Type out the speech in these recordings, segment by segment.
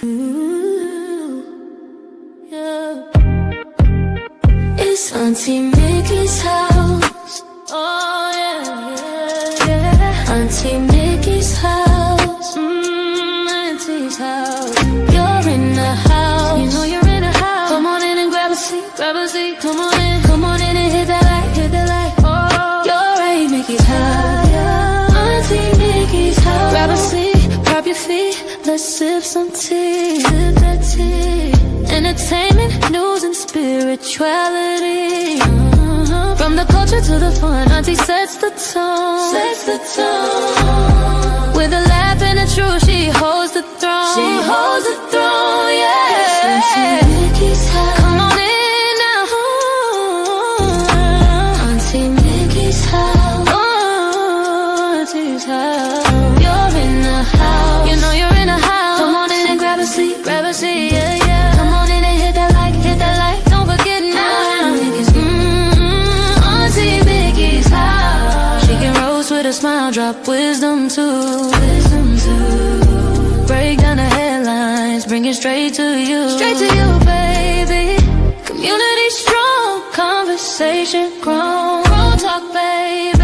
Ooh, yeah. It's Auntie Mickey's house. Oh yeah, yeah, yeah. Auntie Mickey's house. Auntie's house. You're in the house. You know you're in the house. Come on in and grab a seat, grab a seat. Come on in and hit that light, hit that light. Oh, you're at Mickey's house. Auntie Mickey's house. Grab a seat, prop your feet. Let's sip some tea, sip that tea. Entertainment, news, and spirituality. From the culture to the fun, Auntie sets the tone. Sets the tone. With a laugh and a truth, she holds the throne. She holds the throne, yeah. Auntie Mickey's house. Come on in now. Auntie Mickey's house. Auntie's house. You're in the house. You know you're in the house. Come on in and grab a seat, yeah, yeah. Come on in and hit that like, don't forget now. Auntie Mickey's house. She can roast with a smile, drop wisdom too. Break down the headlines, bring it straight to you. Straight to you, baby. Community strong, conversation grown. Grown talk, baby.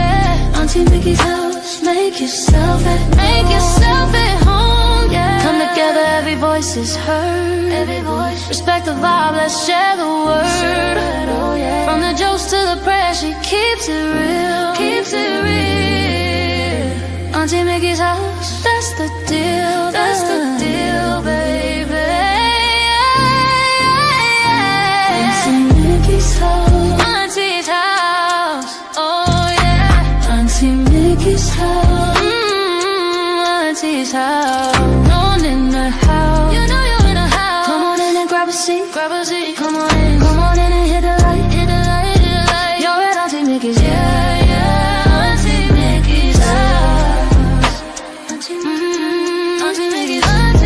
Auntie Mickey's house, make yourself at home, yeah. Come together, every voice is heard. Every voice. Respect the vibe, let's share the word. Oh, yeah. From the jokes to the prayers, she keeps it real. Keeps it real. Auntie Mickey's house, that's the deal. That's the deal, baby. Auntie Mickey's house. Auntie's house. Oh yeah. Auntie Mickey's house. Auntie's house. Known in the house. You know you're in the house. Come on in and grab a seat. Grab a seat. Come on in and hit the light. Hit the light, hit the light. You're at Auntie Mickey's. Yeah, yeah. Auntie Mickey's house. Auntie Mickey's. Auntie Mickey's house.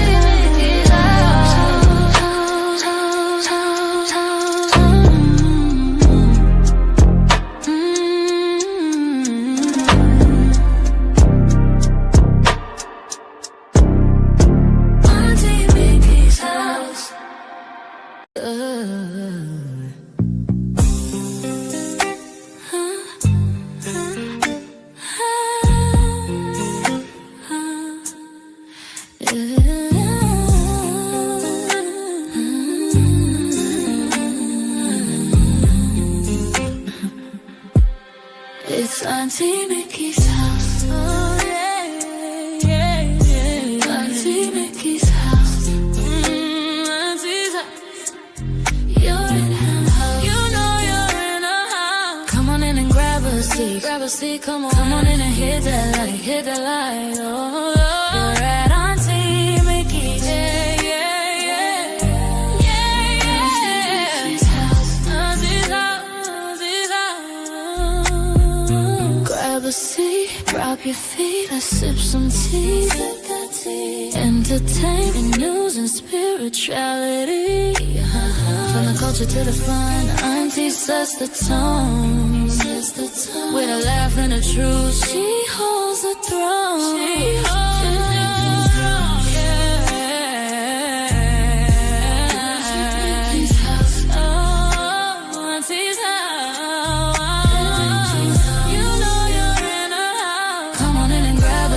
Auntie Mickey's house. It's Auntie Mickey's house. Oh yeah, yeah, yeah. Auntie Mickey's house. Auntie's house. You're in her house. You know you're in her house. Come on in and grab a seat. Grab a seat, come on in and hit that light. Hit that light. Oh, you're at Auntie Mickey's. Yeah, yeah, yeah. Yeah, yeah. Auntie's house. Auntie's house. Auntie's house. Grab a seat, drop your feet, let's sip some tea. Sip that tea. Entertainment, news, and spirituality. From the culture to the fun, Auntie sets the tone. With a laugh and a truth, she holds the throne. She holds the throne, yeah. Auntie's house. Oh, Auntie's house. You know you're in her house. Come on in and grab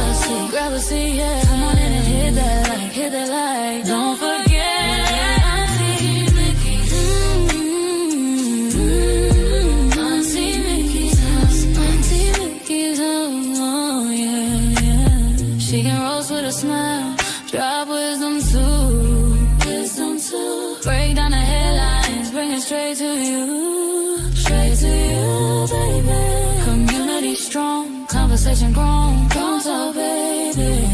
a seat, yeah. Come on in and hit that light, don't forget. Auntie Mickey's. Auntie Mickey's house. Auntie Mickey's house. Oh yeah, yeah. She can roast with a smile, drop wisdom too. Break down the headlines, bring it straight to you. Straight to you, baby. Community strong, conversation grown. Don't talk, baby.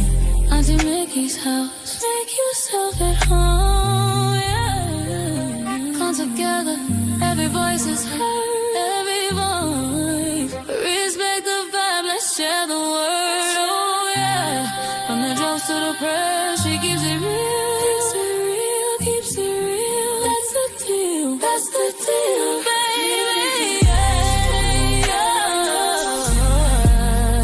Auntie Mickey's house. Make yourself at home, yeah. Come together, every voice is heard. Every voice. Respect the vibe, let's share the word. Oh yeah. From the jokes to the prayers, she keeps it real. Keeps it real. That's the deal. That's the deal, baby.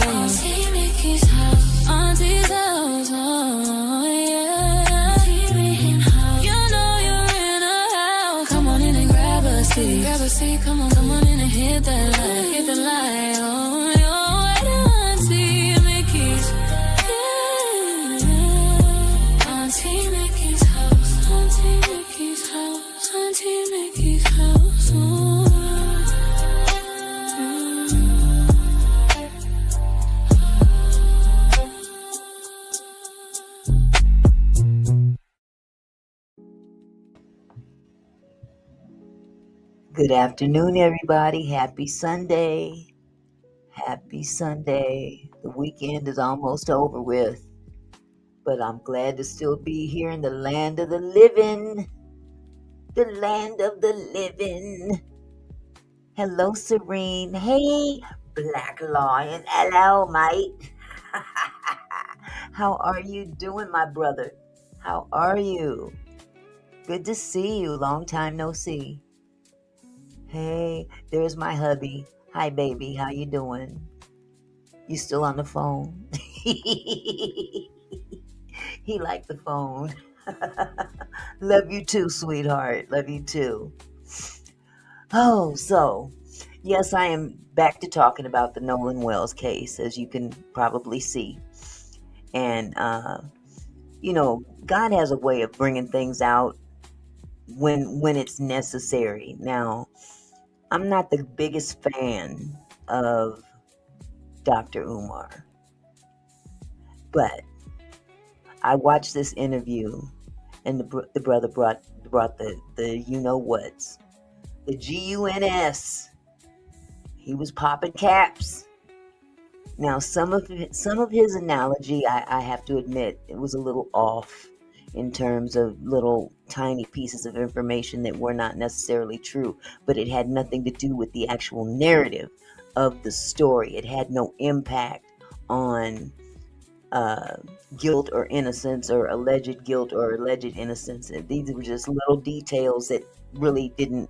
Auntie Mickey's house. Auntie's house. Oh yeah. Auntie Mickey's hit that light, hit the light on your way to Auntie Mickey's. Yeah. Auntie Mickey's house, Auntie Mickey's house, Auntie Mickey's house. Good afternoon, everybody. Happy Sunday. Happy Sunday. The weekend is almost over with, but I'm glad to still be here in the land of the living. The land of the living. Hello, Serene. Hey, Black Lion. Hello, mate. How are you doing, my brother? How are you? Good to see you. Long time no see. Hey, there's my hubby. Hi, baby. How you doing? You still on the phone? He liked the phone. Love you too, sweetheart. Love you too. Oh, so, yes, I am back to talking about the Nolan Wells case, as you can probably see. And, God has a way of bringing things out when it's necessary. Now, I'm not the biggest fan of Dr. Umar, but I watched this interview, and the brother brought the you-know-whats, the GUNS. He was popping caps. Now, some of his analogy, I have to admit, it was a little off in terms of little tiny pieces of information that were not necessarily true, but it had nothing to do with the actual narrative of the story. It had no impact on guilt or innocence, or alleged guilt or alleged innocence. These were just little details that really didn't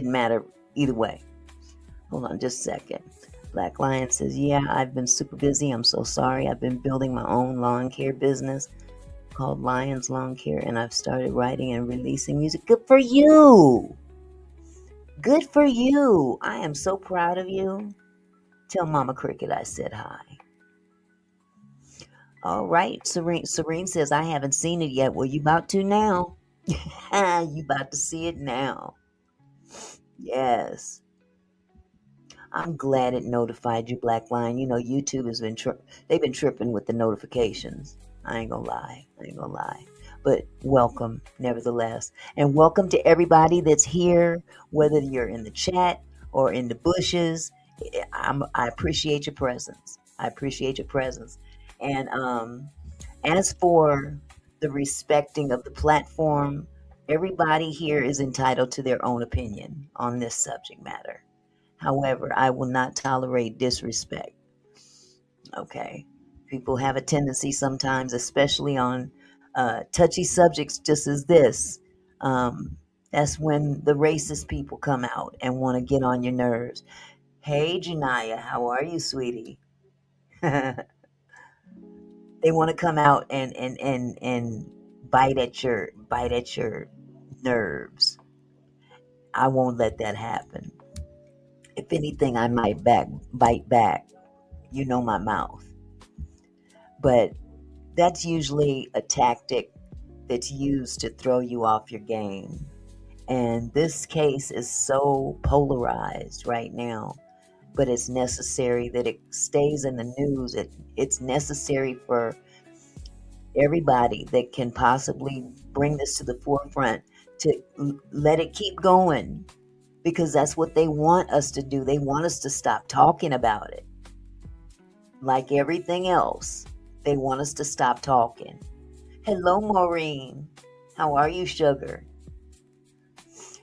matter either way. Hold on just a second. Black Lion says, yeah, I've been super busy. I'm so sorry. I've been building my own lawn care business called Lions Lawn Care, and I've started writing and releasing music. Good for you. Good for you. I am so proud of you. Tell Mama Cricket I said hi. All right. Serene says, I haven't seen it yet. Well, you about to now. You about to see it now. Yes. I'm glad it notified you, Black Lion. You know, YouTube has been they've been tripping with the notifications. I ain't gonna lie. But welcome, nevertheless. And welcome to everybody that's here, whether you're in the chat or in the bushes. I appreciate your presence. And as for the respecting of the platform, everybody here is entitled to their own opinion on this subject matter. However, I will not tolerate disrespect. Okay. People have a tendency sometimes, especially on touchy subjects just as this. That's when the racist people come out and want to get on your nerves. Hey, Janaya, how are you, sweetie? They want to come out and bite at your nerves. I won't let that happen. If anything, I might bite back. You know my mouth. But that's usually a tactic that's used to throw you off your game. And this case is so polarized right now, but it's necessary that it stays in the news. It's necessary for everybody that can possibly bring this to the forefront to let it keep going, because that's what they want us to do. They want us to stop talking about it. Like everything else, they want us to stop talking. Hello, Maureen. How are you, sugar?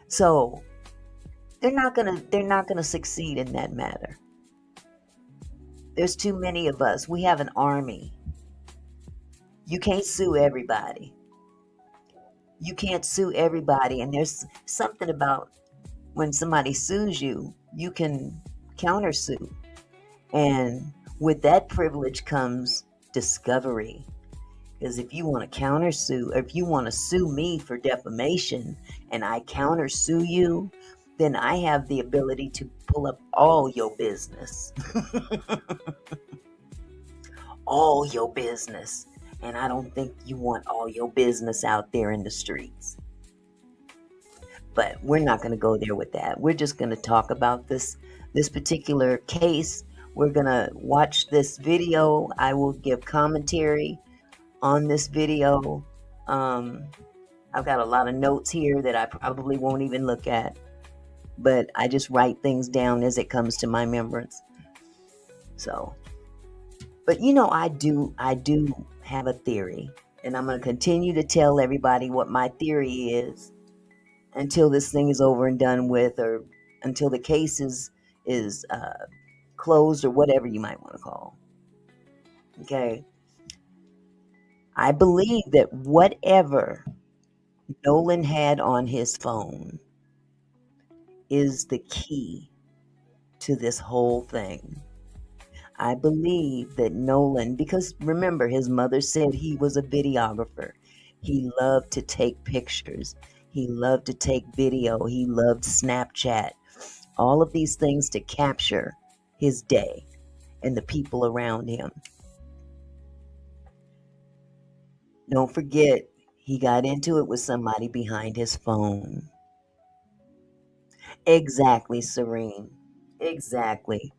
So they're not gonna succeed in that matter. There's too many of us. We have an army. You can't sue everybody. And there's something about when somebody sues you, you can countersue. And with that privilege comes discovery. Because if you want to countersue, or if you want to sue me for defamation and I countersue you, then I have the ability to pull up all your business. All your business. And I don't think you want all your business out there in the streets. But we're not going to go there with that. We're just going to talk about this particular case. We're going to watch this video. I will give commentary on this video. I've got a lot of notes here that I probably won't even look at, but I just write things down as it comes to my remembrance. So, but you know, I do have a theory, and I'm going to continue to tell everybody what my theory is until this thing is over and done with, or until the case is closed, or whatever you might want to call. Okay. I believe that whatever Nolan had on his phone is the key to this whole thing. I believe that Nolan, because remember, his mother said he was a videographer. He loved to take pictures. He loved to take video. He loved Snapchat. All of these things to capture his day and the people around him. Don't forget, he got into it with somebody behind his phone. Exactly, Serene. Exactly.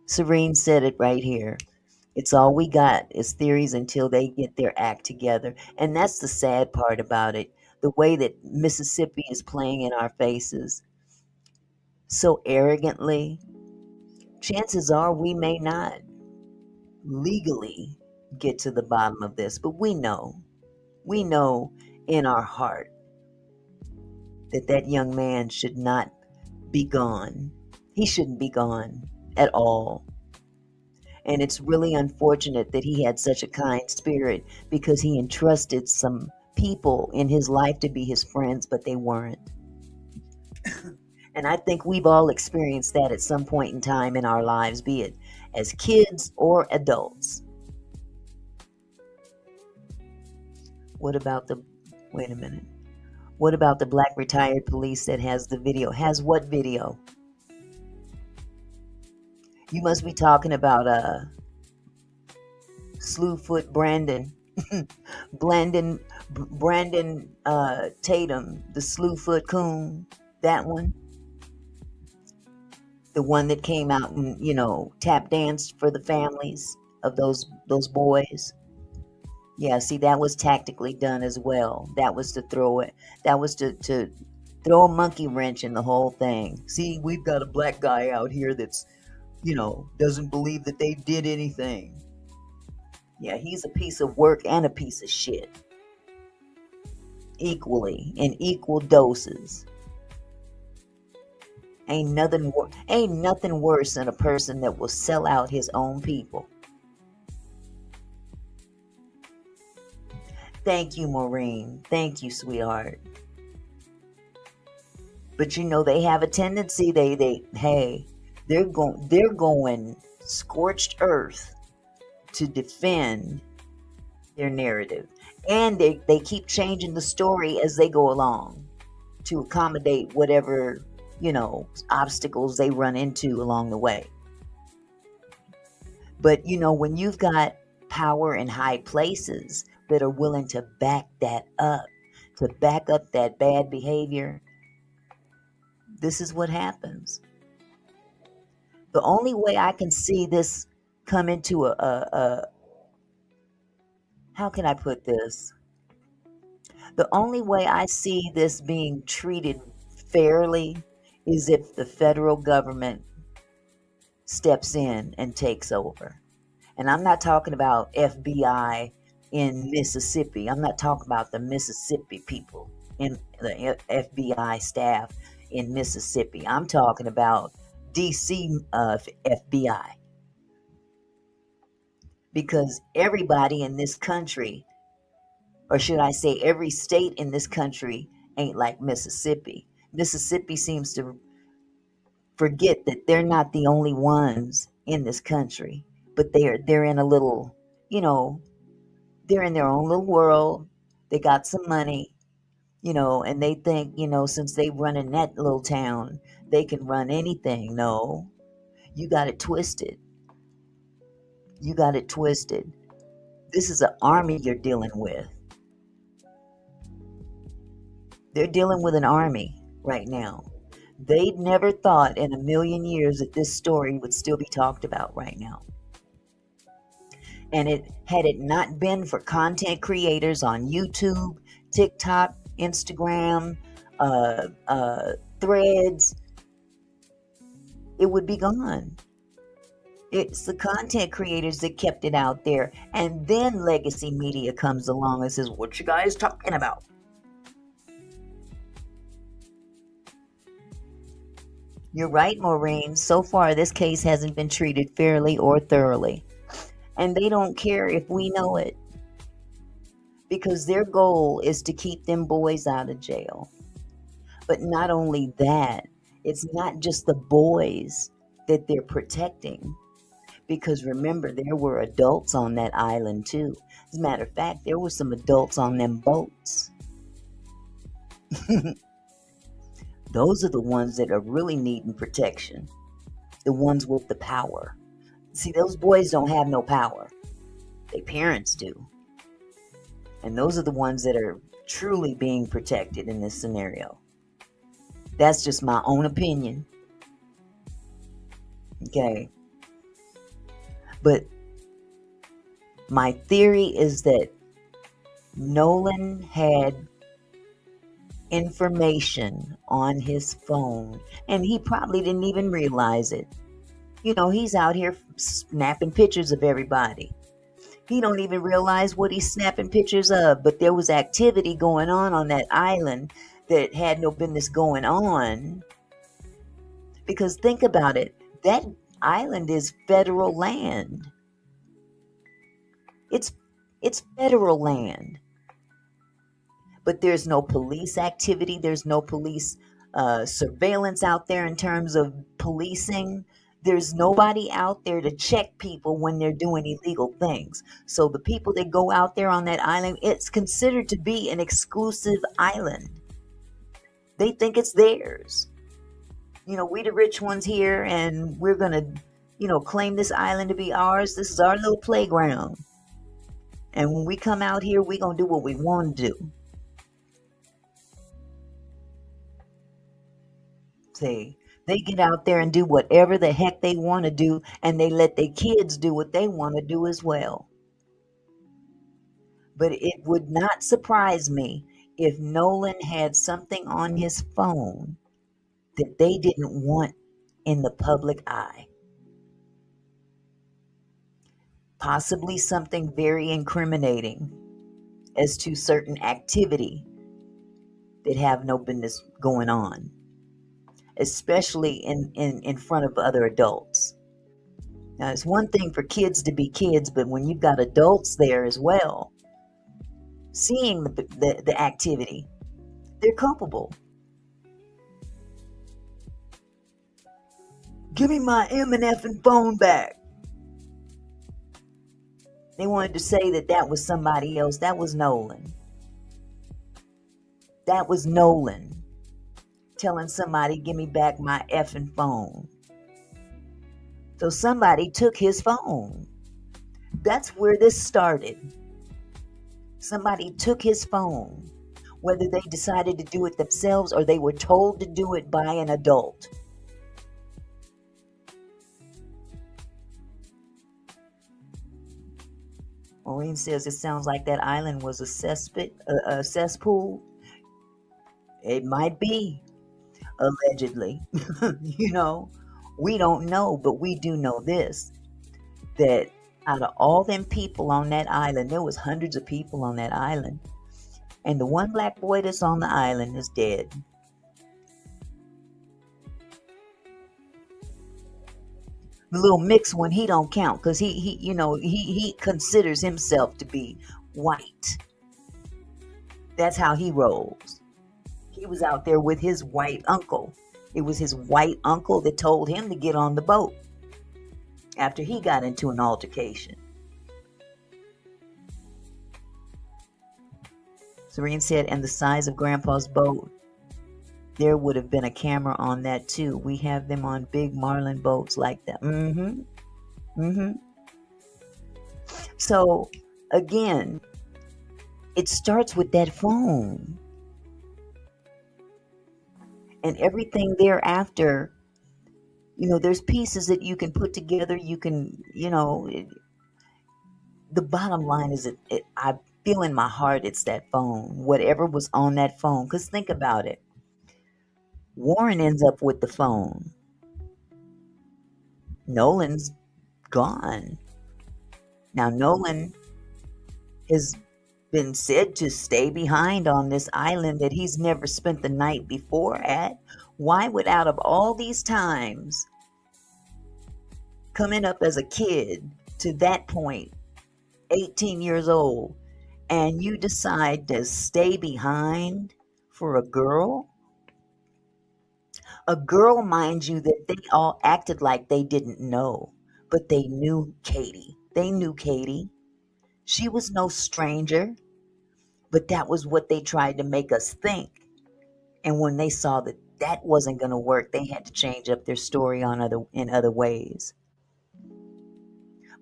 Serene said it right here. It's all we got is theories until they get their act together. And that's the sad part about it. The way that Mississippi is playing in our faces so arrogantly. Chances are we may not legally get to the bottom of this, but we know in our heart that young man should not be gone. He shouldn't be gone at all. And it's really unfortunate that he had such a kind spirit, because he entrusted some people in his life to be his friends, but they weren't. And I think we've all experienced that at some point in time in our lives, be it as kids or adults. What about the black retired police that has the video? Has what video? You must be talking about Slewfoot Brandon. Brandon Tatum, the Slewfoot coon, that one. The one that came out and, tap danced for the families of those boys. Yeah, see, that was tactically done as well. That was to throw a monkey wrench in the whole thing. See, we've got a black guy out here that's, doesn't believe that they did anything. Yeah, he's a piece of work and a piece of shit. Equally, in equal doses. Ain't nothing worse than a person that will sell out his own people. Thank you, Maureen. Thank you, sweetheart. But they have a tendency, they're going scorched earth to defend their narrative. And they keep changing the story as they go along to accommodate whatever, obstacles they run into along the way. But, when you've got power in high places that are willing to back that up, to back up that bad behavior, this is what happens. The only way I can see this come into how can I put this? The only way I see this being treated fairly is if the federal government steps in and takes over. And I'm not talking about FBI in Mississippi. I'm not talking about the Mississippi people in the FBI staff in Mississippi. I'm talking about DC FBI. Because everybody in this country, or should I say every state in this country, ain't like Mississippi. Mississippi seems to forget that they're not the only ones in this country, but they're in a little, they're in their own little world. They got some money, And they think, since they run in that little town, they can run anything. No, you got it twisted. You got it twisted. This is an army you're dealing with. They're dealing with an army right now. They'd never thought in a million years that this story would still be talked about right now. And had it not been for content creators on YouTube, TikTok, Instagram, Threads, it would be gone. It's the content creators that kept it out there. And then legacy media comes along and says, what you guys talking about? You're right, Maureen. So far, this case hasn't been treated fairly or thoroughly. And they don't care if we know it. Because their goal is to keep them boys out of jail. But not only that, it's not just the boys that they're protecting. Because remember, there were adults on that island too. As a matter of fact, there were some adults on them boats. Those are the ones that are really needing protection. The ones with the power. See, those boys don't have no power. Their parents do. And those are the ones that are truly being protected in this scenario. That's just my own opinion. Okay. But my theory is that Nolan had information on his phone, and he probably didn't even realize it. He's out here snapping pictures of everybody. He don't even realize what he's snapping pictures of, but there was activity going on that island that had no business going on. Because think about it, that island is federal land. It's federal land. But there's no police activity. There's no police surveillance out there in terms of policing. There's nobody out there to check people when they're doing illegal things. So the people that go out there on that island, it's considered to be an exclusive island. They think it's theirs. We the rich ones here, and we're going to, claim this island to be ours. This is our little playground. And when we come out here, we're going to do what we want to do. See, they get out there and do whatever the heck they want to do, and they let their kids do what they want to do as well. But it would not surprise me if Nolan had something on his phone that they didn't want in the public eye. Possibly something very incriminating as to certain activity that have no business going on. Especially in front of other adults. Now, it's one thing for kids to be kids, but when you've got adults there as well, seeing the activity, they're culpable. Give me my M&F phone back. They wanted to say that was somebody else. That was Nolan. That was Nolan. Telling somebody, give me back my effing phone. So somebody took his phone. That's where this started. Somebody took his phone. Whether they decided to do it themselves or they were told to do it by an adult. Maureen says it sounds like that island was a cesspool. It might be. Allegedly. We don't know, but we do know this, that out of all them people on that island, there was hundreds of people on that island, and the one black boy that's on the island is dead. The little mixed one, he don't count because he considers himself to be white. That's how he rolls. He was out there with his white uncle. It was his white uncle that told him to get on the boat after he got into an altercation. Serene said, and the size of Grandpa's boat, there would have been a camera on that too. We have them on big marlin boats like that. So again, it starts with that phone. And everything thereafter, there's pieces that you can put together. You can, the bottom line is I feel in my heart it's that phone, whatever was on that phone. Because think about it. Warren ends up with the phone. Nolan's gone. Now, Nolan has been said to stay behind on this island that he's never spent the night before at. Why would, out of all these times, coming up as a kid to that point, 18 years old, and you decide to stay behind for a girl? A girl, mind you, that they all acted like they didn't know, but they knew Katie. They knew Katie. She was no stranger, but that was what they tried to make us think. And when they saw that that wasn't going to work, they had to change up their story in other ways.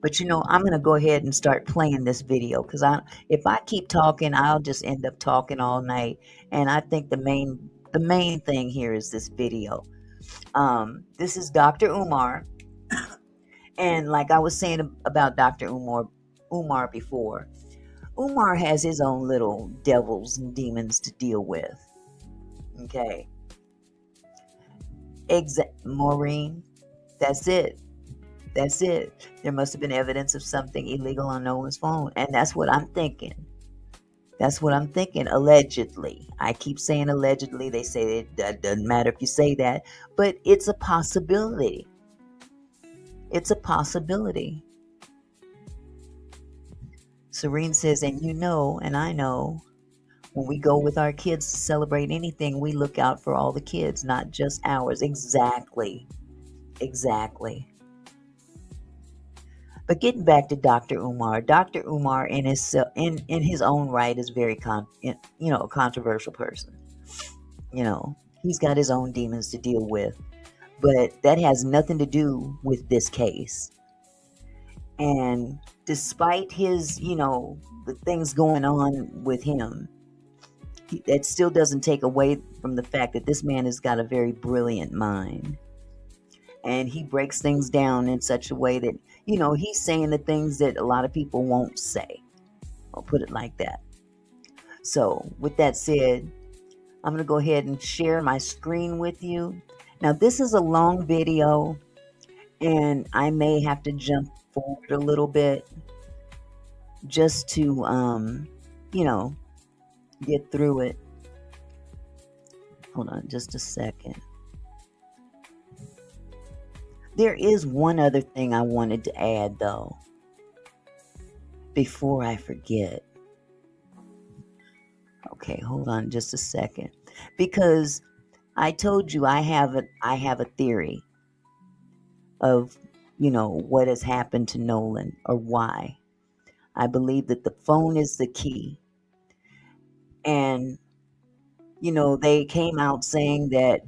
But I'm going to go ahead and start playing this video, because if I keep talking, I'll just end up talking all night. And I think the main thing here is this video. This is Dr. Umar. And like I was saying about Dr. Umar before, Umar has his own little devils and demons to deal with. Okay. Maureen, that's it. That's it. There must have been evidence of something illegal on Nolan's phone. And that's what I'm thinking. Allegedly. I keep saying allegedly. They say it doesn't matter if you say that. But it's a possibility. It's a possibility. Serene says, and and I know, when we go with our kids to celebrate anything, we look out for all the kids, not just ours. Exactly. But getting back to Dr. Umar in his own right is very a controversial person. He's got his own demons to deal with, but that has nothing to do with this case. And despite his, the things going on with him, that still doesn't take away from the fact that this man has got a very brilliant mind. And he breaks things down in such a way that, he's saying the things that a lot of people won't say. I'll put it like that. So with that said, I'm going to go ahead and share my screen with you. Now, this is a long video, and I may have to jump forward a little bit just to, get through it. Hold on just a second. There is one other thing I wanted to add, though, before I forget. Okay, hold on just a second. Because I told you I have a theory of, what has happened to Nolan or why. I believe that the phone is the key. And, they came out saying that,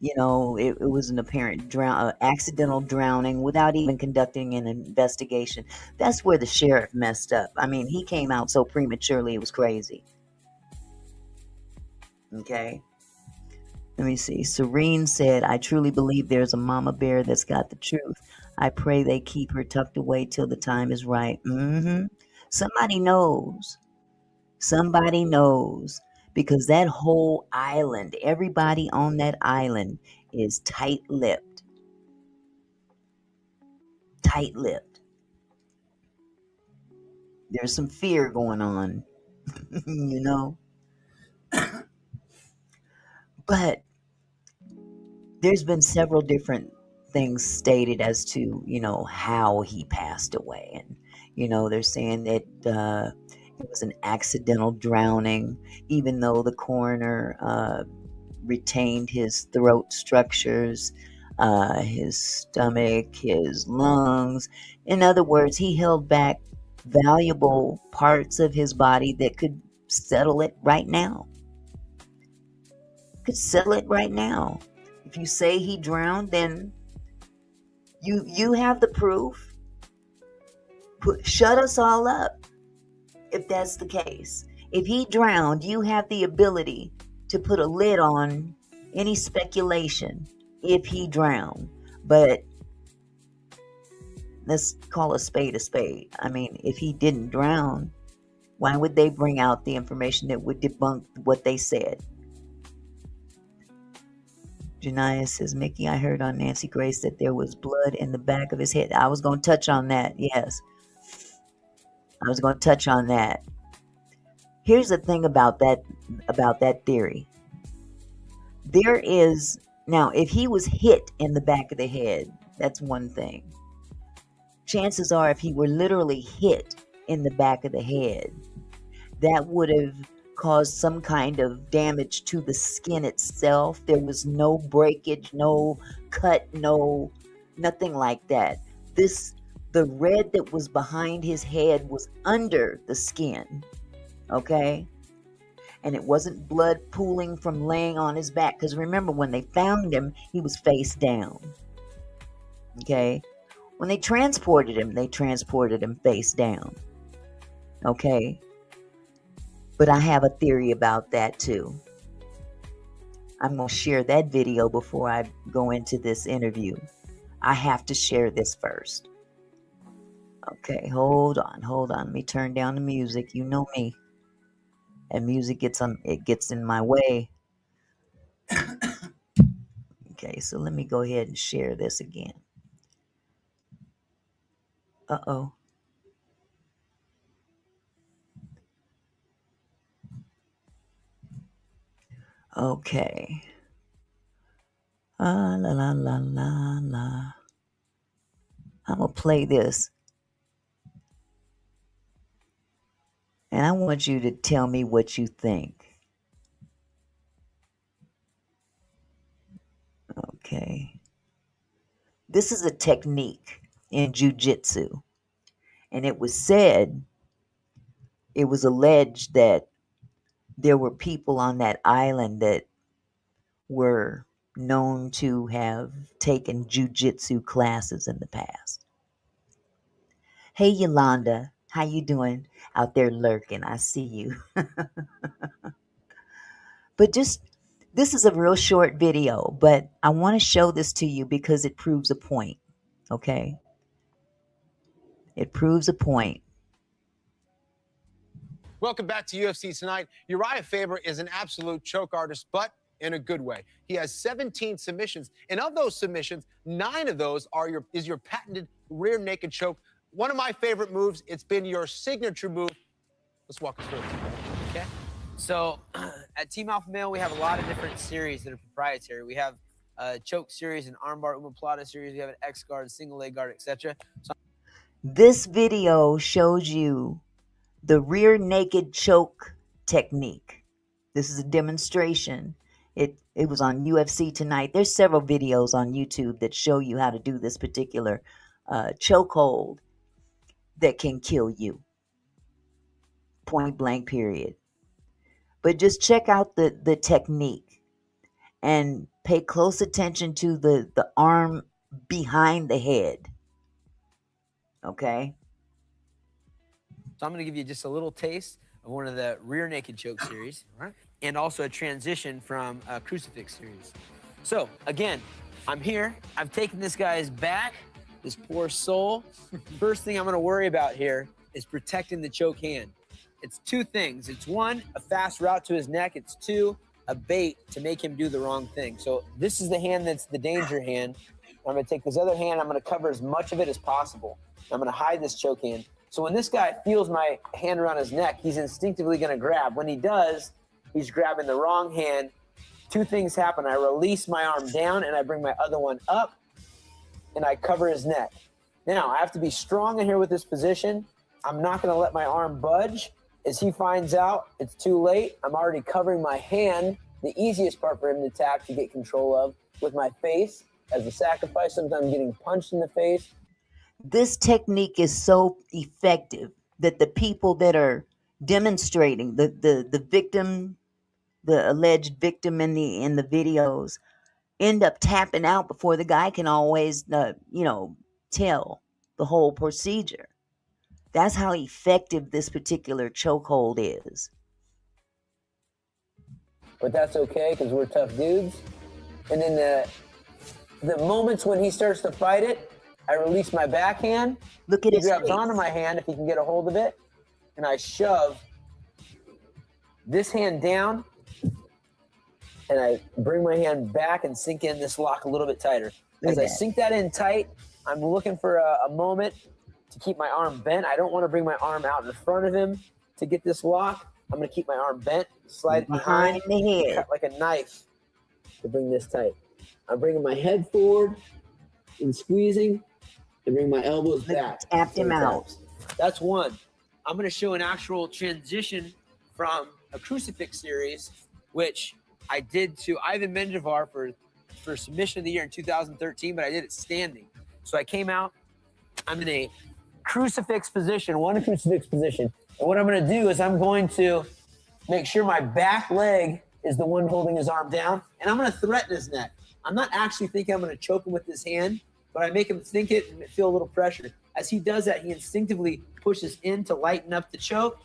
it was an apparent accidental drowning without even conducting an investigation. That's where the sheriff messed up. I mean, he came out so prematurely, it was crazy. Okay. Let me see. Serene said, I truly believe there's a mama bear that's got the truth. I pray they keep her tucked away till the time is right. Somebody knows. Because that whole island, everybody on that island is tight-lipped. There's some fear going on, But there's been several different things stated as to, how he passed away. And, they're saying that it was an accidental drowning, even though the coroner retained his throat structures, his stomach, his lungs. In other words, he held back valuable parts of his body that could settle it right now. Could settle it right now. If you say he drowned, then you have the proof. Shut us all up if that's the case. If he drowned, you have the ability to put a lid on any speculation if he drowned. But let's call a spade a spade. I mean, if he didn't drown, why would they bring out the information that would debunk what they said? Janiyah says, Mickey, I heard on Nancy Grace that there was blood in the back of his head. I was going to touch on that. Yes. I was going to touch on that. Here's the thing about that theory. There is, now, if he was hit in the back of the head, that's one thing. Chances are if he were literally hit in the back of the head, that would have caused some kind of damage to the skin itself. There was no breakage, no cut, nothing like that. The red that was behind his head was under the skin, okay? And it wasn't blood pooling from laying on his back. Because remember, when they found him, he was face down, okay? When they transported him face down, okay? But I have a theory about that too. I'm going to share that video before I go into this interview. I have to share this first. Okay, hold on. Let me turn down the music. You know me. And music gets in my way. Okay, so let me go ahead and share this again. Uh-oh. Okay. La la la la la. I'm going to play this. And I want you to tell me what you think. Okay. This is a technique in jiu-jitsu. And it was alleged that there were people on that island that were known to have taken jiu-jitsu classes in the past. Hey, Yolanda, how you doing out there lurking? I see you. But this is a real short video, but I want to show this to you because it proves a point, okay? It proves a point. Welcome back to UFC Tonight. Uriah Faber is an absolute choke artist, but in a good way. He has 17 submissions, and of those submissions, 9 of those is your patented rear naked choke. One of my favorite moves. It's been your signature move. Let's walk us through it. Okay. So at Team Alpha Male, we have a lot of different series that are proprietary. We have a choke series, an armbar omoplata series. We have an X guard, single leg guard, etc. So this video shows you the rear naked choke technique. This is a demonstration. It was on UFC Tonight. There's several videos on YouTube that show you how to do this particular chokehold that can kill you. Point blank, period. But just check out the technique and pay close attention to the arm behind the head. Okay? I'm going to give you just a little taste of one of the rear naked choke series, all right, and also a transition from a crucifix series. So again, I'm here. I've taken this guy's back, this poor soul. First thing I'm going to worry about here is protecting the choke hand. It's 2 things. It's 1, a fast route to his neck. It's 2, a bait to make him do the wrong thing. So this is the hand that's the danger hand. I'm going to take this other hand. I'm going to cover as much of it as possible. I'm going to hide this choke hand. So when this guy feels my hand around his neck, he's instinctively going to grab. When he does, he's grabbing the wrong hand. 2 things happen. I release my arm down, and I bring my other one up, and I cover his neck. Now, I have to be strong in here with this position. I'm not going to let my arm budge. As he finds out it's too late, I'm already covering my hand, the easiest part for him to attack, to get control of, with my face as a sacrifice. Sometimes getting punched in the face. This technique is so effective that the people that are demonstrating the victim, the alleged victim in the videos end up tapping out before the guy can always tell the whole procedure. That's how effective this particular chokehold is. But that's okay because we're tough dudes. And then the moments when he starts to fight it, I release my backhand. Look at he his grabs face. onto my hand if he can get a hold of it, and I shove this hand down, and I bring my hand back and sink in this lock a little bit tighter. As I sink that in tight, I'm looking for a moment to keep my arm bent. I don't want to bring my arm out in front of him to get this lock. I'm going to keep my arm bent, slide it behind the head, cut like a knife to bring this tight. I'm bringing my head forward and squeezing and bring my elbows back. Tapped him out. That's one. I'm going to show an actual transition from a crucifix series, which I did to Ivan Menjivar for submission of the year in 2013, but I did it standing. So I came out, I'm in a crucifix position, one crucifix position. And what I'm going to do is I'm going to make sure my back leg is the one holding his arm down, and I'm going to threaten his neck. I'm not actually thinking I'm going to choke him with this hand, but I make him think it and feel a little pressure. As he does that, he instinctively pushes in to lighten up the choke,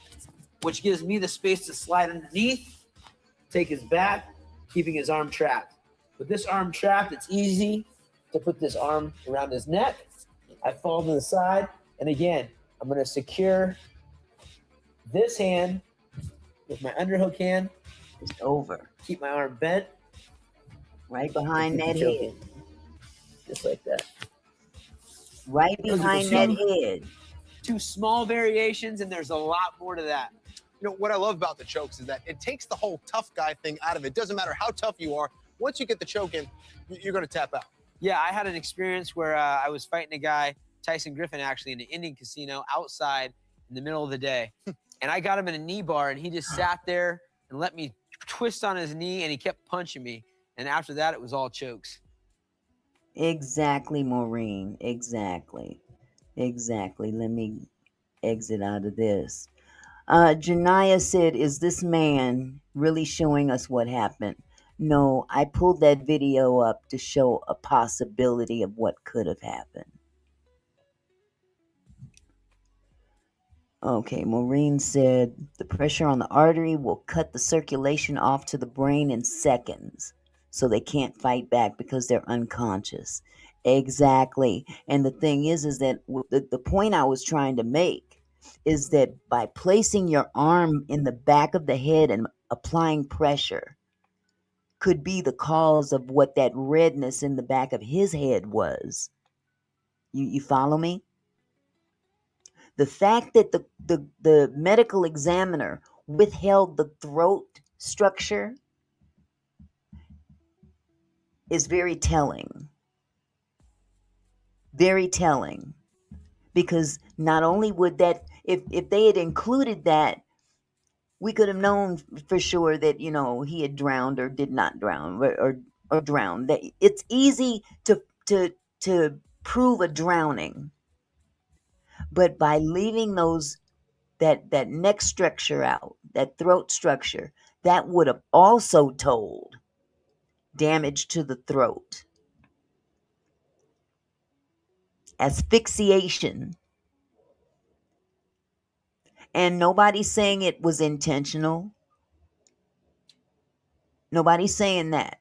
which gives me the space to slide underneath, take his back, keeping his arm trapped. With this arm trapped, it's easy to put this arm around his neck. I fall to the side, and again, I'm going to secure this hand with my underhook hand. It's over. Keep my arm bent. Right behind that head. Just like that. Right behind that head. Two small variations, and there's a lot more to that. You know, what I love about the chokes is that it takes the whole tough guy thing out of it. It doesn't matter how tough you are. Once you get the choke in, you're going to tap out. Yeah, I had an experience where I was fighting a guy, Tyson Griffin, actually, in an Indian casino outside in the middle of the day. And I got him in a knee bar, and he just sat there and let me twist on his knee, and he kept punching me. And after that, it was all chokes. Exactly, Maureen. Exactly. Let me exit out of this. Janaya said, is this man really showing us what happened? No, I pulled that video up to show a possibility of what could have happened. Okay, Maureen said, the pressure on the artery will cut the circulation off to the brain in seconds, so they can't fight back because they're unconscious. Exactly. And the thing is that the point I was trying to make is that by placing your arm in the back of the head and applying pressure could be the cause of what that redness in the back of his head was. You follow me? The fact that the medical examiner withheld the throat structure is very telling. Very telling. Because not only would that, if they had included that, we could have known for sure that, he had drowned or did not drown or drowned. That it's easy to prove a drowning. But by leaving that neck structure out, that throat structure, that would have also told damage to the throat. Asphyxiation. And nobody's saying it was intentional. Nobody's saying that.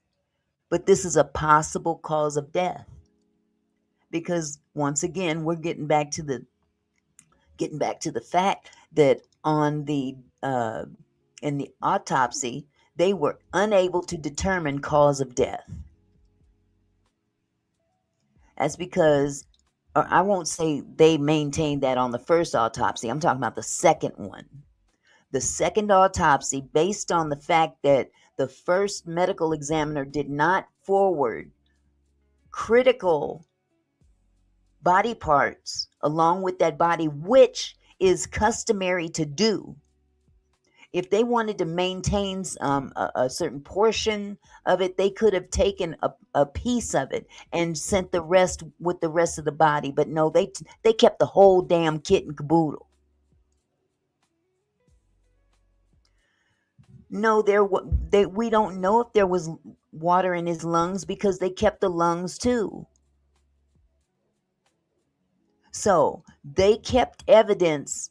But this is a possible cause of death. Because once again, we're getting back to the fact that on in the autopsy, they were unable to determine cause of death. That's because, or I won't say they maintained that on the first autopsy. I'm talking about the second one. The second autopsy, based on the fact that the first medical examiner did not forward critical body parts along with that body, which is customary to do. If they wanted to maintain a certain portion of it, they could have taken a piece of it and sent the rest with the rest of the body. But no, they kept the whole damn kit and caboodle. No, we don't know if there was water in his lungs because they kept the lungs too. So they kept evidence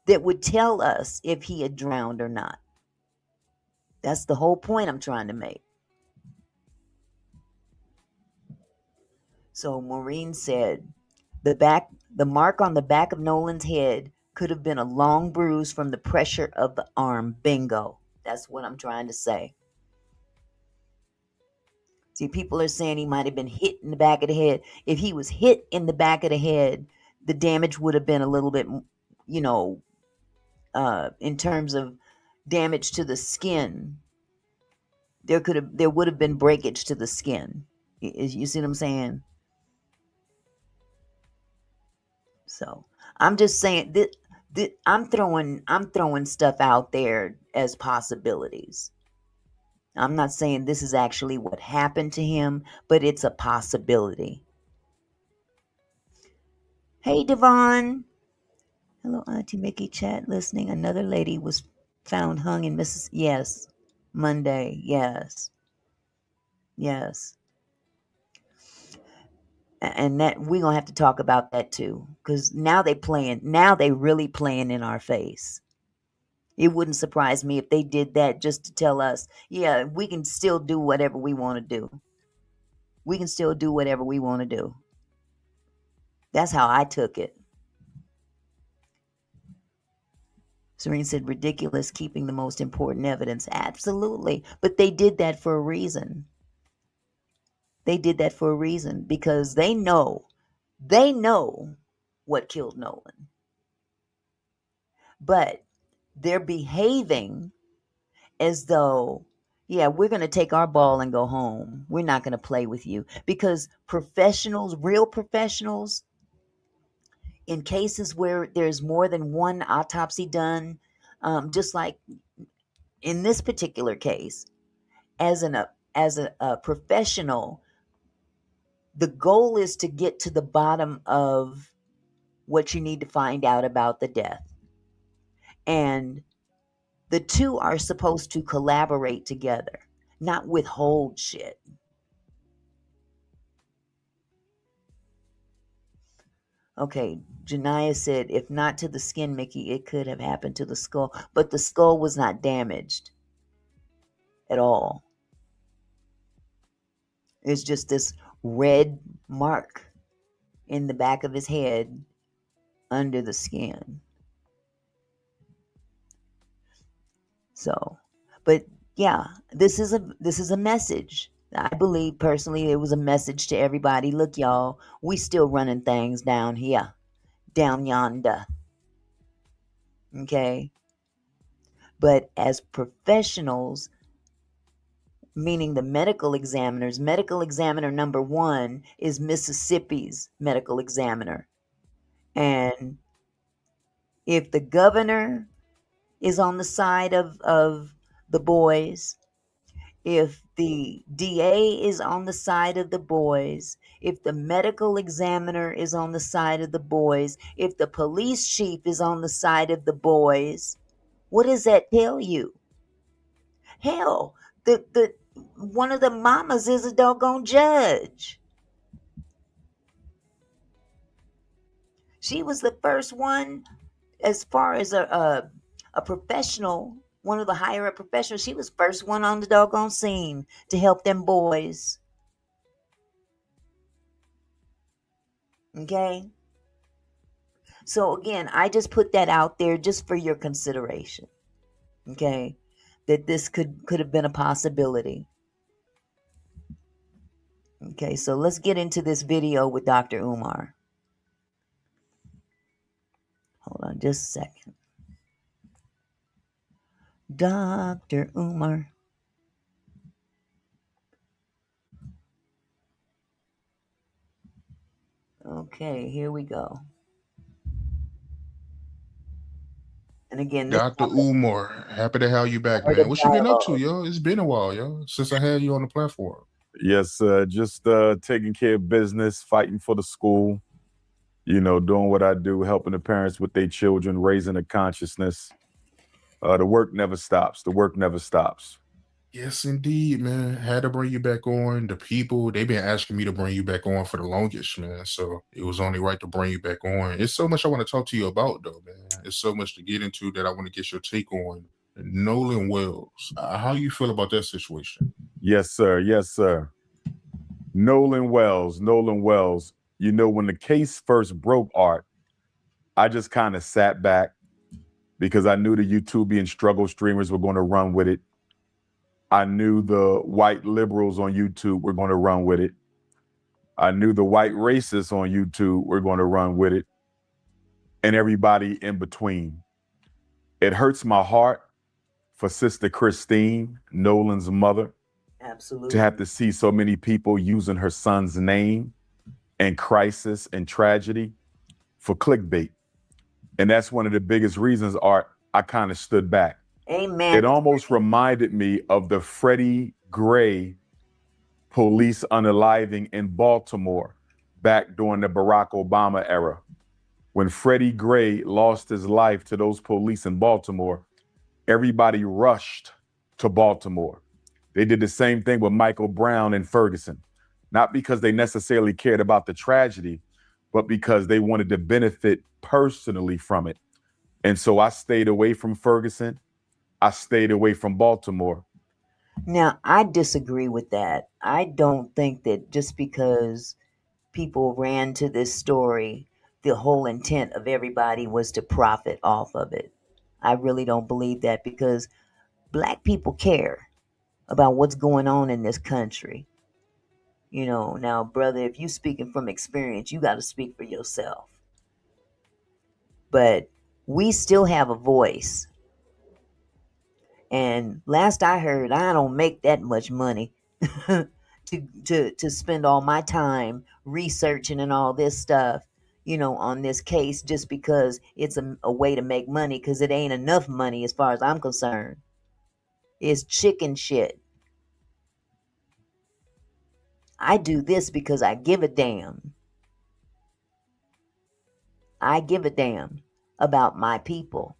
that would tell us if he had drowned or not. That's the whole point I'm trying to make. So Maureen said, the mark on the back of Nolan's head could have been a long bruise from the pressure of the arm. Bingo. That's what I'm trying to say. See, people are saying he might have been hit in the back of the head. If he was hit in the back of the head, the damage would have been a little bit, in terms of damage to the skin. There would have been breakage to the skin. You see what I'm saying? So I'm just saying that I'm throwing stuff out there as possibilities. I'm not saying this is actually what happened to him, but it's a possibility. Hey, Devon. Hello, Auntie Mickey. Chat listening. Another lady was found hung in Mississippi. Yes. Monday. Yes. Yes. And that we're going to have to talk about that too. Because now they really playing in our face. It wouldn't surprise me if they did that just to tell us, yeah, we can still do whatever we want to do. We can still do whatever we want to do. That's how I took it. Serene said, ridiculous, keeping the most important evidence. Absolutely. But they did that for a reason. They did that for a reason because they know what killed Nolan. But they're behaving as though, yeah, we're going to take our ball and go home. We're not going to play with you. Because professionals, real professionals, in cases where there's more than one autopsy done, just like in this particular case, as a professional, the goal is to get to the bottom of what you need to find out about the death. And the two are supposed to collaborate together, not withhold shit. Okay, Janiyah said, if not to the skin, Mickey, it could have happened to the skull. But the skull was not damaged at all. It's just this red mark in the back of his head under the skin. So, but yeah, this is a message. I believe personally it was a message to everybody. Look, y'all, we still running things down here, down yonder. Okay? But as professionals, meaning the medical examiners, medical examiner number 1 is Mississippi's medical examiner. And if the governor is on the side of the boys, if the DA is on the side of the boys, if the medical examiner is on the side of the boys, if the police chief is on the side of the boys, what does that tell you? Hell, the one of the mamas is a doggone judge. She was the first one, as far as a professional, one of the higher up professionals. She was first one on the doggone scene to help them boys. Okay? So again, I just put that out there just for your consideration. Okay? That this could have been a possibility. Okay, so let's get into this video with Dr. Umar. Hold on just a second. Dr. Umar. Okay, here we go. And again, Dr. Umar, happy to have you back, man. What you been up to, yo? It's been a while, yo, since I had you on the platform. Yes, just taking care of business, fighting for the school, doing what I do, helping the parents with their children, raising a consciousness. The work never stops. The work never stops. Yes, indeed, man. Had to bring you back on. The people, they've been asking me to bring you back on for the longest, man. So it was only right to bring you back on. It's so much I want to talk to you about, though, man. It's so much to get into that I want to get your take on. Nolan Wells, how you feel about that situation? Yes, sir. Yes, sir. Nolan Wells. Nolan Wells. You know, when the case first broke, Art, I just kind of sat back because I knew the YouTubian struggle streamers were going to run with it. I knew the white liberals on YouTube were going to run with it. I knew the white racists on YouTube were going to run with it, and everybody in between. It hurts my heart for Sister Christine, Nolan's mother, Absolutely. to have to see so many people using her son's name and crisis and tragedy for clickbait. And that's one of the biggest reasons, Art, I kind of stood back. Amen. It almost reminded me of the Freddie Gray police unaliving in Baltimore back during the Barack Obama era. When Freddie Gray lost his life to those police in Baltimore, everybody rushed to Baltimore. They did the same thing with Michael Brown in Ferguson, not because they necessarily cared about the tragedy, but because they wanted to benefit personally from it. And so I stayed away from Ferguson. I stayed away from Baltimore. Now, I disagree with that. I don't think that just because people ran to this story, the whole intent of everybody was to profit off of it. I really don't believe that, because Black people care about what's going on in this country. You know, now, brother, if you speaking from experience, you got to speak for yourself. But we still have a voice. And last I heard, I don't make that much money to spend all my time researching and all this stuff, you know, on this case, just because it's a way to make money, because it ain't enough money as far as I'm concerned. It's chicken shit. I do this because I give a damn. I give a damn about my people.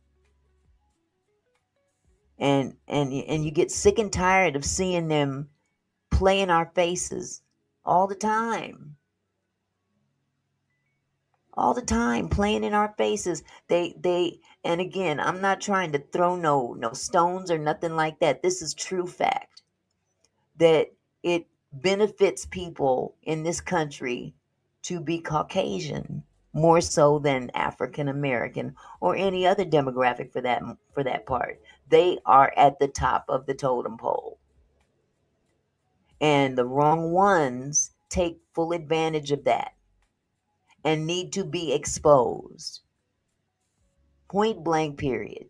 And you get sick and tired of seeing them play in our faces all the time. All the time, playing in our faces. They and again, I'm not trying to throw no stones or nothing like that. This is true fact. That it benefits people in this country to be Caucasian more so than African American or any other demographic for that part. They are at the top of the totem pole. And the wrong ones take full advantage of that and need to be exposed. Point blank, period.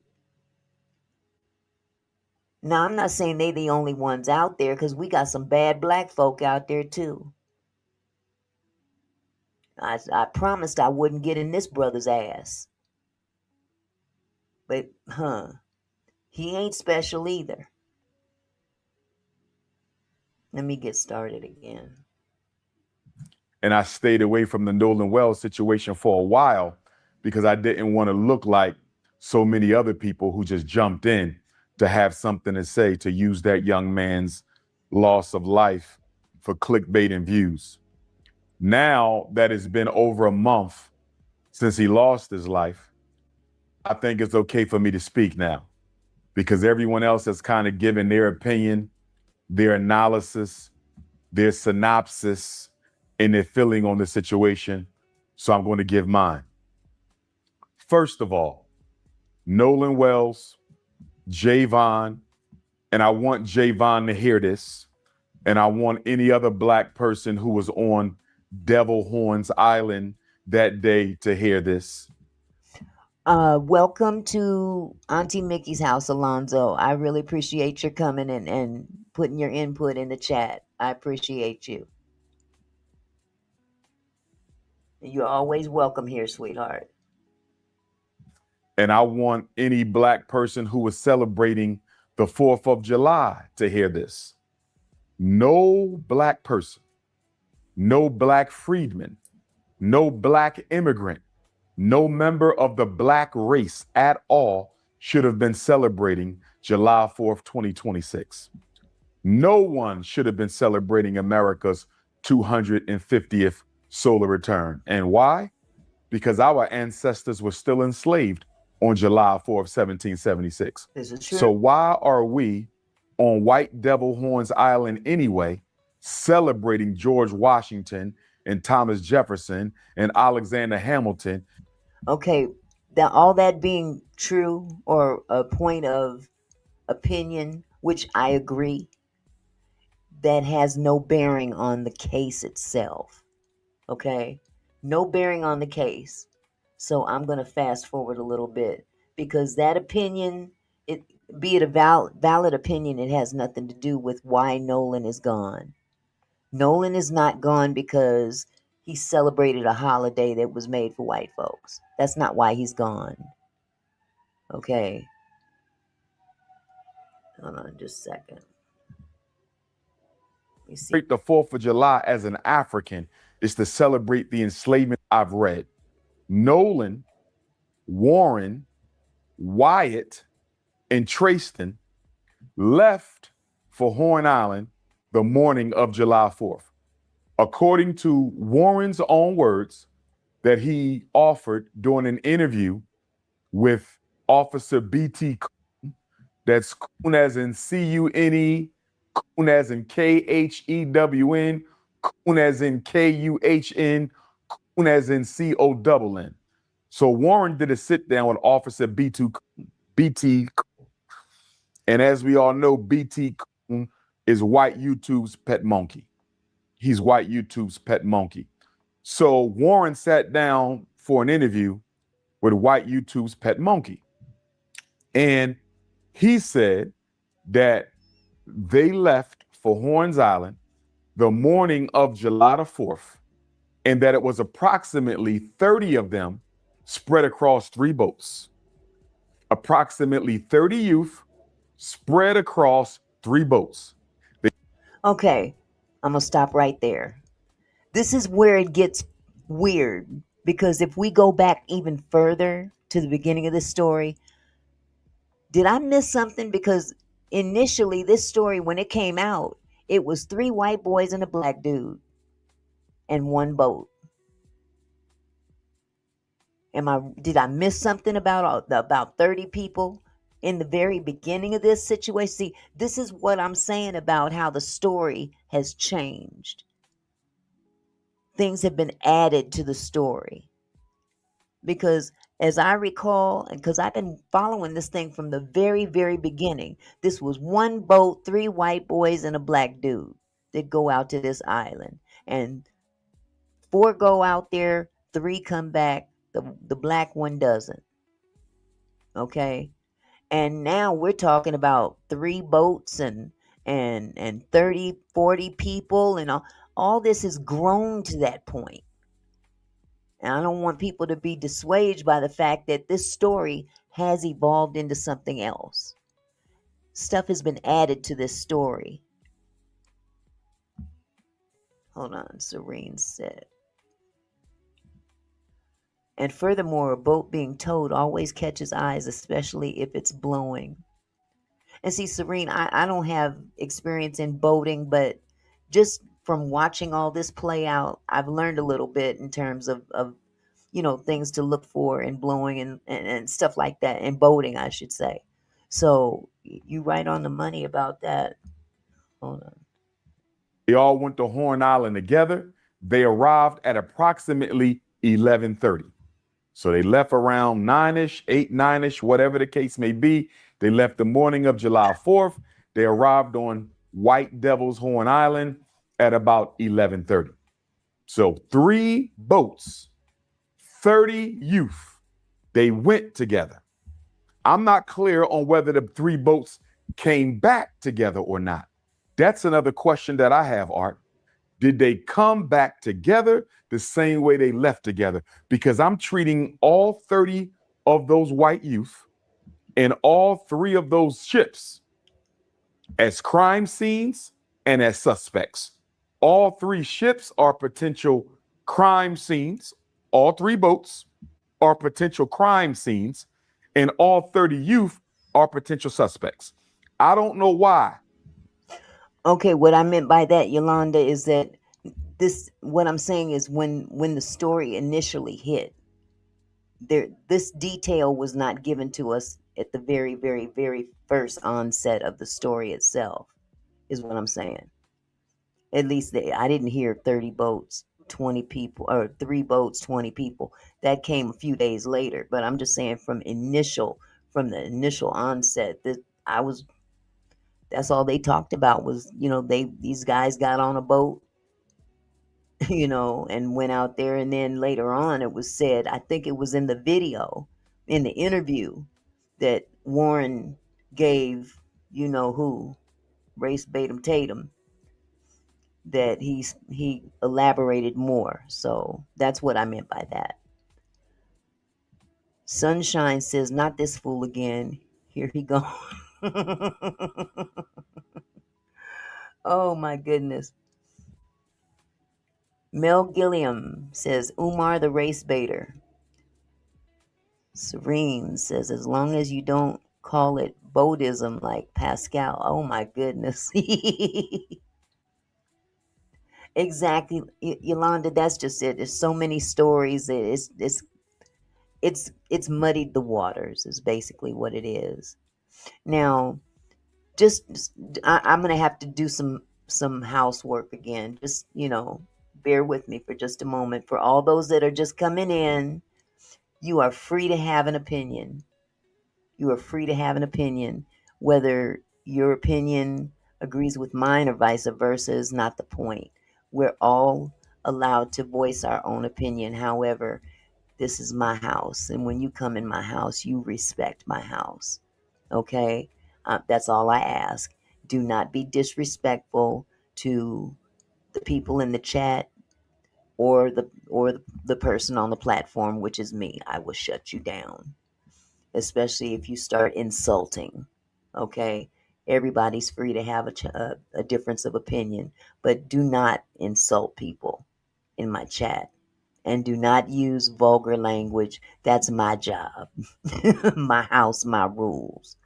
Now, I'm not saying they the only ones out there, because we got some bad Black folk out there too. I promised I wouldn't get in this brother's ass. But, he ain't special either. Let me get started again. And I stayed away from the Nolan Wells situation for a while because I didn't want to look like so many other people who just jumped in to have something to say, to use that young man's loss of life for clickbait and views. Now that it's been over a month since he lost his life, I think it's okay for me to speak now, because everyone else has kind of given their opinion, their analysis, their synopsis, and their feeling on the situation. So I'm going to give mine. First of all, Nolan Wells, Javon, and I want Javon to hear this, and I want any other Black person who was on Devil Horns Island that day to hear this. Welcome to Auntie Mickey's house, Alonzo. I really appreciate your coming and putting your input in the chat. I appreciate you. You're always welcome here, sweetheart. And I want any Black person who was celebrating the 4th of July to hear this. No Black person, no Black freedman, no Black immigrant, no member of the Black race at all should have been celebrating July 4th, 2026. No one should have been celebrating America's 250th solar return. And why? Because our ancestors were still enslaved on July 4th, 1776. This is true. So why are we on White Devil Horns Island anyway, celebrating George Washington and Thomas Jefferson and Alexander Hamilton? Okay, all that being true or a point of opinion, which I agree, that has no bearing on the case itself. Okay? No bearing on the case. So I'm going to fast forward a little bit because that opinion, be it a valid opinion, it has nothing to do with why Nolan is gone. Nolan is not gone because he celebrated a holiday that was made for white folks. That's not why he's gone. Okay. Hold on just a second. Let me see. The 4th of July as an African is to celebrate the enslavement. I've read Nolan, Warren, Wyatt, and Trayston left for Horn Island the morning of July 4th. According to Warren's own words that he offered during an interview with Officer B.T. Coon, that's Coon as in C-U-N-E, Coon as in K-H-E-W-N, Coon as in K-U-H-N, Coon as in C-O-N-N. So Warren did a sit down with Officer B.T. Coon. And as we all know, B.T. Coon is white YouTube's pet monkey. He's white YouTube's pet monkey. So Warren sat down for an interview with white YouTube's pet monkey. And he said that they left for Horns Island the morning of July the 4th, and that it was approximately 30 of them spread across 3 boats. Approximately 30 youth spread across 3 boats. Okay, I'm going to stop right there. This is where it gets weird, because if we go back even further to the beginning of this story, did I miss something? Because initially this story, when it came out, it was 3 white boys and a black dude and 1 boat. Did I miss something about 30 people in the very beginning of this situation? See, this is what I'm saying about how the story has changed. Things have been added to the story. Because as I recall, because I've been following this thing from the very, very beginning, this was 1 boat, 3 white boys, and a black dude that go out to this island. And 4 go out there, 3 come back. The black one doesn't. Okay? And now we're talking about 3 boats and 30, 40 people, and all this has grown to that point. And I don't want people to be dissuaded by the fact that this story has evolved into something else. Stuff has been added to this story. Hold on, Serene said. And furthermore, a boat being towed always catches eyes, especially if it's blowing. And see, Serene, I don't have experience in boating, but just from watching all this play out, I've learned a little bit in terms of things to look for in blowing and stuff like that, in boating, I should say. So you right on the money about that. Hold on. They all went to Horn Island together. They arrived at approximately 11:30. So they left around 9-ish, 8, 9-ish, whatever the case may be. They left the morning of July 4th. They arrived on White Devil's Horn Island at about 11:30. So 3 boats, 30 youth, they went together. I'm not clear on whether the 3 boats came back together or not. That's another question that I have, Art. Did they come back together the same way they left together? Because I'm treating all 30 of those white youth and all 3 of those ships as crime scenes and as suspects. All 3 ships are potential crime scenes. All 3 boats are potential crime scenes. and all 30 youth are potential suspects. I don't know why. Okay, what I meant by that, Yolanda, is that what I'm saying is when the story initially hit, this detail was not given to us at the very, very, very first onset of the story itself, is what I'm saying. At least I didn't hear 30 boats, 20 people, or 3 boats, 20 people. That came a few days later. But I'm just saying from the initial onset, that's all they talked about was, these guys got on a boat, and went out there. And then later on, it was said, I think it was in the video, in the interview, that Warren gave, who, Race Batum Tatum, that he elaborated more. So that's what I meant by that. Sunshine says, not this fool again. Here he goes. Oh my goodness. Mel Gilliam says, Umar the race baiter. Serene says, as long as you don't call it Bodism like Pascal. Oh my goodness. Exactly, Yolanda. That's just it. There's so many stories. It's muddied the waters. Is basically what it is. Now, I'm gonna have to do some housework again. Just bear with me for just a moment. For all those that are just coming in, you are free to have an opinion. You are free to have an opinion. Whether your opinion agrees with mine or vice versa is not the point. We're all allowed to voice our own opinion. However, this is my house. And when you come in my house, you respect my house. Okay? That's all I ask. Do not be disrespectful to the people in the chat or the person on the platform, which is me. I will shut you down. Especially if you start insulting. Okay? Everybody's free to have a difference of opinion, but do not insult people in my chat. And do not use vulgar language. That's my job. My house, my rules.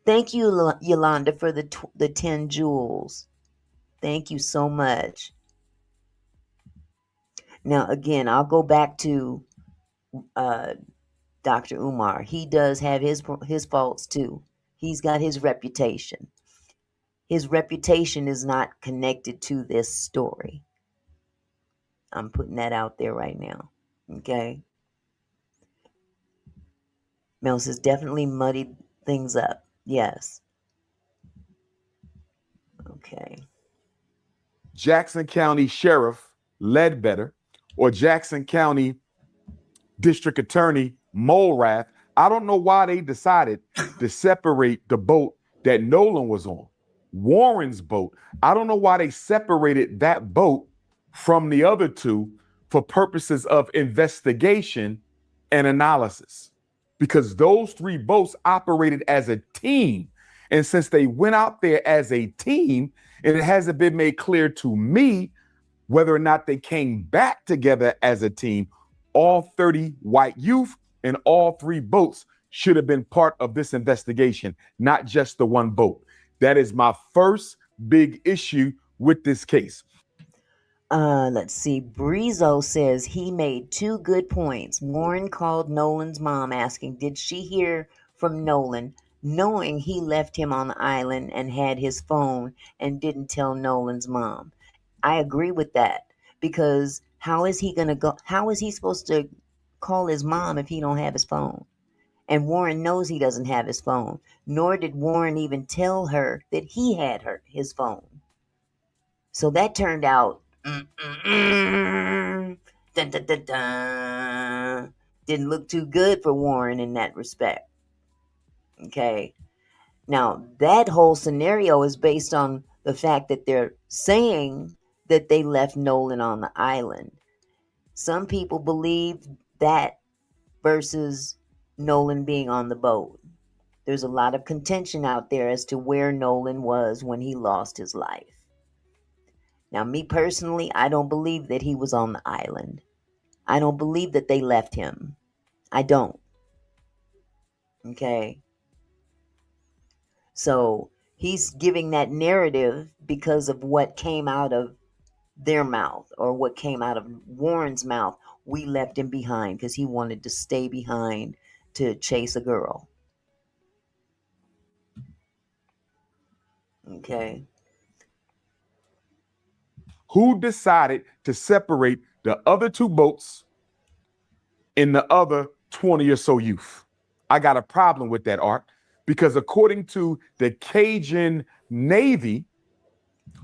Thank you, Yolanda, for the 10 jewels. Thank you so much. Now, again, I'll go back to Dr. Umar. He does have his faults too. He's got his reputation. His reputation is not connected to this story. I'm putting that out there right now. Okay? Mel says definitely muddied things up. Yes. Okay. Jackson County Sheriff Ledbetter or Jackson County District Attorney Mulrath, I don't know why they decided to separate the boat that Nolan was on. Warren's boat, I don't know why they separated that boat from the other two for purposes of investigation and analysis, because those 3 boats operated as a team. And since they went out there as a team, and it hasn't been made clear to me whether or not they came back together as a team, all 30 white youth and all 3 boats should have been part of this investigation, not just the one boat. That is my first big issue with this case. Let's see. Brizo says he made 2 good points. Warren called Nolan's mom asking, did she hear from Nolan, knowing he left him on the island and had his phone and didn't tell Nolan's mom. I agree with that, because how is he supposed to call his mom if he don't have his phone? And Warren knows he doesn't have his phone, nor did Warren even tell her that he had his phone. So that turned out dun, dun, dun, dun. Didn't look too good for Warren in that respect. Okay. Now, that whole scenario is based on the fact that they're saying that they left Nolan on the island. Some people believe that versus Nolan being on the boat. There's a lot of contention out there as to where Nolan was when he lost his life. Now, me personally, I don't believe that he was on the island. I don't believe that they left him. I don't. Okay. So he's giving that narrative because of what came out of their mouth, or what came out of Warren's mouth. We left him behind because he wanted to stay behind to chase a girl. Okay. Who decided to separate the other two boats in the other 20 or so youth? I got a problem with that, Art, because according to the Cajun Navy,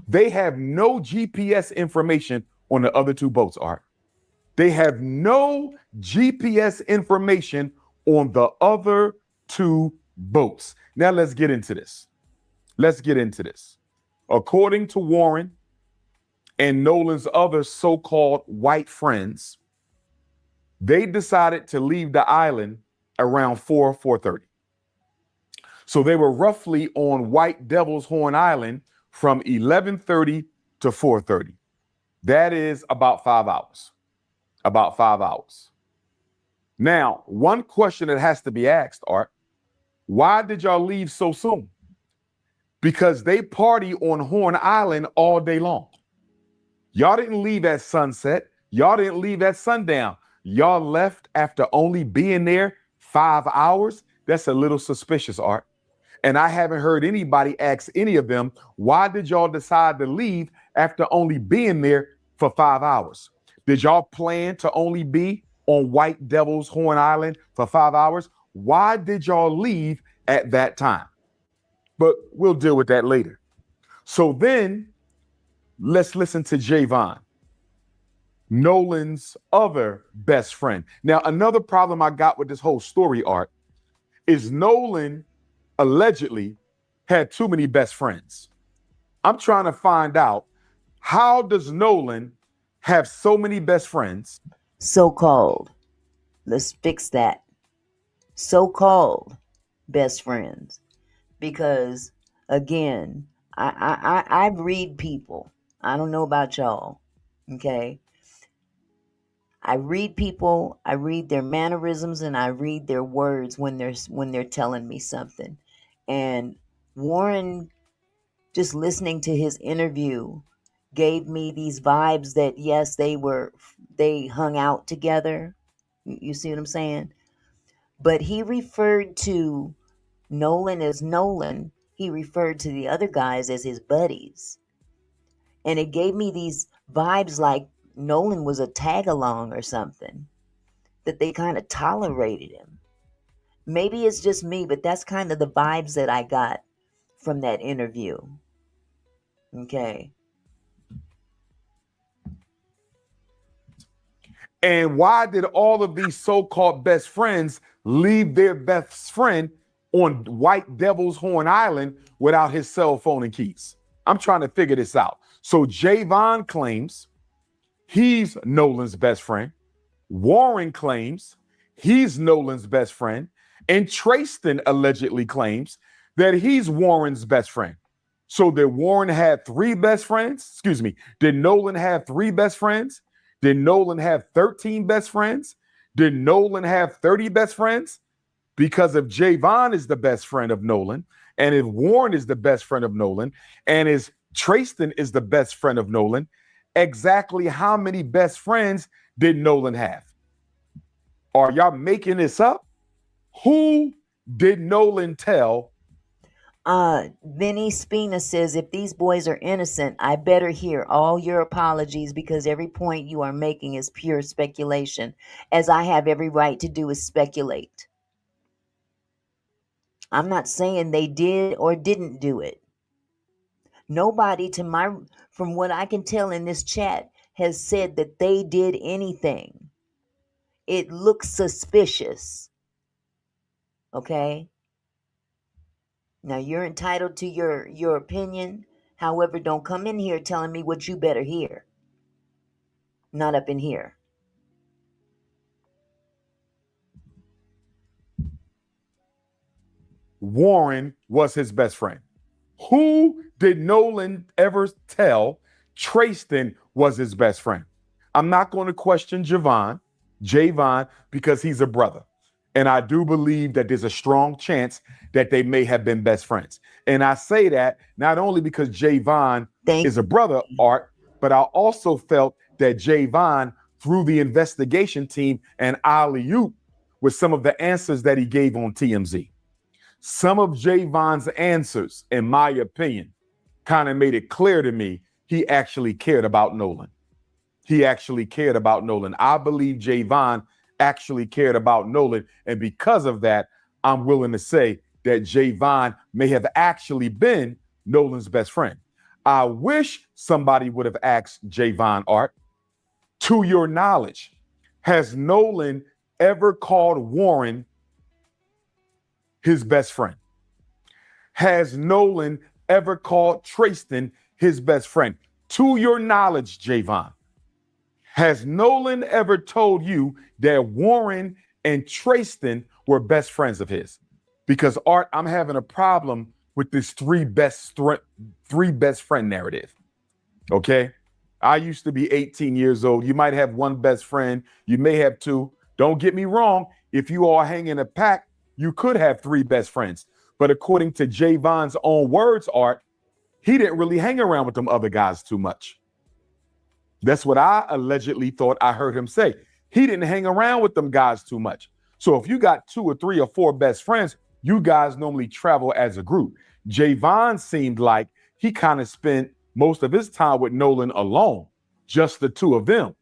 they have no GPS information on the other two boats, Art. They have no GPS information on the other two boats. Now let's get into this. According to Warren and Nolan's other so-called white friends, they decided to leave the island around 4:30. So they were roughly on White Devil's Horn Island from 11:30 to 4:30. That is about 5 hours. About 5 hours. Now, one question that has to be asked, Art, why did y'all leave so soon? Because they party on Horn Island all day long. Y'all didn't leave at sunset. Y'all didn't leave at sundown. Y'all left after only being there 5 hours. That's a little suspicious, Art. And I haven't heard anybody ask any of them, why did y'all decide to leave after only being there for 5 hours? Did y'all plan to only be on White Devil's Horn Island for 5 hours? Why did y'all leave at that time? But we'll deal with that later. So then let's listen to Javon, Nolan's other best friend. Now, another problem I got with this whole story, Art, is Nolan allegedly had too many best friends. I'm trying to find out, how does Nolan have so many best friends? So-called. Let's fix that. So-called best friends. Because, again, I read people. I don't know about y'all. Okay? I read people, I read their mannerisms, and I read their words when they're telling me something. And Warren, just listening to his interview, gave me these vibes that yes, they hung out together. You see what I'm saying? But he referred to Nolan as Nolan. He referred to the other guys as his buddies. And it gave me these vibes like Nolan was a tag-along or something, that they kind of tolerated him. Maybe it's just me, but that's kind of the vibes that I got from that interview. Okay. And why did all of these so-called best friends leave their best friend on White Devil's Horn Island without his cell phone and keys? I'm trying to figure this out. So Javon claims he's Nolan's best friend. Warren claims he's Nolan's best friend. And Trayston allegedly claims that he's Warren's best friend. So did Warren have 3 best friends? Excuse me. Did Nolan have 3 best friends? Did Nolan have 13 best friends? Did Nolan have 30 best friends? Because if Javon is the best friend of Nolan, and if Warren is the best friend of Nolan, and if Trayston is the best friend of Nolan, exactly how many best friends did Nolan have? Are y'all making this up? Who did Nolan tell? Vinny Spina says, if these boys are innocent, I better hear all your apologies, because every point you are making is pure speculation, as I have every right to do is speculate. I'm not saying they did or didn't do it. Nobody, from what I can tell in this chat, has said that they did anything. It looks suspicious. Okay? Now, you're entitled to your opinion. However, don't come in here telling me what you better hear. Not up in here. Warren was his best friend. Who did Nolan ever tell Trayston was his best friend? I'm not going to question Javon, because he's a brother. And I do believe that there's a strong chance that they may have been best friends. And I say that not only because Javon is a brother, Art, but I also felt that Javon, through the investigation team and alley-oop, with some of the answers that he gave on TMZ. Some of Javon's answers, in my opinion, kind of made it clear to me he actually cared about Nolan. He actually cared about Nolan. I believe Javon actually cared about Nolan. And because of that, I'm willing to say that Javon may have actually been Nolan's best friend. I wish somebody would have asked Javon, Art, to your knowledge, has Nolan ever called Warren his best friend? Has Nolan ever called Tristan his best friend? To your knowledge, Javon, has Nolan ever told you that Warren and Tristan were best friends of his? Because, Art, I'm having a problem with this three best friend narrative. Okay? I used to be 18 years old. You might have one best friend. You may have two. Don't get me wrong. If you all hang in a pack, you could have three best friends. But according to Javon's own words, Art, he didn't really hang around with them other guys too much. That's what I allegedly thought I heard him say. He didn't hang around with them guys too much. So if you got 2 or 3 or 4 best friends, you guys normally travel as a group. Javon seemed like he kind of spent most of his time with Nolan alone, just the two of them,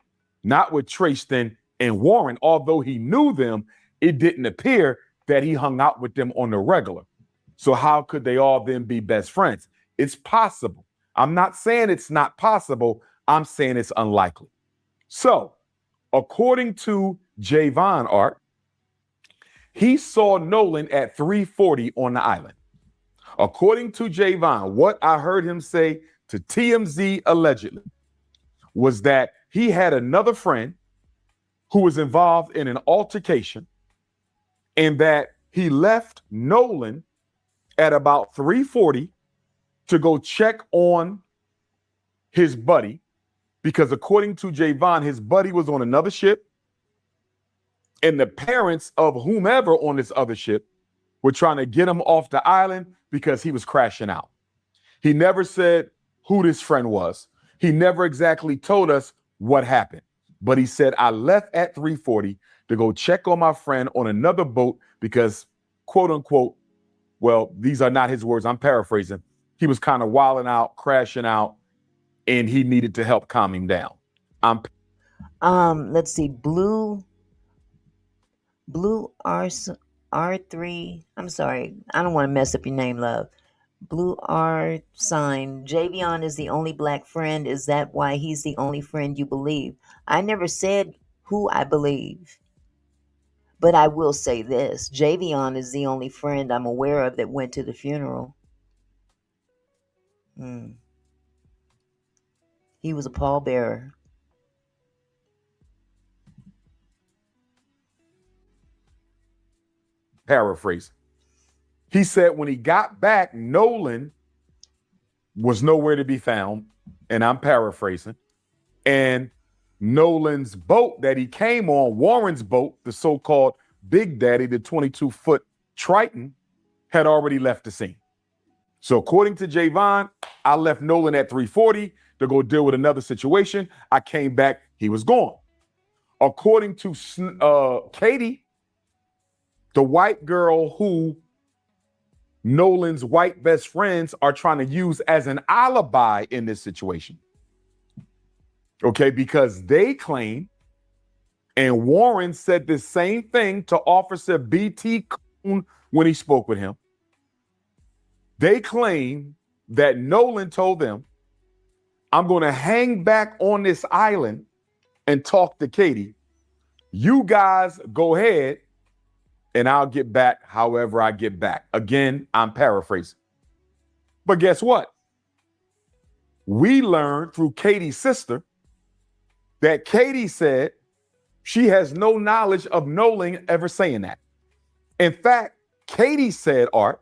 not with Tristan and Warren. Although he knew them, it didn't appear that he hung out with them on the regular. So how could they all then be best friends? It's possible. I'm not saying it's not possible. I'm saying it's unlikely. So according to Javon, Art, he saw Nolan at 3:40 on the island. According to Javon, what I heard him say to TMZ allegedly was that he had another friend who was involved in an altercation and that he left Nolan at about 3:40 to go check on his buddy, because according to Javon, his buddy was on another ship and the parents of whomever on this other ship were trying to get him off the island because he was crashing out. He never said who this friend was. He never exactly told us what happened, but he said, I left at 3:40 to go check on my friend on another boat because, quote unquote, well, these are not his words, I'm paraphrasing, he was kind of wilding out, crashing out, and he needed to help calm him down. Let's see, Blue R3. I'm sorry, I don't want to mess up your name, love. Blue R sign. Javion is the only black friend. Is that why he's the only friend you believe? I never said who I believe. But I will say this. Javion is the only friend I'm aware of that went to the funeral. He was a pallbearer. Paraphrase. He said when he got back, Nolan was nowhere to be found, and I'm paraphrasing. And Nolan's boat that he came on, Warren's boat, the so-called Big Daddy, the 22-foot Triton, had already left the scene. So according to Javon, I left Nolan at 3:40 to go deal with another situation. I came back, he was gone. According to Katie, the white girl who Nolan's white best friends are trying to use as an alibi in this situation. Okay, because they claim, and Warren said the same thing to Officer B.T. Coon when he spoke with him. They claim that Nolan told them, I'm going to hang back on this island and talk to Katie. You guys go ahead and I'll get back however I get back. Again, I'm paraphrasing. But guess what? We learned through Katie's sister that Katie said she has no knowledge of Nolan ever saying that. In fact, Katie said, Art,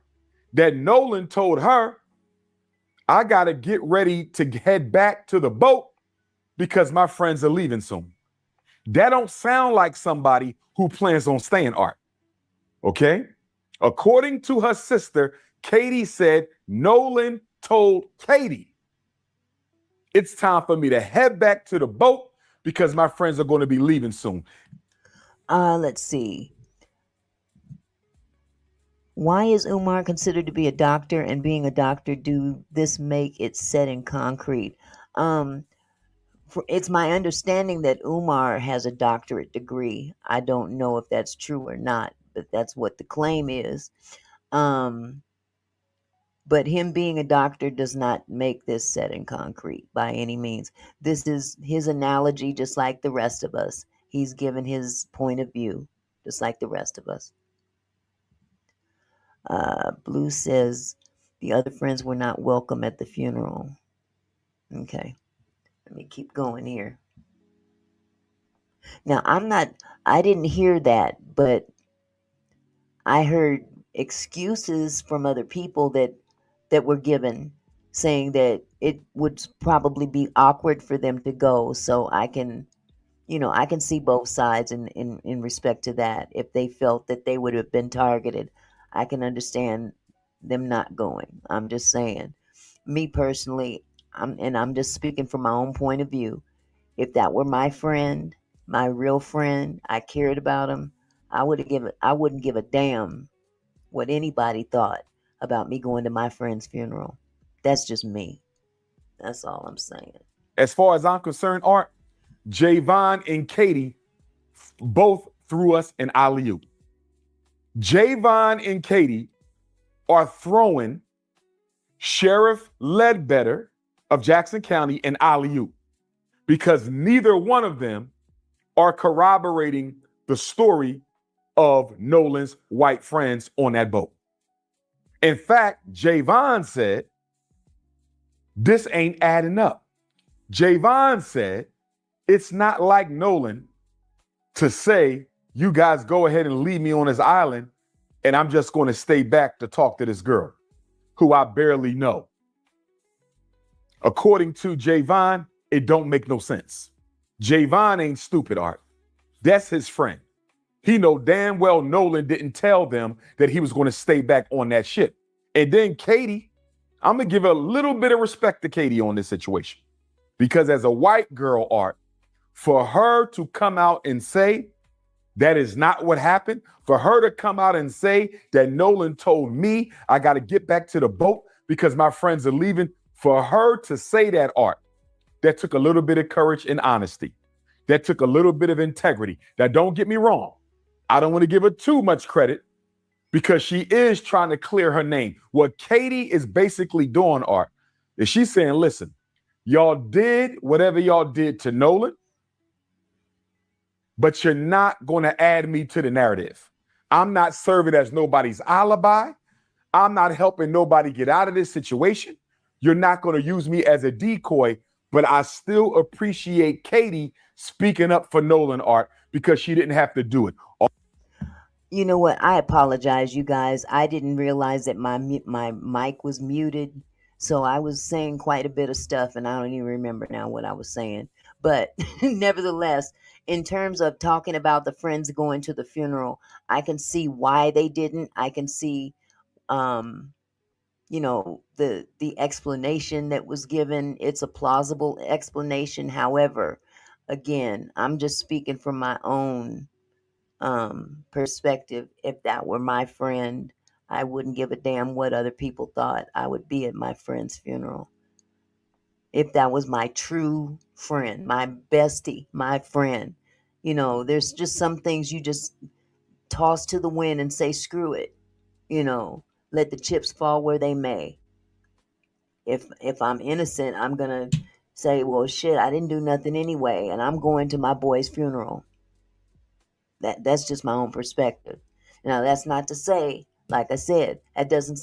that Nolan told her, I got to get ready to head back to the boat because my friends are leaving soon. That don't sound like somebody who plans on staying, Art. Okay? According to her sister, Katie said Nolan told Katie, it's time for me to head back to the boat because my friends are going to be leaving soon. Let's see. Why is Umar considered to be a doctor, and being a doctor, do this make it set in concrete? It's my understanding that Umar has a doctorate degree. I don't know if that's true or not, but that's what the claim is. But him being a doctor does not make this set in concrete by any means. This is his analogy, just like the rest of us. He's given his point of view, just like the rest of us. Blue says the other friends were not welcome at the funeral. Okay, let me keep going here. Now, I didn't hear that, but I heard excuses from other people that were given, saying that it would probably be awkward for them to go. So I can see both sides in respect to that. If they felt that they would have been targeted, I can understand them not going. I'm just saying, me personally, I'm just speaking from my own point of view. If that were my friend, my real friend, I cared about him, I wouldn't give a damn what anybody thought about me going to my friend's funeral. That's just me. That's all I'm saying. As far as I'm concerned, Art, Javon and Katie both threw us an alley-oop. Javon and Katie are throwing Sheriff Ledbetter of Jackson County an alley-oop because neither one of them are corroborating the story of Nolan's white friends on that boat. In fact, Javon said, this ain't adding up. Javon said, it's not like Nolan to say, you guys go ahead and leave me on this island and I'm just going to stay back to talk to this girl who I barely know. According to Javon, it don't make no sense. Javon ain't stupid, Art. That's his friend. He know damn well Nolan didn't tell them that he was going to stay back on that ship. And then Katie, I'm going to give a little bit of respect to Katie on this situation. Because as a white girl, Art, for her to come out and say that is not what happened, for her to come out and say that Nolan told me I got to get back to the boat because my friends are leaving, for her to say that, Art, that took a little bit of courage and honesty. That took a little bit of integrity. Now, don't get me wrong. I don't want to give her too much credit because she is trying to clear her name. What Katie is basically doing, Art, is she's saying, listen, y'all did whatever y'all did to Nolan, but you're not going to add me to the narrative. I'm not serving as nobody's alibi. I'm not helping nobody get out of this situation. You're not going to use me as a decoy, but I still appreciate Katie speaking up for Nolan, Art, because she didn't have to do it. You know what? I apologize, you guys. I didn't realize that my mic was muted. So I was saying quite a bit of stuff, and I don't even remember now what I was saying. But nevertheless, in terms of talking about the friends going to the funeral, I can see why they didn't. I can see, the explanation that was given. It's a plausible explanation. However, again, I'm just speaking from my own perspective. If that were my friend, I wouldn't give a damn what other people thought. I would be at my friend's funeral. If that was my true friend, my bestie, my friend, there's just some things you just toss to the wind and say, screw it, let the chips fall where they may. If I'm innocent, I'm going to say, well, shit, I didn't do nothing anyway, and I'm going to my boy's funeral. That's just my own perspective. Now, that's not to say, like I said, that doesn't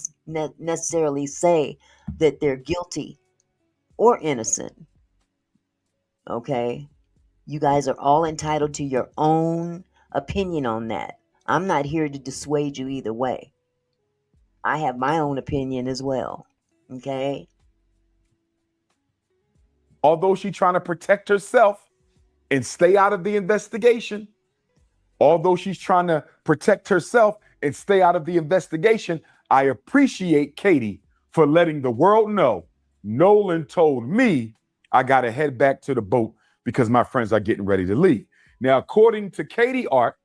necessarily say that they're guilty or innocent. Okay? You guys are all entitled to your own opinion on that. I'm not here to dissuade you either way. I have my own opinion as well. Okay? Although she's trying to protect herself and stay out of the investigation, although she's trying to protect herself and stay out of the investigation, I appreciate Katie for letting the world know Nolan told me I got to head back to the boat because my friends are getting ready to leave. Now, according to Katie Art,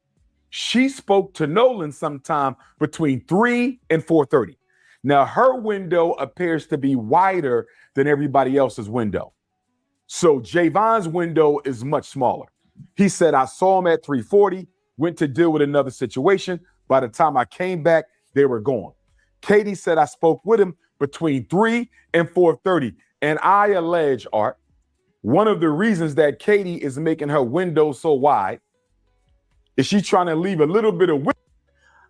she spoke to Nolan sometime between 3 and 4:30. Now, her window appears to be wider than everybody else's window. So Javon's window is much smaller. He said, I saw him at 3:40, went to deal with another situation. By the time I came back, they were gone. Katie said, I spoke with him between 3 and 4:30. And I allege, Art, one of the reasons that Katie is making her window so wide is she trying to leave a little bit of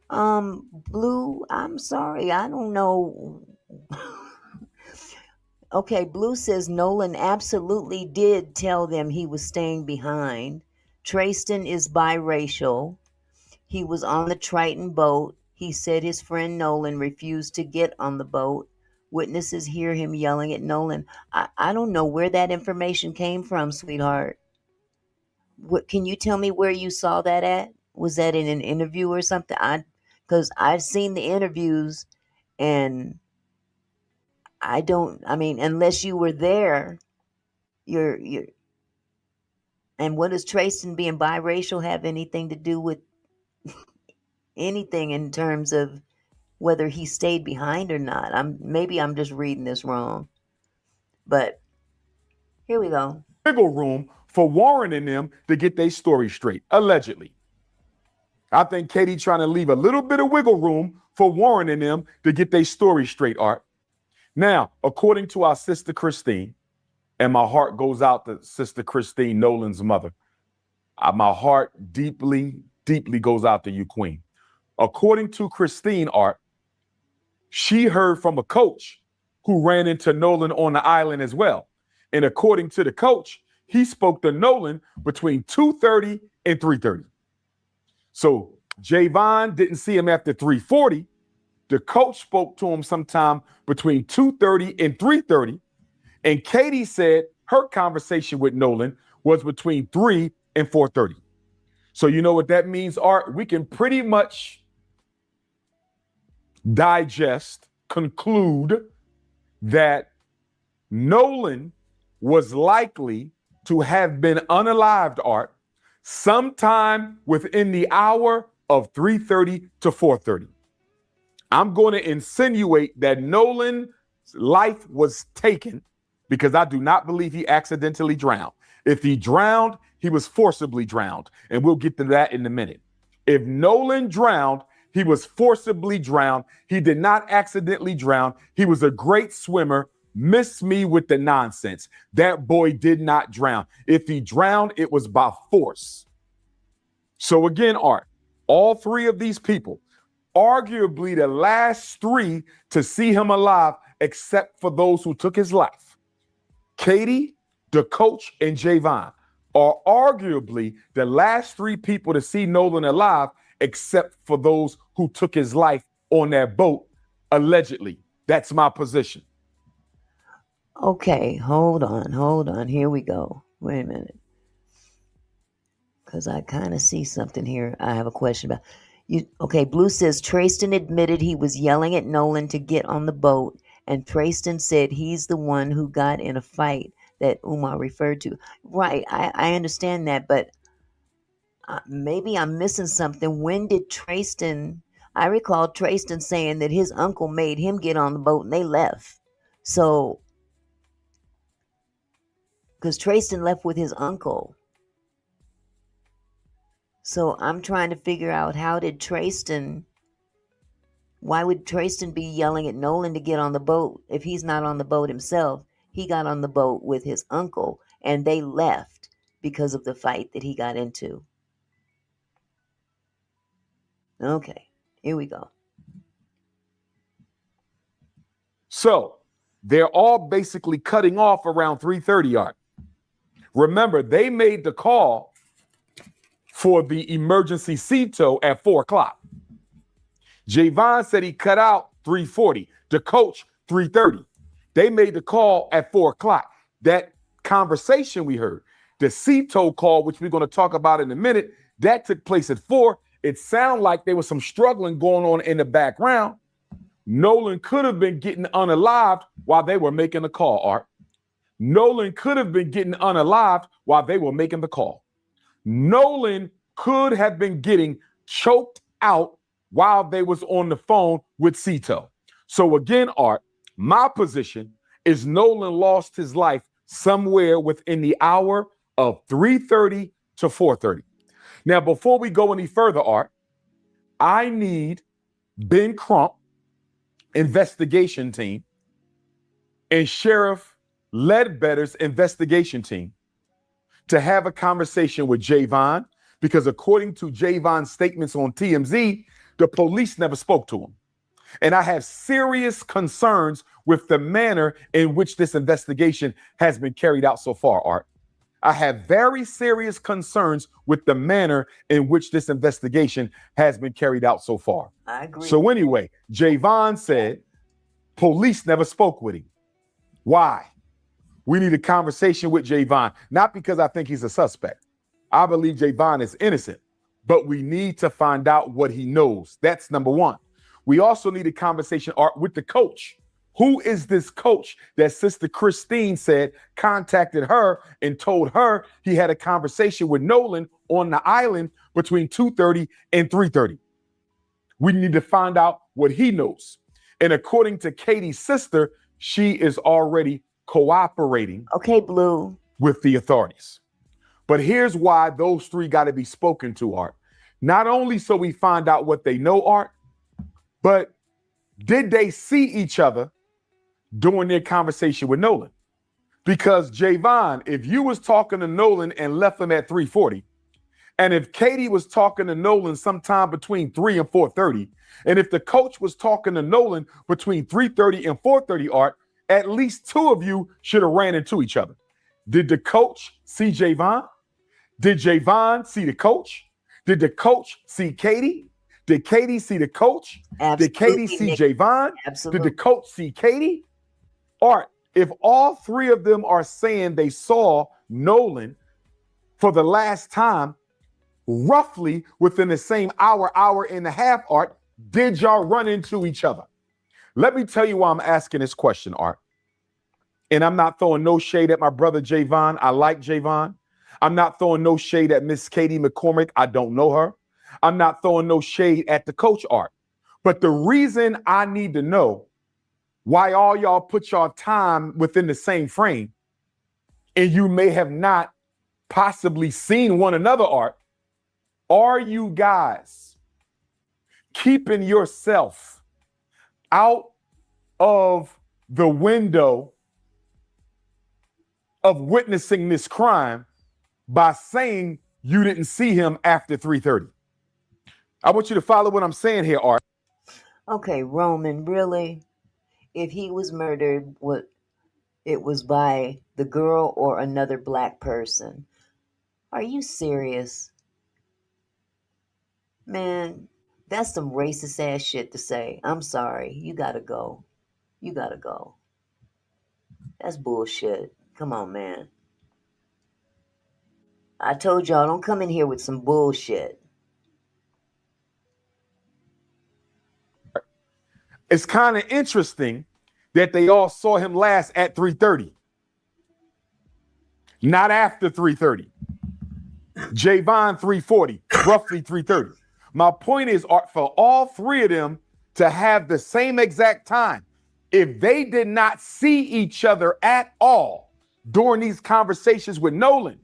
Blue, I'm sorry, I don't know. Okay, Blue says Nolan absolutely did tell them he was staying behind. Trayston is biracial. He was on the Triton boat. He said his friend Nolan refused to get on the boat. Witnesses hear him yelling at Nolan. I don't know where that information came from, sweetheart. What, can you tell me where you saw that at? Was that in an interview or something? Because I've seen the interviews, and I mean, unless you were there, you're, and what does Trayston being biracial have anything to do with anything in terms of whether he stayed behind or not? Maybe I'm just reading this wrong, but here we go. wiggle room for Warren and them to get their story straight, allegedly. I think Katie trying to leave a little bit of wiggle room for Warren and them to get their story straight, Art. Now, according to our sister Christine, and my heart goes out to Sister Christine, Nolan's mother. My heart deeply, deeply goes out to you, Queen. According to Christine, Art, she heard from a coach who ran into Nolan on the island as well. And according to the coach, he spoke to Nolan between 2:30 and 3:30. So Javon didn't see him after 3:40. The coach spoke to him sometime between 2:30 and 3:30. And Katie said her conversation with Nolan was between 3 and 4:30. So you know what that means, Art? We can pretty much digest, conclude that Nolan was likely to have been unalived, Art, sometime within the hour of 3:30 to 4:30. I'm going to insinuate that Nolan's life was taken because I do not believe he accidentally drowned. If he drowned, he was forcibly drowned. And we'll get to that in a minute. If Nolan drowned, he was forcibly drowned. He did not accidentally drown. He was a great swimmer. Miss me with the nonsense. That boy did not drown. If he drowned, it was by force. So again, Art, all three of these people, arguably the last three to see him alive, except for those who took his life, Katie, the coach, and Javon, are arguably the last three people to see Nolan alive, except for those who took his life on that boat, allegedly. That's my position. Okay, hold on. Here we go. Wait a minute. Because I kind of see something here I have a question about. Okay, Blue says Trayston admitted he was yelling at Nolan to get on the boat, and Trayston said he's the one who got in a fight that Umar referred to. Right, I understand that, but maybe I'm missing something. When did Trayston... I recall Trayston saying that his uncle made him get on the boat and they left. So, because Trayston left with his uncle. So I'm trying to figure out, how did Trayston... Why would Trayston be yelling at Nolan to get on the boat if he's not on the boat himself? He got on the boat with his uncle, and they left because of the fight that he got into. Okay, here we go. So they're all basically cutting off around 3:30, Art. Remember, they made the call for the emergency sea tow at 4 o'clock. Javon said he cut out 3:40. The coach, 3:30. They made the call at 4 o'clock. That conversation we heard, the sea tow call, which we're going to talk about in a minute, that took place at 4. it sounded like there was some struggling going on in the background. Nolan could have been getting unalived while they were making the call, Art. Nolan could have been getting unalived while they were making the call. Nolan could have been getting choked out while they was on the phone with Cito. So again, Art, my position is Nolan lost his life somewhere within the hour of 3:30 to 4:30. Now, before we go any further, Art, I need Ben Crump investigation team and Sheriff Ledbetter's investigation team to have a conversation with Javon, because according to Javon's statements on TMZ, the police never spoke to him. And I have serious concerns with the manner in which this investigation has been carried out so far, Art. I have very serious concerns with the manner in which this investigation has been carried out so far. I agree. So anyway, Javon said police never spoke with him. Why? We need a conversation with Javon, not because I think he's a suspect. I believe Javon is innocent, but we need to find out what he knows. That's number one. We also need a conversation, Art, with the coach. Who is this coach that Sister Christine said contacted her and told her he had a conversation with Nolan on the island between 2:30 and 3:30? We need to find out what he knows. And according to Katie's sister, she is already cooperating. Okay, Blue. With the authorities. But here's why those three got to be spoken to, Art. Not only so we find out what they know, Art, but did they see each other during their conversation with Nolan? Because Javon, if you was talking to Nolan and left him at 3:40, and if Katie was talking to Nolan sometime between 3 and 4:30, and if the coach was talking to Nolan between 3:30 and 4:30, Art, at least two of you should have ran into each other. Did the coach see Javon? Did Javon see the coach? Did the coach see Katie? Did Katie see the coach? Absolutely. Did Katie see Javon? Absolutely. Did the coach see Katie? Art, if all three of them are saying they saw Nolan for the last time, roughly within the same hour, hour and a half, Art, did y'all run into each other? Let me tell you why I'm asking this question, Art. And I'm not throwing no shade at my brother Javon. I like Javon. I'm not throwing no shade at Miss Katie McCormick. I don't know her. I'm not throwing no shade at the coach, Art. But the reason I need to know why all y'all put y'all time within the same frame and you may have not possibly seen one another, Art, are you guys keeping yourself out of the window of witnessing this crime by saying you didn't see him after 3:30? I want you to follow what I'm saying here, Art. Okay, Roman, really? If he was murdered, it was by the girl or another black person. Are you serious? Man, that's some racist ass shit to say. I'm sorry. You gotta go. You gotta go. That's bullshit. Come on, man. I told y'all, don't come in here with some bullshit. It's kind of interesting that they all saw him last at 3:30, not after 3:30. Javon 3:40, roughly 3:30. My point is, Art, for all three of them to have the same exact time, if they did not see each other at all during these conversations with Nolan,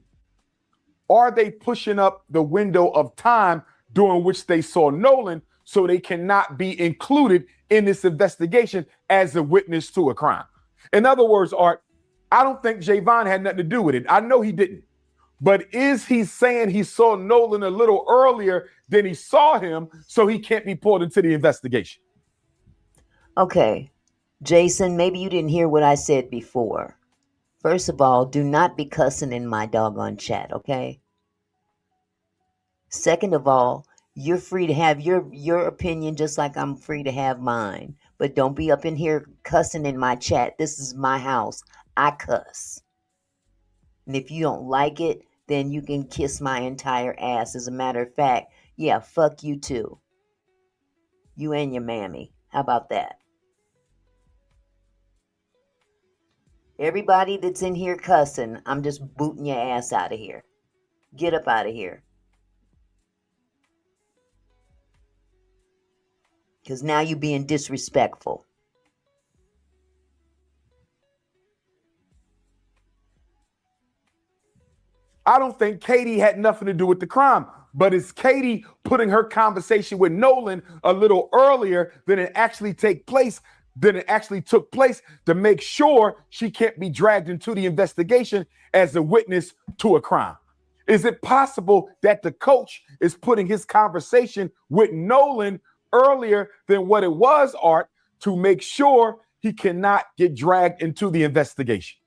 are they pushing up the window of time during which they saw Nolan so they cannot be included in this investigation as a witness to a crime? In other words, Art, I don't think Javon had nothing to do with it. I know he didn't. But is he saying he saw Nolan a little earlier than he saw him so he can't be pulled into the investigation? Okay, Jason, maybe you didn't hear what I said before. First of all, do not be cussing in my doggone chat, okay? Second of all, you're free to have your opinion just like I'm free to have mine. But don't be up in here cussing in my chat. This is my house. I cuss. And if you don't like it, then you can kiss my entire ass. As a matter of fact, Yeah, fuck you too. You and your mammy. How about that? Everybody that's in here cussing, I'm just booting your ass out of here. Get up out of here. Because now you're being disrespectful. I don't think Katie had nothing to do with the crime, but it's Katie putting her conversation with Nolan a little earlier than it actually took place to make sure she can't be dragged into the investigation as a witness to a crime. Is it possible that the coach is putting his conversation with Nolan earlier than what it was, Art, to make sure he cannot get dragged into the investigation?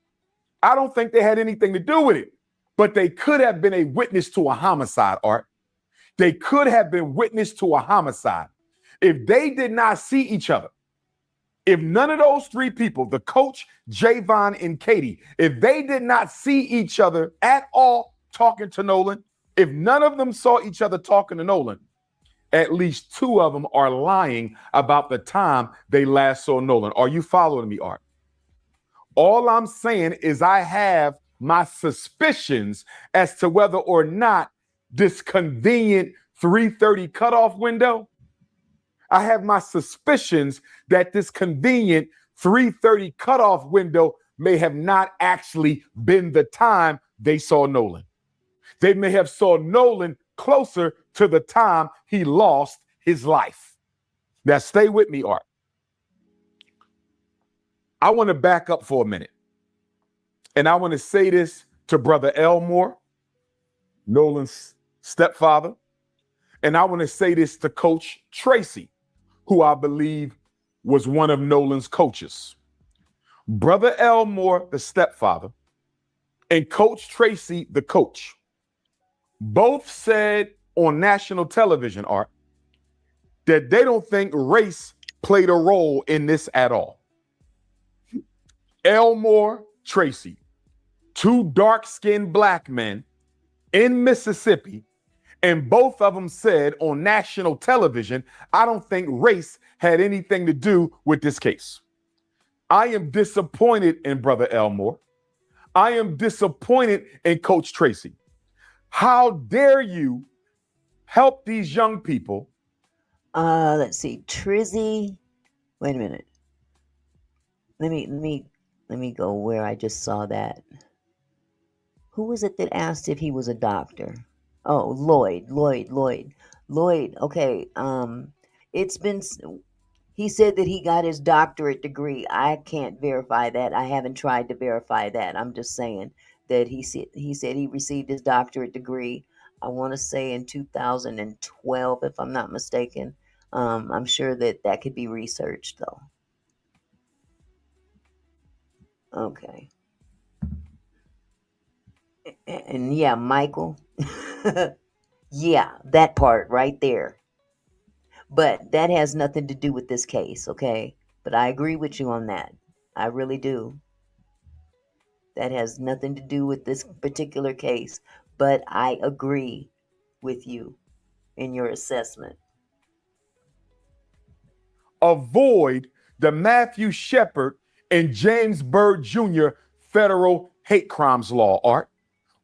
I don't think they had anything to do with it. But they could have been a witness to a homicide, Art. They could have been witness to a homicide. If they did not see each other, if none of those three people, the coach, Javon, and Katie, if they did not see each other at all talking to Nolan, if none of them saw each other talking to Nolan, at least two of them are lying about the time they last saw Nolan. Are you following me, Art? All I'm saying is I have my suspicions as to whether or not this convenient 3:30 cutoff window, I have my suspicions that this convenient 3:30 cutoff window may have not actually been the time they saw Nolan. They may have saw Nolan closer to the time he lost his life. Now stay with me, Art. I want to back up for a minute. And I want to say this to Brother Elmore, Nolan's stepfather. And I want to say this to Coach Tracy, who I believe was one of Nolan's coaches. Brother Elmore, the stepfather, and Coach Tracy, the coach, both said on national television, Art, that they don't think race played a role in this at all. Elmore, Tracy, two dark-skinned black men in Mississippi, and both of them said on national television, I don't think race had anything to do with this case. I am disappointed in Brother Elmore. I am disappointed in Coach Tracy. How dare you help these young people? Let's see. Trizzy. Wait a minute. Let me go where I just saw that. Who was it that asked if he was a doctor? Oh, Lloyd. Okay. He said that he got his doctorate degree. I can't verify that. I haven't tried to verify that. I'm just saying that he said he received his doctorate degree, I want to say in 2012, if I'm not mistaken. I'm sure that could be researched, though. Okay. And yeah, Michael. Yeah, that part right there. But that has nothing to do with this case, okay? But I agree with you on that. I really do. That has nothing to do with this particular case. But I agree with you in your assessment. Avoid the Matthew Shepard and James Byrd Jr. federal hate crimes law, Art.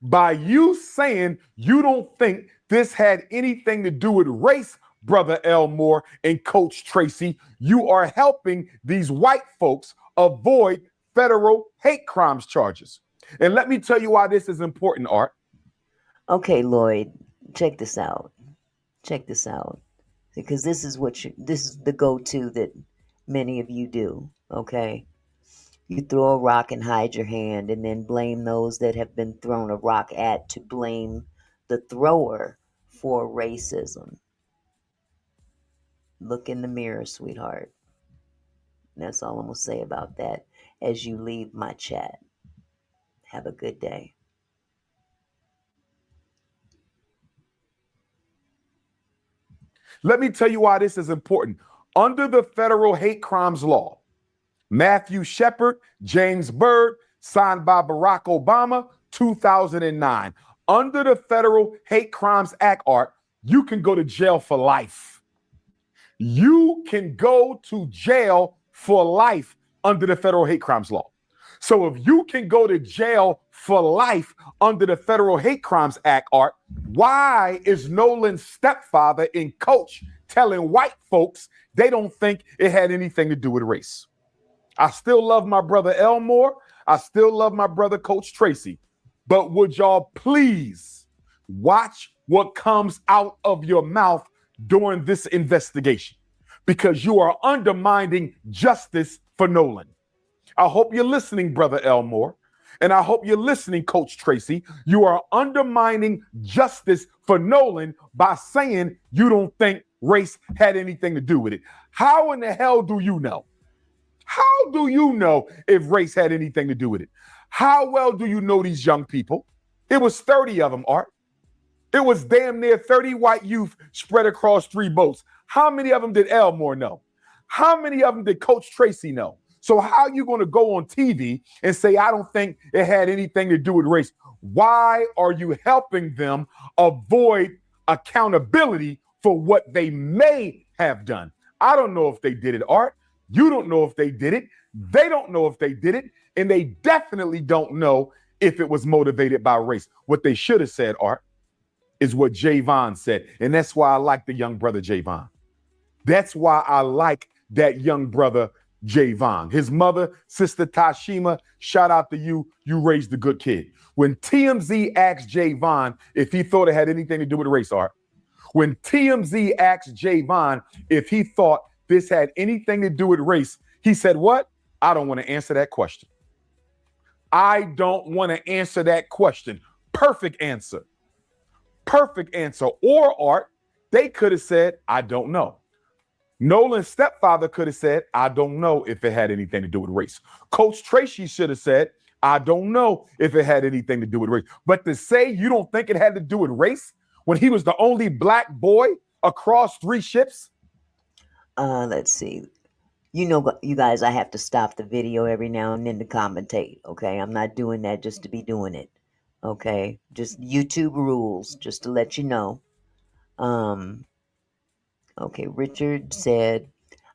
By you saying you don't think this had anything to do with race, Brother Elmore and Coach Tracy, you are helping these white folks avoid federal hate crimes charges. And let me tell you why this is important, Art. Okay, Lloyd, check this out. Because this is the go-to that many of you do, okay? You throw a rock and hide your hand and then blame those that have been thrown a rock at to blame the thrower for racism. Look in the mirror, sweetheart. That's all I'm going to say about that as you leave my chat. Have a good day. Let me tell you why this is important. Under the federal hate crimes law, Matthew Shepard, James Byrd, signed by Barack Obama, 2009. Under the Federal Hate Crimes Act, Art, you can go to jail for life. You can go to jail for life under the federal hate crimes law. So if you can go to jail for life under the Federal Hate Crimes Act, Art, why is Nolan's stepfather and coach telling white folks they don't think it had anything to do with race? I still love my brother Elmore. I still love my brother Coach Tracy. But would y'all please watch what comes out of your mouth during this investigation? Because you are undermining justice for Nolan. I hope you're listening, Brother Elmore. And I hope you're listening, Coach Tracy. You are undermining justice for Nolan by saying you don't think race had anything to do with it. How in the hell do you know? How do you know if race had anything to do with it? How well do you know these young people? It was 30 of them, Art. It was damn near 30 white youth spread across 3 boats. How many of them did Elmore know? How many of them did Coach Tracy know? So how are you going to go on TV and say, I don't think it had anything to do with race? Why are you helping them avoid accountability for what they may have done? I don't know if they did it, Art. You don't know if they did it. They don't know if they did it. And they definitely don't know if it was motivated by race. What they should have said, Art, is what Javon said. And that's why I like the young brother Javon. That's why I like that young brother Javon. His mother, Sister Tashima, shout out to you. You raised a good kid. When TMZ asked Javon if he thought it had anything to do with race, Art, when TMZ asked Javon if he thought this had anything to do with race, he said, what? I don't want to answer that question. I don't want to answer that question. Perfect answer. Perfect answer. Or, Art, they could have said, I don't know. Nolan's stepfather could have said, I don't know if it had anything to do with race. Coach Tracy should have said, I don't know if it had anything to do with race. But to say you don't think it had to do with race when he was the only black boy across 3 ships? Let's see. You know, you guys, I have to stop the video every now and then to commentate, okay? I'm not doing that just to be doing it, okay? Just YouTube rules, just to let you know. Okay, Richard said,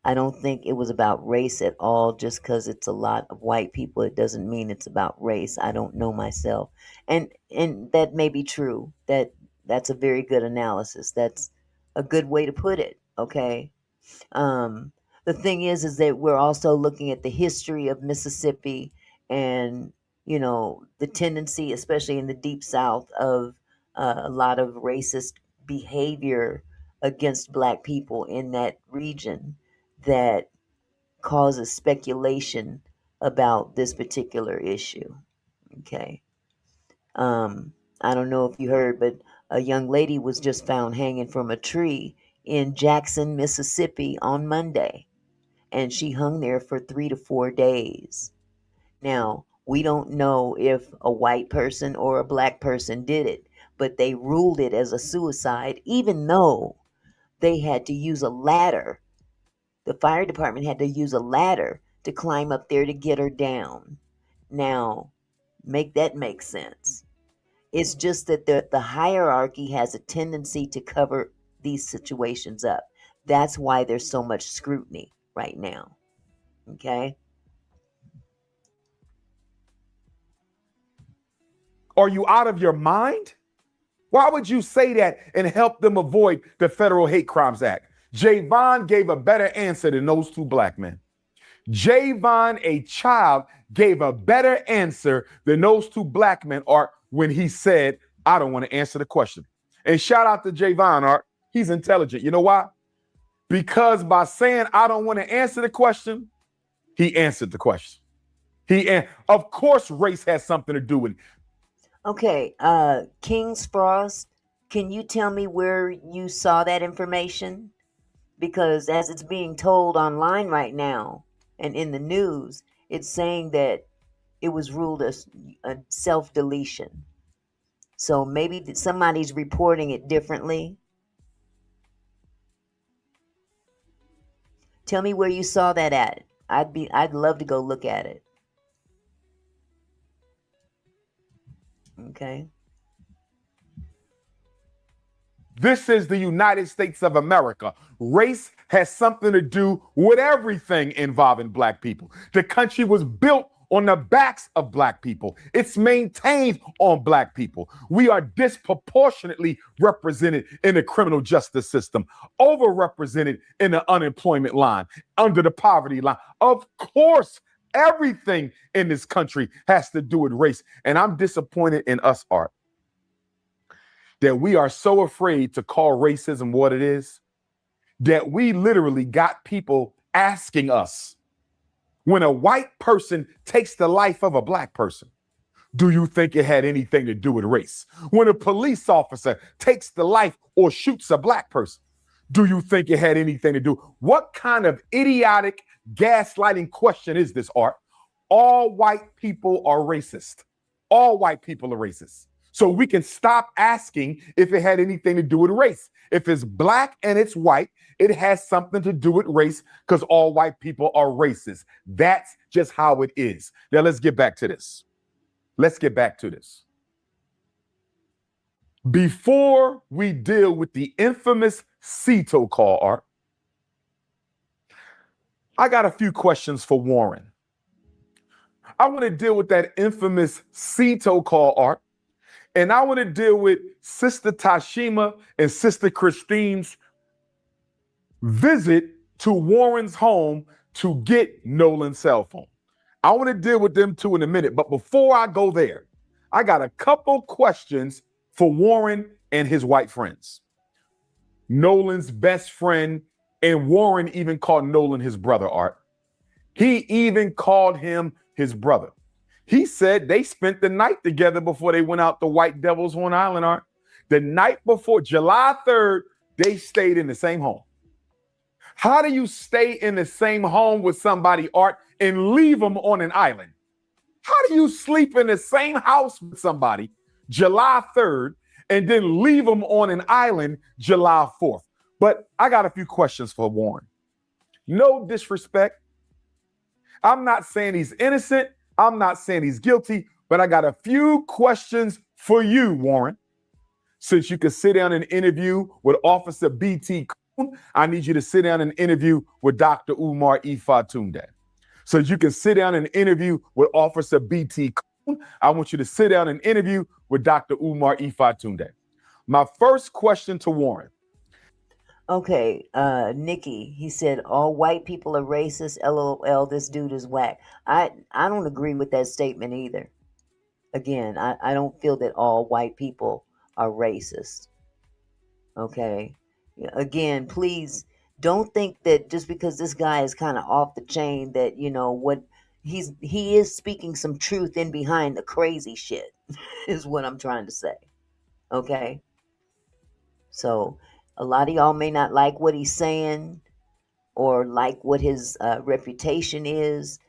I don't think it was about race at all. Just because it's a lot of white people, it doesn't mean it's about race. I don't know myself. And that may be true. That's a very good analysis. That's a good way to put it, okay? The thing is that we're also looking at the history of Mississippi and, you know, the tendency, especially in the Deep South, of a lot of racist behavior against black people in that region that causes speculation about this particular issue. Okay. I don't know if you heard, but a young lady was just found hanging from a tree in Jackson, Mississippi on Monday, and she hung there for 3 to 4 days. Now, we don't know if a white person or a black person did it, but they ruled it as a suicide, even though they had to use a ladder. The fire department had to use a ladder to climb up there to get her down. Now, make that make sense. It's just that the hierarchy has a tendency to cover these situations up. That's why there's so much scrutiny right now. Okay? Are you out of your mind? Why would you say that and help them avoid the Federal Hate Crimes Act? Javon gave a better answer than those 2 black men. Javon, a child, gave a better answer than those 2 black men, Art, when he said, I don't want to answer the question. And shout out to Javon, Art. He's intelligent. You know why? Because by saying, I don't want to answer the question, he answered the question. Of course, race has something to do with it. Okay, King's Frost, can you tell me where you saw that information? Because as it's being told online right now and in the news, it's saying that it was ruled as a self-deletion. So maybe somebody's reporting it differently. Tell me where you saw that at. I'd love to go look at it. Okay. This is the United States of America. Race has something to do with everything involving black people. The country was built on the backs of black people. It's maintained on black people. We are disproportionately represented in the criminal justice system, overrepresented in the unemployment line, under the poverty line. Of course, everything in this country has to do with race. And I'm disappointed in us, Art, that we are so afraid to call racism what it is, that we literally got people asking us, when a white person takes the life of a black person, do you think it had anything to do with race? When a police officer takes the life or shoots a black person, do you think it had anything to do? What kind of idiotic gaslighting question is this, Art? All white people are racist. All white people are racist. So we can stop asking if it had anything to do with race. If it's black and it's white, it has something to do with race because all white people are racist. That's just how it is. Now let's get back to this. Before we deal with the infamous CETO call, Art, I got a few questions for Warren. I want to deal with that infamous CETO call, Art. And I want to deal with Sister Tashima and Sister Christine's visit to Warren's home to get Nolan's cell phone. I want to deal with them two in a minute. But before I go there, I got a couple questions for Warren and his white friends. Nolan's best friend, and Warren even called Nolan his brother, Art. He even called him his brother. He said they spent the night together before they went out to White Devil's Horn Island, Art. The night before, July 3rd, they stayed in the same home. How do you stay in the same home with somebody, Art, and leave them on an island? How do you sleep in the same house with somebody July 3rd and then leave them on an island July 4th? But I got a few questions for Warren. No disrespect. I'm not saying he's innocent. I'm not saying he's guilty, but I got a few questions for you, Warren. Since you could sit down and interview with Officer B.T. Coon, I need you to sit down and interview with Dr. Umar Ifatunde. So you can sit down and interview with Officer B.T. Coon, I want you to sit down and interview with Dr. Umar Ifatunde. My first question to Warren. Okay, Nikki, he said all white people are racist. LOL, this dude is whack. I don't agree with that statement either. Again, I don't feel that all white people are racist. Okay. Again, please don't think that just because this guy is kind of off the chain that, you know, what he is speaking some truth in behind the crazy shit is what I'm trying to say. Okay. So a lot of y'all may not like what he's saying or like what his reputation is.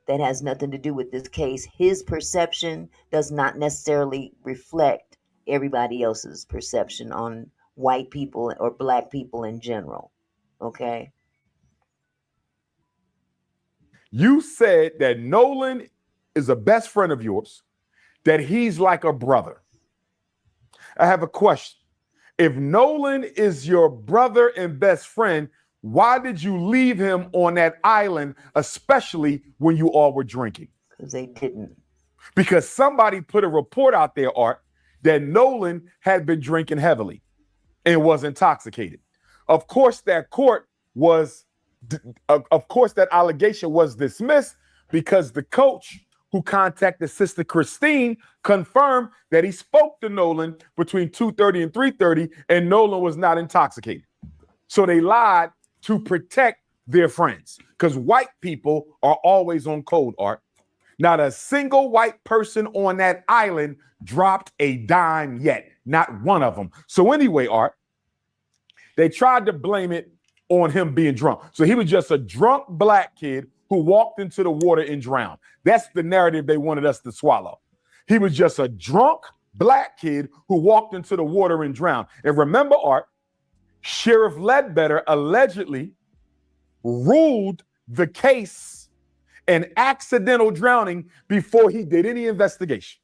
That has nothing to do with this case. His perception does not necessarily reflect everybody else's perception on white people or black people in general. Okay? You said that Nolan is a best friend of yours, that he's like a brother. I have a question. If Nolan is your brother and best friend, why did you leave him on that island, especially when you all were drinking? Because they didn't. Because somebody put a report out there, Art, that Nolan had been drinking heavily and was intoxicated. Of course, that allegation was dismissed because the coach who contacted Sister Christine confirmed that he spoke to Nolan between 2:30 and 3:30 and Nolan was not intoxicated. So they lied to protect their friends because white people are always on code, Art. Not a single white person on that island dropped a dime yet. Not one of them. So anyway, Art, they tried to blame it on him being drunk. So he was just a drunk black kid who walked into the water and drowned. That's the narrative they wanted us to swallow. He was just a drunk black kid who walked into the water and drowned. And remember, Art, Sheriff Ledbetter allegedly ruled the case an accidental drowning before he did any investigation.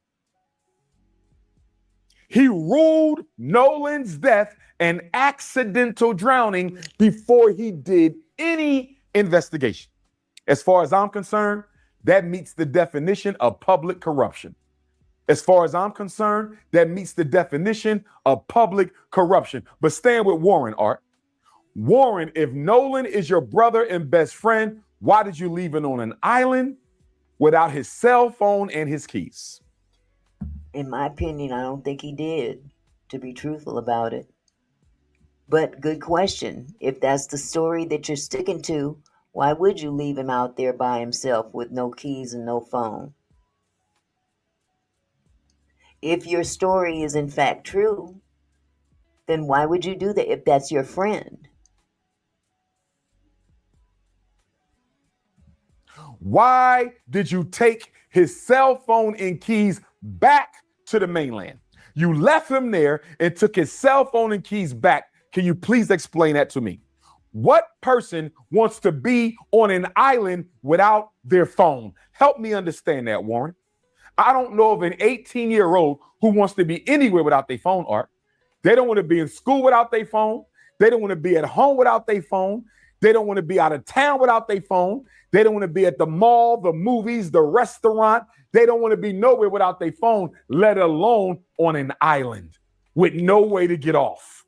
He ruled Nolan's death an accidental drowning before he did any investigation. As far as I'm concerned, that meets the definition of public corruption. As far as I'm concerned, that meets the definition of public corruption. But staying with Warren, Art. Warren, if Nolan is your brother and best friend, why did you leave him on an island without his cell phone and his keys? In my opinion, I don't think he did, to be truthful about it. But good question. If that's the story that you're sticking to, why would you leave him out there by himself with no keys and no phone? If your story is in fact true, then why would you do that if that's your friend? Why did you take his cell phone and keys back to the mainland? You left him there and took his cell phone and keys back. Can you please explain that to me? What person wants to be on an island without their phone? Help me understand that, Warren. I don't know of an 18-year-old who wants to be anywhere without their phone, Art. They don't want to be in school without their phone. They don't want to be at home without their phone. They don't want to be out of town without their phone. They don't want to be at the mall, the movies, the restaurant. They don't want to be nowhere without their phone, let alone on an island with no way to get off.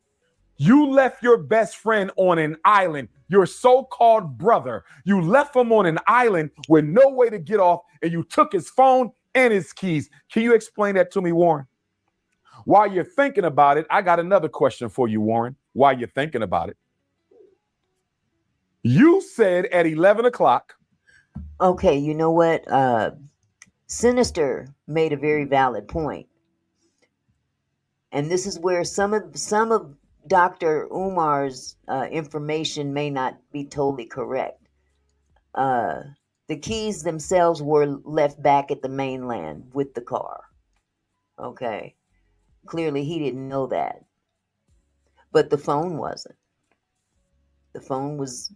You left your best friend on an island, your so-called brother. You left him on an island with no way to get off, and you took his phone and his keys. Can you explain that to me, Warren? While you're thinking about it, I got another question for you, Warren, while you're thinking about it. You said at 11 o'clock. Okay, you know what? Sinister made a very valid point. And this is where some of Dr. Umar's information may not be totally correct. The keys themselves were left back at the mainland with the car. Okay. Clearly he didn't know that. But the phone wasn't. The phone was,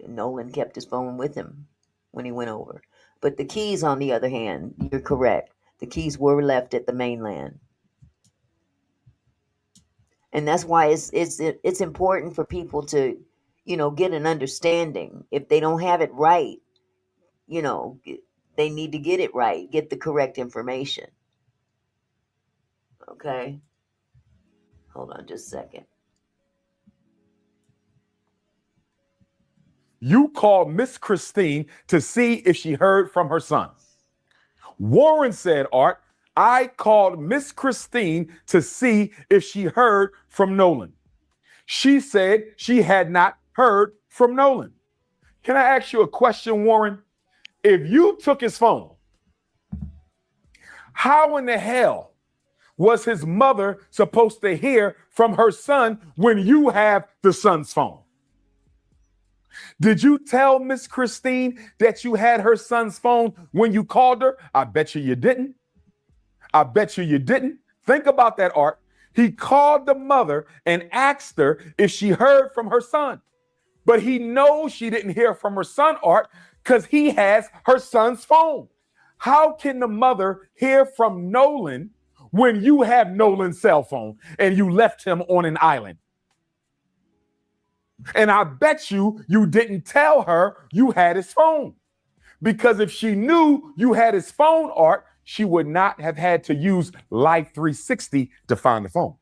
Nolan kept his phone with him when he went over. But the keys, on the other hand, you're correct. The keys were left at the mainland. And that's why it's important for people to, get an understanding. If they don't have it right, they need to get it right, get the correct information. Okay? Hold on just a second. You called Miss Christine to see if she heard from her son. Warren said, Art, I called Miss Christine to see if she heard from Nolan. She said she had not heard from Nolan. Can I ask you a question, Warren? If you took his phone, how in the hell was his mother supposed to hear from her son when you have the son's phone? Did you tell Miss Christine that you had her son's phone when you called her? I bet you didn't. I bet you didn't. Think about that, Art. He called the mother and asked her if she heard from her son. But he knows she didn't hear from her son, Art, because he has her son's phone. How can the mother hear from Nolan when you have Nolan's cell phone and you left him on an island? And I bet you didn't tell her you had his phone. Because if she knew you had his phone, Art, she would not have had to use Life 360 to find the phone.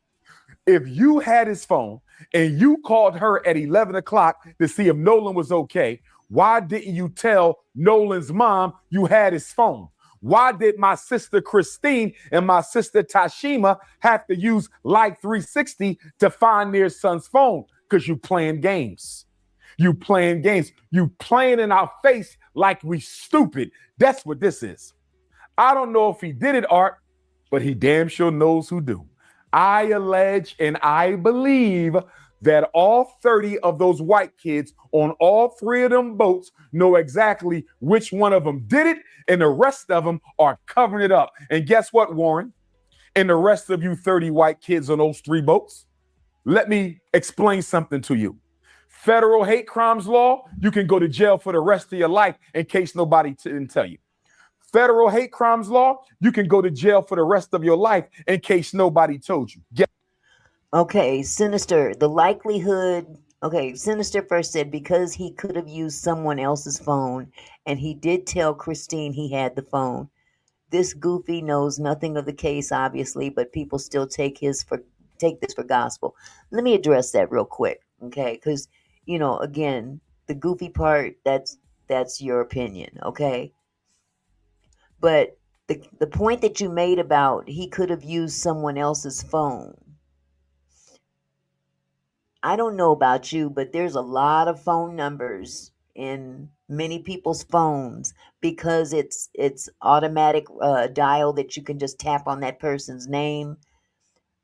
If you had his phone and you called her at 11 o'clock to see if Nolan was okay, why didn't you tell Nolan's mom you had his phone? Why did my sister Christine and my sister Tashima have to use Life 360 to find their son's phone? Because you playing games. You playing games. You playing in our face like we stupid. That's what this is. I don't know if he did it, Art, but he damn sure knows who do. I allege and I believe that all 30 of those white kids on all 3 of them boats know exactly which one of them did it, and the rest of them are covering it up. And guess what, Warren? And the rest of you 30 white kids on those 3 boats, let me explain something to you. Federal hate crimes law, you can go to jail for the rest of your life in case nobody didn't tell you. federal hate crimes law, you can go to jail for the rest of your life in case nobody told you. Okay, Sinister, the likelihood. Okay, Sinister first said because he could have used someone else's phone, and he did tell Christine he had the phone. This goofy knows nothing of the case, obviously, but people still take this for gospel. Let me address that real quick, okay? Because again, the goofy part, that's your opinion, okay? But the point that you made about he could have used someone else's phone. I don't know about you, but there's a lot of phone numbers in many people's phones because it's automatic dial that you can just tap on that person's name.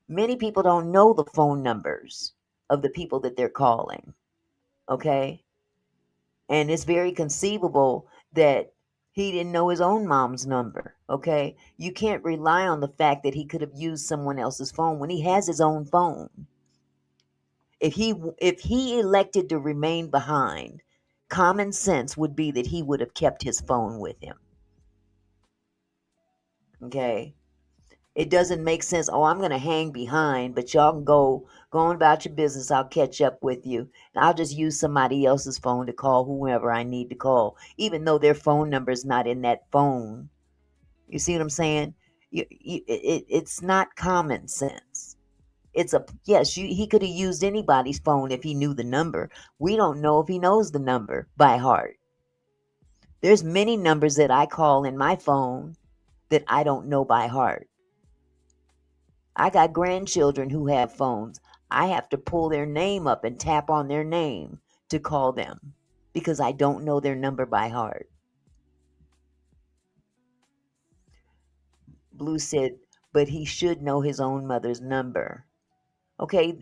Many people don't know the phone numbers of the people that they're calling, okay? And it's very conceivable that he didn't know his own mom's number, okay? You can't rely on the fact that he could have used someone else's phone when he has his own phone. If he elected to remain behind, common sense would be that he would have kept his phone with him. Okay? It doesn't make sense, oh, I'm going to hang behind, but y'all can go on about your business. I'll catch up with you. And I'll just use somebody else's phone to call whoever I need to call, even though their phone number is not in that phone. You see what I'm saying? It's not common sense. He could have used anybody's phone if he knew the number. We don't know if he knows the number by heart. There's many numbers that I call in my phone that I don't know by heart. I got grandchildren who have phones. I have to pull their name up and tap on their name to call them because I don't know their number by heart. Blue said, but he should know his own mother's number. Okay,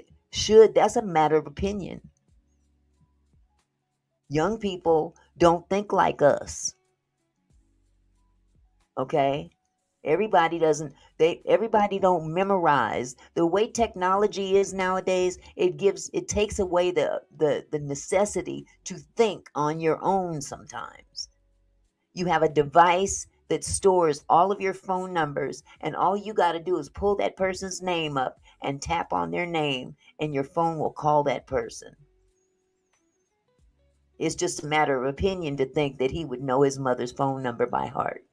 that's a matter of opinion. Young people don't think like us. Okay? Everybody don't memorize. The way technology is nowadays, it takes away the necessity to think on your own sometimes. You have a device that stores all of your phone numbers, and all you got to do is pull that person's name up and tap on their name, and your phone will call that person. It's just a matter of opinion to think that he would know his mother's phone number by heart.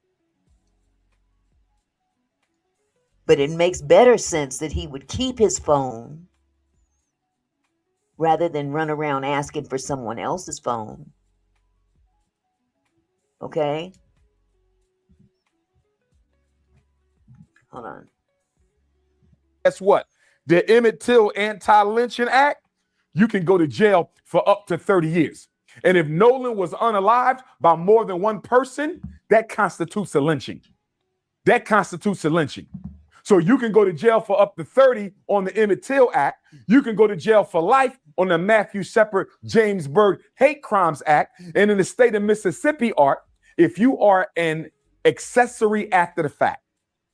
But it makes better sense that he would keep his phone rather than run around asking for someone else's phone. Okay? Hold on. Guess what? The Emmett Till Anti-Lynching Act, you can go to jail for up to 30 years. And if Nolan was unalived by more than one person, that constitutes a lynching. That constitutes a lynching. So you can go to jail for up to 30 on the Emmett Till Act. You can go to jail for life on the Matthew Shepard James Byrd Hate Crimes Act. And in the state of Mississippi, Art, if you are an accessory after the fact,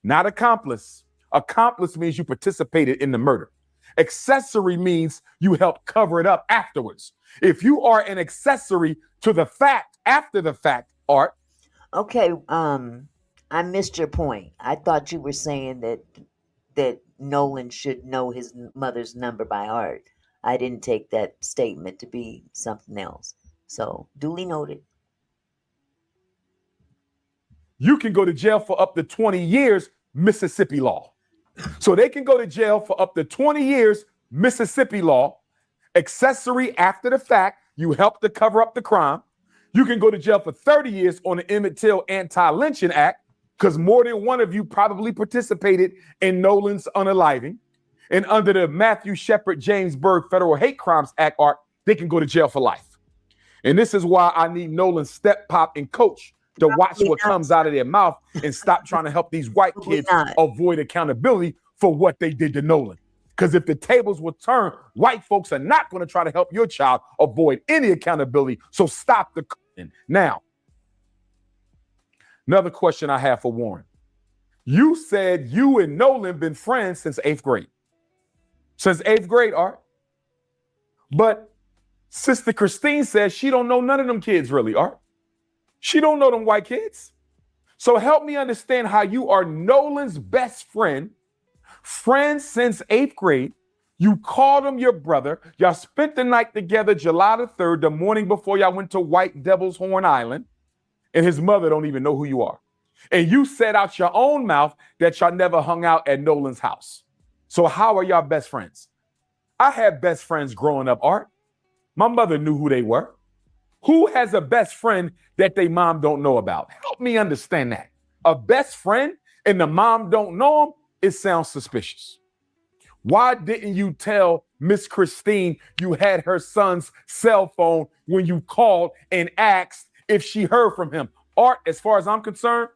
not accomplice. Accomplice means you participated in the murder. Accessory means you helped cover it up afterwards. If you are an accessory to the fact after the fact, Art. Okay, I missed your point. I thought you were saying that Nolan should know his mother's number by heart. I didn't take that statement to be something else. So, duly noted. You can go to jail for up to 20 years, Mississippi law. So they can go to jail for up to 20 years, Mississippi law. Accessory after the fact, you helped to cover up the crime. You can go to jail for 30 years on the Emmett Till Anti-Lynching Act because more than one of you probably participated in Nolan's unaliving. And under the Matthew Shepard James Byrd Federal Hate Crimes Act, Art, they can go to jail for life. And this is why I need Nolan's step pop and coach to watch what comes out of their mouth and stop trying to help these white kids avoid accountability for what they did to Nolan. Because if the tables were turned, white folks are not going to try to help your child avoid any accountability. So stop the cutting. Now, another question I have for Warren. You said you and Nolan been friends since 8th grade. Since 8th grade, Art. But Sister Christine says she don't know none of them kids really, Art. She don't know them white kids. So help me understand how you are Nolan's best friend, friends since 8th grade. You called him your brother. Y'all spent the night together July the 3rd, the morning before y'all went to White Devil's Horn Island, and his mother don't even know who you are. And you said out your own mouth that y'all never hung out at Nolan's house. So how are y'all best friends? I had best friends growing up, Art. My mother knew who they were. Who has a best friend that they mom don't know about? Help me understand that. A best friend and the mom don't know him, it sounds suspicious. Why didn't you tell Miss Christine you had her son's cell phone when you called and asked if she heard from him? Art, as far as I'm concerned,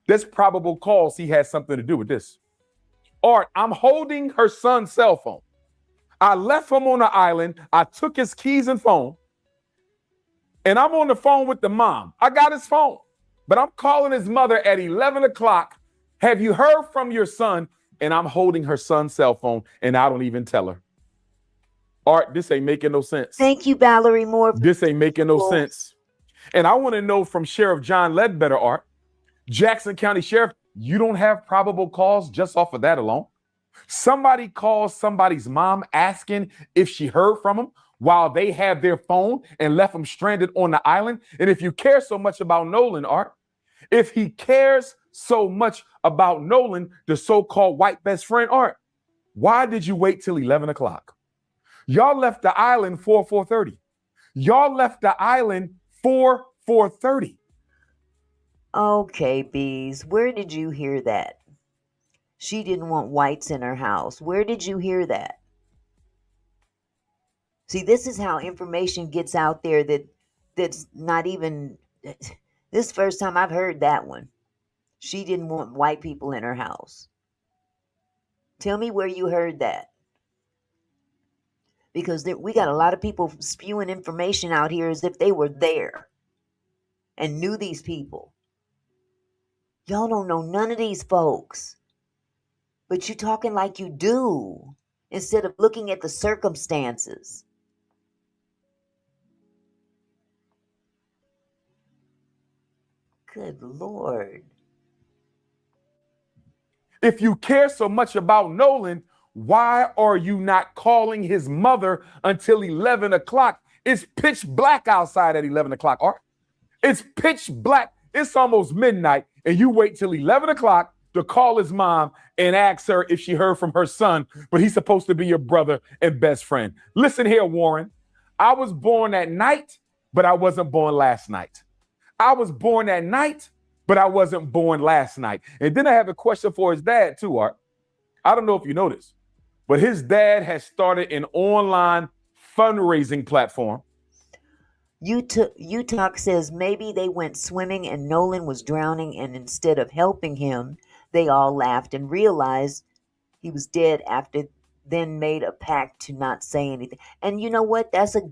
there's probable cause he had something to do with this. Art, I'm holding her son's cell phone. I left him on the island. I took his keys and phone. And I'm on the phone with the mom. I got his phone, but I'm calling his mother at 11 o'clock. Have you heard from your son? And I'm holding her son's cell phone, and I don't even tell her. Art, this ain't making no sense. Thank you, Valerie Moore. This ain't making no sense. And I want to know from Sheriff John Ledbetter, Art, Jackson County Sheriff, you don't have probable cause just off of that alone? Somebody calls somebody's mom asking if she heard from him while they have their phone and left him stranded on the island. And if you care so much about Nolan, Art, if he cares so much about Nolan, the so-called white best friend, Art, why did you wait till 11 o'clock? Y'all left the island 4:30. Y'all left the island 4:30. Okay, Bees, where did you hear that? She didn't want whites in her house. Where did you hear that? See, this is how information gets out there that's not even... This is the first time I've heard that one. She didn't want white people in her house. Tell me where you heard that. Because we got a lot of people spewing information out here as if they were there and knew these people. Y'all don't know none of these folks. But you're talking like you do instead of looking at the circumstances. Good Lord. If you care so much about Nolan, why are you not calling his mother until 11 o'clock? It's pitch black outside at 11 o'clock, Art. It's pitch black. It's almost midnight, and you wait till 11 o'clock to call his mom and ask her if she heard from her son, but he's supposed to be your brother and best friend. Listen here, Warren. I was born at night, but I wasn't born last night. I was born at night, but I wasn't born last night. And then I have a question for his dad too, Art. I don't know if you know this, but his dad has started an online fundraising platform. Utalk says maybe they went swimming and Nolan was drowning, and instead of helping him, they all laughed and realized he was dead after then made a pact to not say anything. And you know what? That's a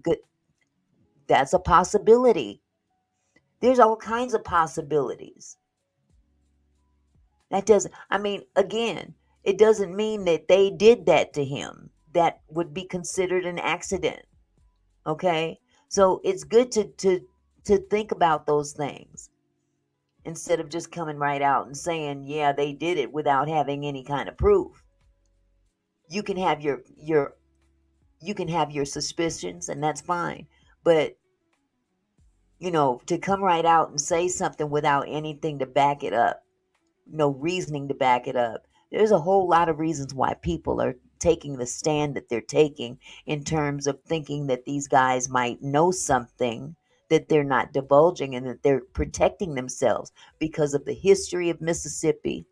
possibility. There's all kinds of possibilities. It doesn't mean that they did that to him. That would be considered an accident. Okay? So it's good to think about those things instead of just coming right out and saying, yeah, they did it without having any kind of proof. You can have your suspicions, and that's fine. But to come right out and say something without anything to back it up, no reasoning to back it up. There's a whole lot of reasons why people are taking the stand that they're taking in terms of thinking that these guys might know something that they're not divulging and that they're protecting themselves because of the history of Mississippi,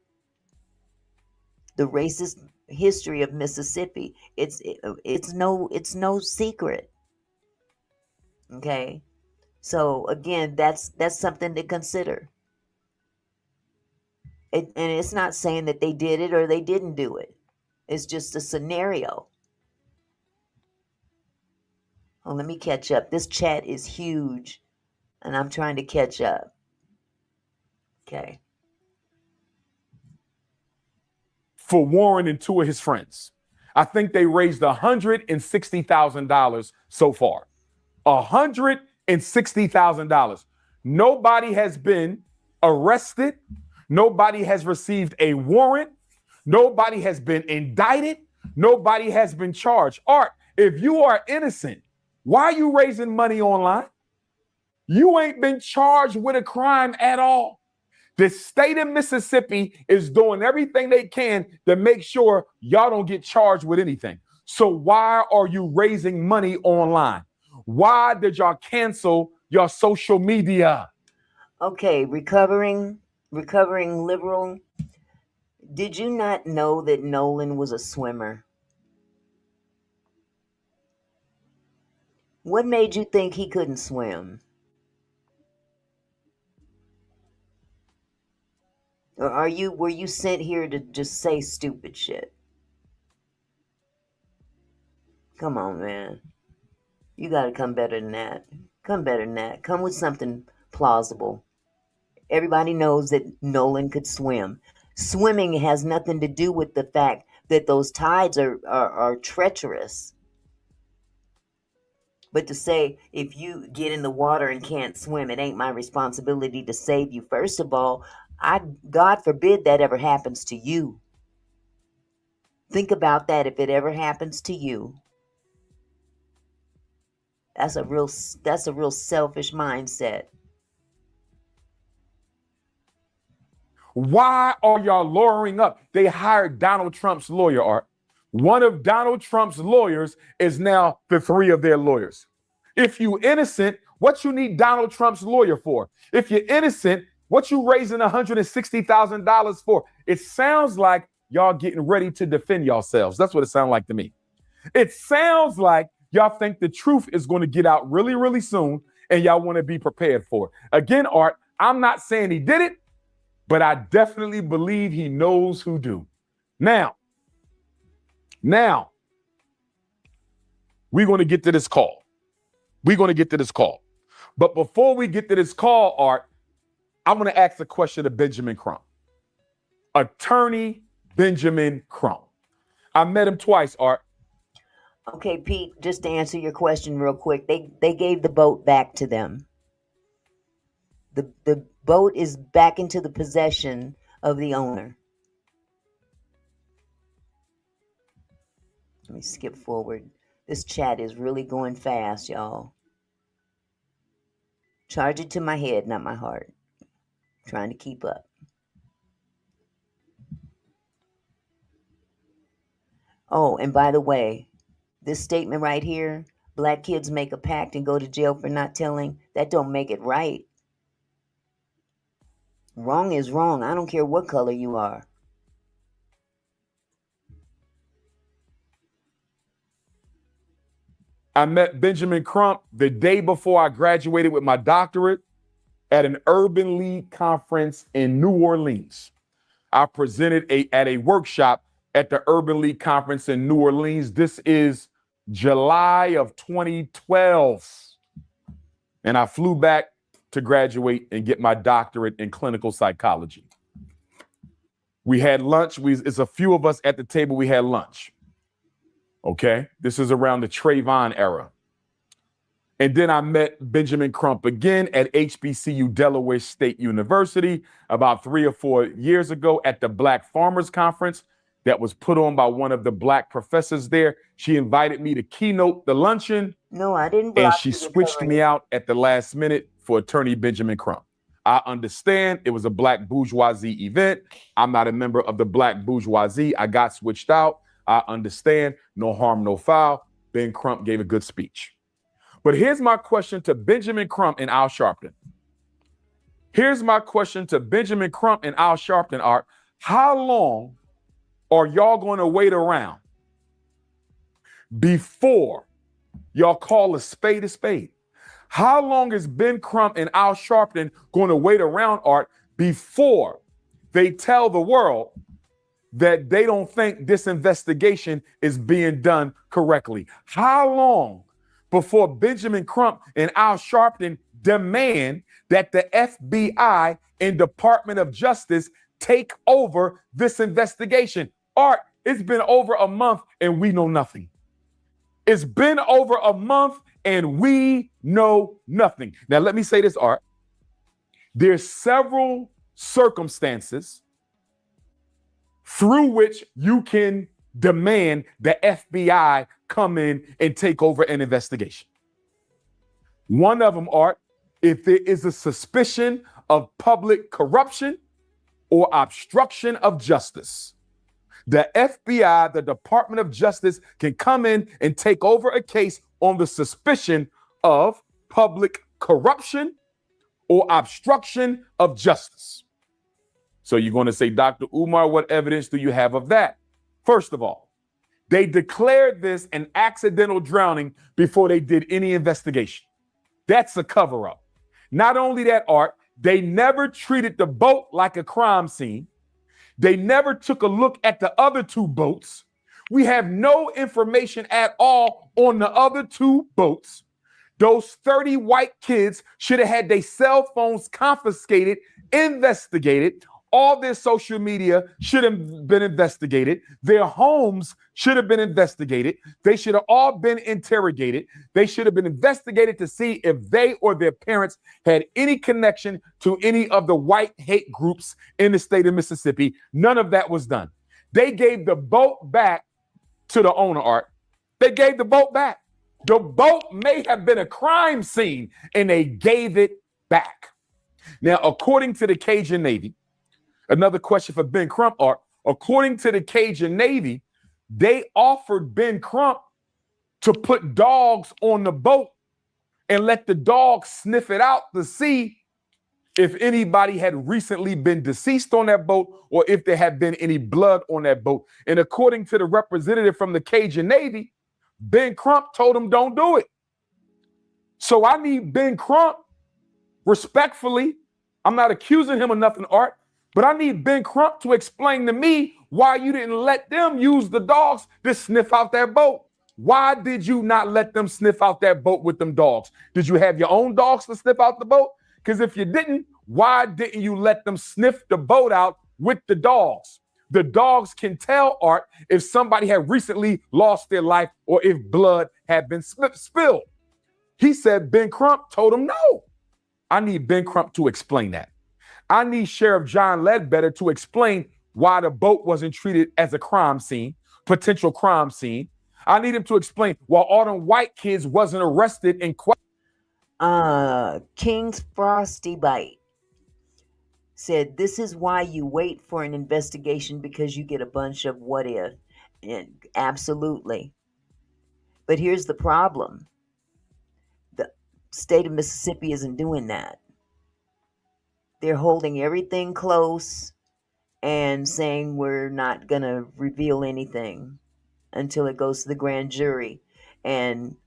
the racist history of Mississippi. It's no secret. Okay? So again, that's something to consider. And it's not saying that they did it or they didn't do it. It's just a scenario. Oh, let me catch up. This chat is huge, and I'm trying to catch up. Okay. For Warren and two of his friends, I think they raised $160,000 so far. $160,000. Nobody has been arrested. Nobody has received a warrant. Nobody has been indicted. Nobody has been charged. Art, if you are innocent, why are you raising money online? You ain't been charged with a crime at all. The state of Mississippi is doing everything they can to make sure y'all don't get charged with anything. So why are you raising money online? Why did y'all cancel your social media? Okay, recovering liberal. Did you not know that Nolan was a swimmer? What made you think he couldn't swim? Or were you sent here to just say stupid shit? Come on, man. You got to come better than that. Come better than that. Come with something plausible. Everybody knows that Nolan could swim. Swimming has nothing to do with the fact that those tides are treacherous. But to say, if you get in the water and can't swim, it ain't my responsibility to save you. First of all, God forbid that ever happens to you. Think about that if it ever happens to you. That's a real selfish mindset. Why are y'all lawyering up? They hired Donald Trump's lawyer, Art. One of Donald Trump's lawyers is now the three of their lawyers. If you innocent, what you need Donald Trump's lawyer for? If you're innocent, what you raising $160,000 for? It sounds like y'all getting ready to defend yourselves. That's what it sounds like to me. It sounds like y'all think the truth is going to get out really, really soon, and y'all want to be prepared for it. Again, Art, I'm not saying he did it, but I definitely believe he knows who do. Now, we're going to get to this call. But before we get to this call, Art, I'm going to ask a question to Benjamin Crump. Attorney Benjamin Crump. I met him twice, Art. Okay, Pete, just to answer your question real quick, they gave the boat back to them. The boat is back into the possession of the owner. Let me skip forward. This chat is really going fast, y'all. Charge it to my head, not my heart. Trying to keep up. Oh, and by the way, this statement right here, black kids make a pact and go to jail for not telling, that don't make it right. Wrong is wrong. I don't care what color you are. I met Benjamin Crump the day before I graduated with my doctorate at an Urban League conference in New Orleans. I presented at a workshop at the Urban League conference in New Orleans. This is July of 2012. And I flew back to graduate and get my doctorate in clinical psychology. We had lunch. It's a few of us at the table. We had lunch. Okay, this is around the Trayvon era. And then I met Benjamin Crump again at HBCU Delaware State University about 3 or 4 years ago at the Black Farmers Conference that was put on by one of the black professors there. She invited me to keynote the luncheon. No, I didn't. And she switched me out at the last minute for attorney Benjamin Crump. I understand it was a black bourgeoisie event. I'm not a member of the black bourgeoisie. I got switched out. I understand. No harm, no foul. Ben Crump gave a good speech. But here's my question to Benjamin Crump and Al Sharpton. Art. How long are y'all going to wait around before y'all call a spade a spade? How long is Ben Crump and Al Sharpton going to wait around, Art, before they tell the world that they don't think this investigation is being done correctly? How long before Benjamin Crump and Al Sharpton demand that the FBI and Department of Justice take over this investigation? Art, it's been over a month and we know nothing. It's been over a month and we know nothing. Now, let me say this, Art. There's several circumstances through which you can demand the FBI come in and take over an investigation. One of them, Art, if there is a suspicion of public corruption or obstruction of justice, the FBI, the Department of Justice, can come in and take over a case on the suspicion of public corruption or obstruction of justice. So you're going to say, Dr. Umar, what evidence do you have of that? First of all, they declared this an accidental drowning before they did any investigation. That's a cover-up. Not only that, Art, they never treated the boat like a crime scene. They never took a look at the other two boats. We have no information at all on the other two boats. Those 30 white kids should have had their cell phones confiscated, investigated. All their social media should have been investigated. Their homes should have been investigated. They should have all been interrogated. They should have been investigated to see if they or their parents had any connection to any of the white hate groups in the state of Mississippi. None of that was done. They gave the boat back to the owner, Art. They gave the boat back. The boat may have been a crime scene, and they gave it back. Now, according to the Cajun Navy, another question for Ben Crump, Art. According to the Cajun Navy, they offered Ben Crump to put dogs on the boat and let the dogs sniff it out to see if anybody had recently been deceased on that boat or if there had been any blood on that boat. And according to the representative from the Cajun Navy, Ben Crump told him don't do it. So I need Ben Crump, respectfully, I'm not accusing him of nothing, Art, but I need Ben Crump to explain to me why you didn't let them use the dogs to sniff out that boat. Why did you not let them sniff out that boat with them dogs? Did you have your own dogs to sniff out the boat? Because if you didn't, why didn't you let them sniff the boat out with the dogs? The dogs can tell, Art, if somebody had recently lost their life or if blood had been spilled. He said Ben Crump told him no. I need Ben Crump to explain that. I need Sheriff John Ledbetter to explain why the boat wasn't treated as a crime scene, potential crime scene. I need him to explain why all them white kids wasn't arrested and King's Frosty Bite said, this is why you wait for an investigation, because you get a bunch of what if. And absolutely. But here's the problem. The state of Mississippi isn't doing that. They're holding everything close and saying we're not going to reveal anything until it goes to the grand jury. And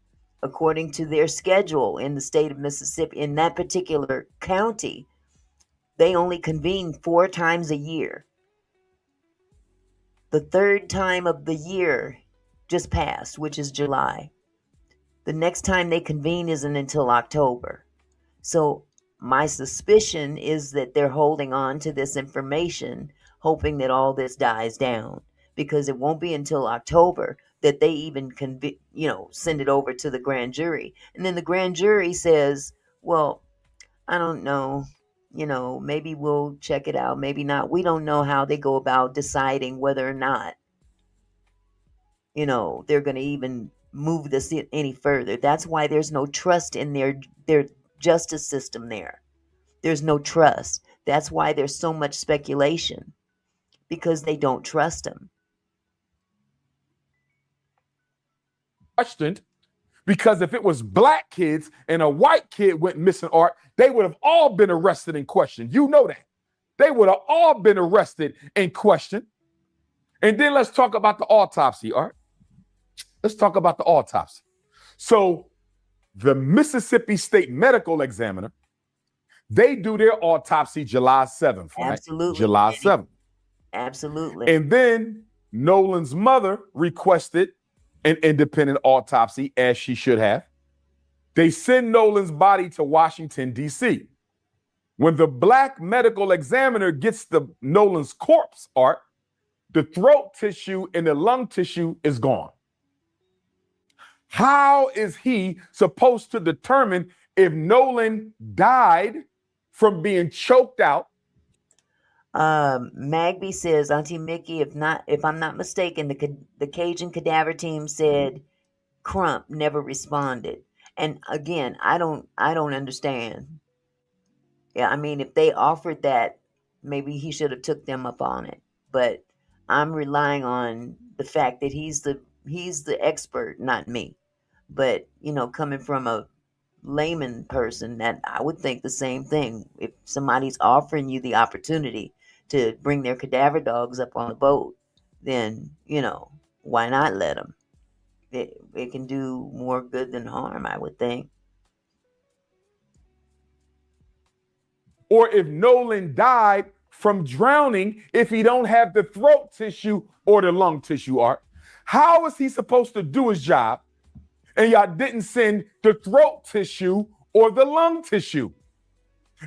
according to their schedule in the state of Mississippi, in that particular county, they only convene 4 times a year. The third time of the year just passed, which is July. The next time they convene isn't until October. So my suspicion is that they're holding on to this information, hoping that all this dies down, because it won't be until October that they even send it over to the grand jury. And then the grand jury says, well, I don't know, maybe we'll check it out, maybe not. We don't know how they go about deciding whether or not, they're going to even move this any further. That's why there's no trust in their justice system there. There's no trust. That's why there's so much speculation, because they don't trust them. Questioned, because if it was black kids and a white kid went missing, Art, they would have all been arrested and questioned. You know that. They would have all been arrested and questioned. And then let's talk about the autopsy, Art. Let's talk about the autopsy. So the Mississippi State Medical Examiner, they do their autopsy July 7th, right? Absolutely. July 7th. Absolutely. And then Nolan's mother requested an independent autopsy, as she should have. They send Nolan's body to Washington, D.C. When the black medical examiner gets Nolan's corpse, Art, the throat tissue and the lung tissue is gone. How is he supposed to determine if Nolan died from being choked out Magby says, Auntie Mickey, if I'm not mistaken, the Cajun cadaver team said Crump never responded. And again, I don't understand. Yeah, I mean, if they offered that, maybe he should have took them up on it. But I'm relying on the fact that he's the expert, not me. But coming from a layman person, that I would think the same thing. If somebody's offering you the opportunity to bring their cadaver dogs up on the boat, then why not let them? It can do more good than harm, I would think. Or if Nolan died from drowning, if he don't have the throat tissue or the lung tissue, Art, how is he supposed to do his job? And y'all didn't send the throat tissue or the lung tissue.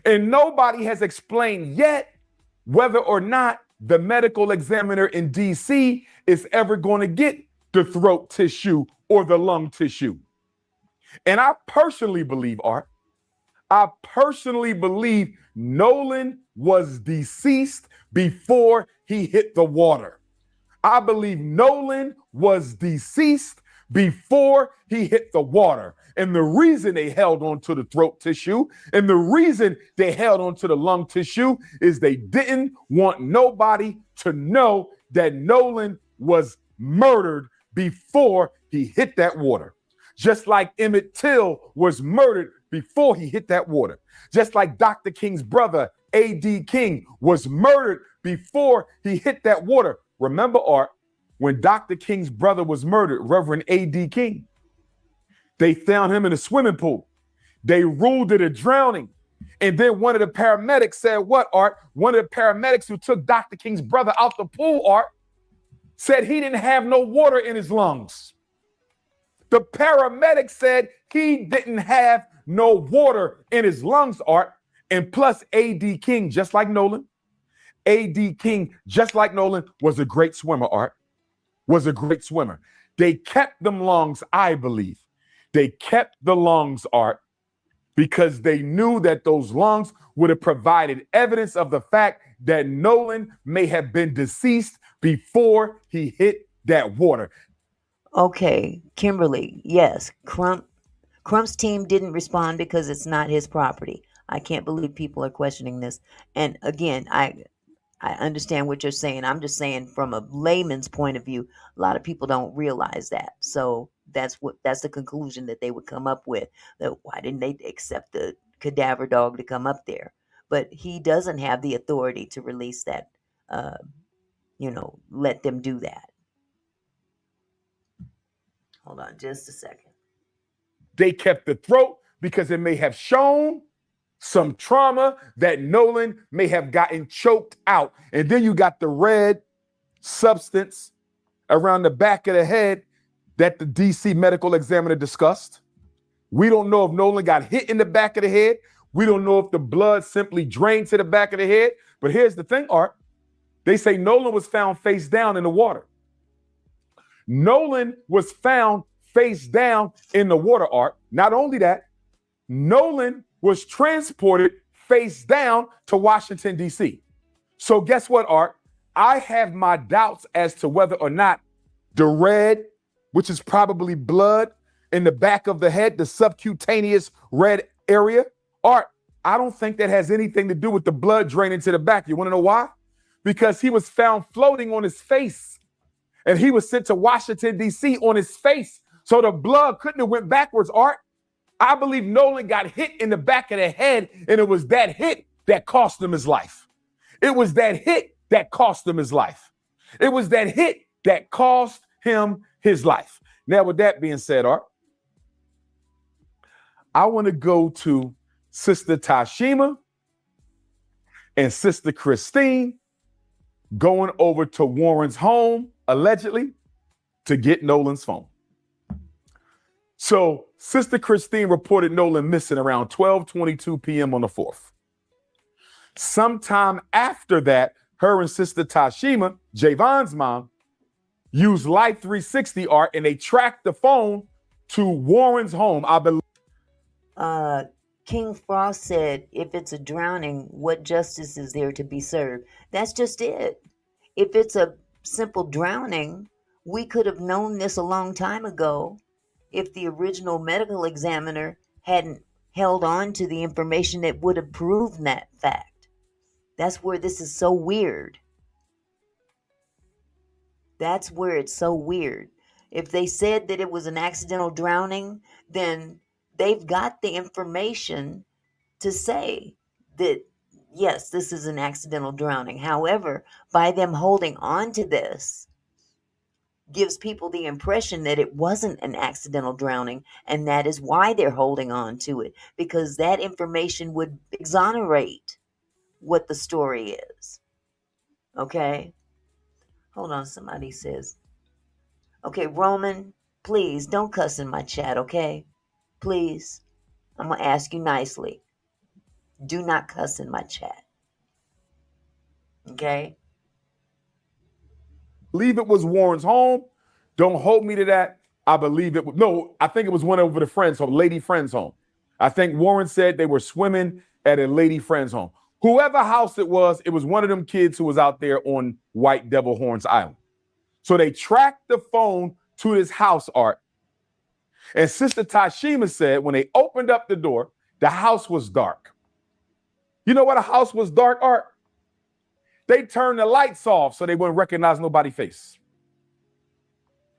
And nobody has explained yet whether or not the medical examiner in DC is ever going to get the throat tissue or the lung tissue. And I personally believe, Art, Nolan was deceased before he hit the water. I believe Nolan was deceased before he hit the water. And the reason they held on to the throat tissue and the reason they held on to the lung tissue is they didn't want nobody to know that Nolan was murdered before he hit that water. Just like Emmett Till was murdered before he hit that water. Just like Dr. King's brother, A.D. King, was murdered before he hit that water. Remember, Art, when Dr. King's brother was murdered, Reverend A.D. King, they found him in a swimming pool. They ruled it a drowning. And then one of the paramedics said, what, Art? One of the paramedics who took Dr. King's brother out the pool, Art, said he didn't have no water in his lungs. The paramedic said he didn't have no water in his lungs, Art. And plus, A.D. King, just like Nolan, A.D. King, just like Nolan, was a great swimmer, Art. Was a great swimmer. They kept them lungs, I believe. They kept the lungs, Art, because they knew that those lungs would have provided evidence of the fact that Nolan may have been deceased before he hit that water. Okay, Kimberly, yes, Crump's team didn't respond because it's not his property. I can't believe people are questioning this. And again, I understand what you're saying. I'm just saying from a layman's point of view, a lot of people don't realize that. So that's the conclusion that they would come up with. That why didn't they accept the cadaver dog to come up there? But he doesn't have the authority to release that, let them do that. Hold on just a second. They kept the throat because it may have shown some trauma that Nolan may have gotten choked out. And then you got the red substance around the back of the head that the DC medical examiner discussed. We don't know if Nolan got hit in the back of the head. We don't know if the blood simply drained to the back of the head. But here's the thing, Art. They say Nolan was found face down in the water. Nolan was found face down in the water, Art. Not only that, Nolan was transported face down to Washington, D.C. So guess what, Art? I have my doubts as to whether or not the red, which is probably blood in the back of the head, the subcutaneous red area, Art, I don't think that has anything to do with the blood draining to the back. You want to know why? Because he was found floating on his face and he was sent to Washington, D.C. on his face. So the blood couldn't have went backwards, Art. I believe Nolan got hit in the back of the head, and it was that hit that cost him his life. It was that hit that cost him his life. It was that hit that cost him his life. Now, with that being said, Art, I want to go to Sister Tashima and Sister Christine going over to Warren's home, allegedly, to get Nolan's phone. So Sister Christine reported Nolan missing around 12:22 p.m. on the 4th. Sometime after that, her and Sister Tashima, Javon's mom, used Life 360, Art, and they tracked the phone to Warren's home, I believe. King Frost said, if it's a drowning, what justice is there to be served? That's just it. If it's a simple drowning, we could have known this a long time ago if the original medical examiner hadn't held on to the information that would have proven that fact. That's where this is so weird. That's where it's so weird. If they said that it was an accidental drowning, then they've got the information to say that, yes, this is an accidental drowning. However, by them holding on to this, gives people the impression that it wasn't an accidental drowning, and that is why they're holding on to it, because that information would exonerate what the story is. Okay? Hold on, somebody says. Okay, Roman, please don't cuss in my chat, okay? Please. I'm going to ask you nicely. Do not cuss in my chat. Okay? Believe it was Warren's home. Don't hold me to that. I believe it was, no, I think it was one over the friend's home, lady friend's home. I think Warren said they were swimming at a lady friend's home. Whoever house it was one of them kids who was out there on White Devil Horns Island. So they tracked the phone to this house, Art. And Sister Tashima said when they opened up the door, the house was dark. You know what a house was dark, Art? They turned the lights off so they wouldn't recognize nobody's face.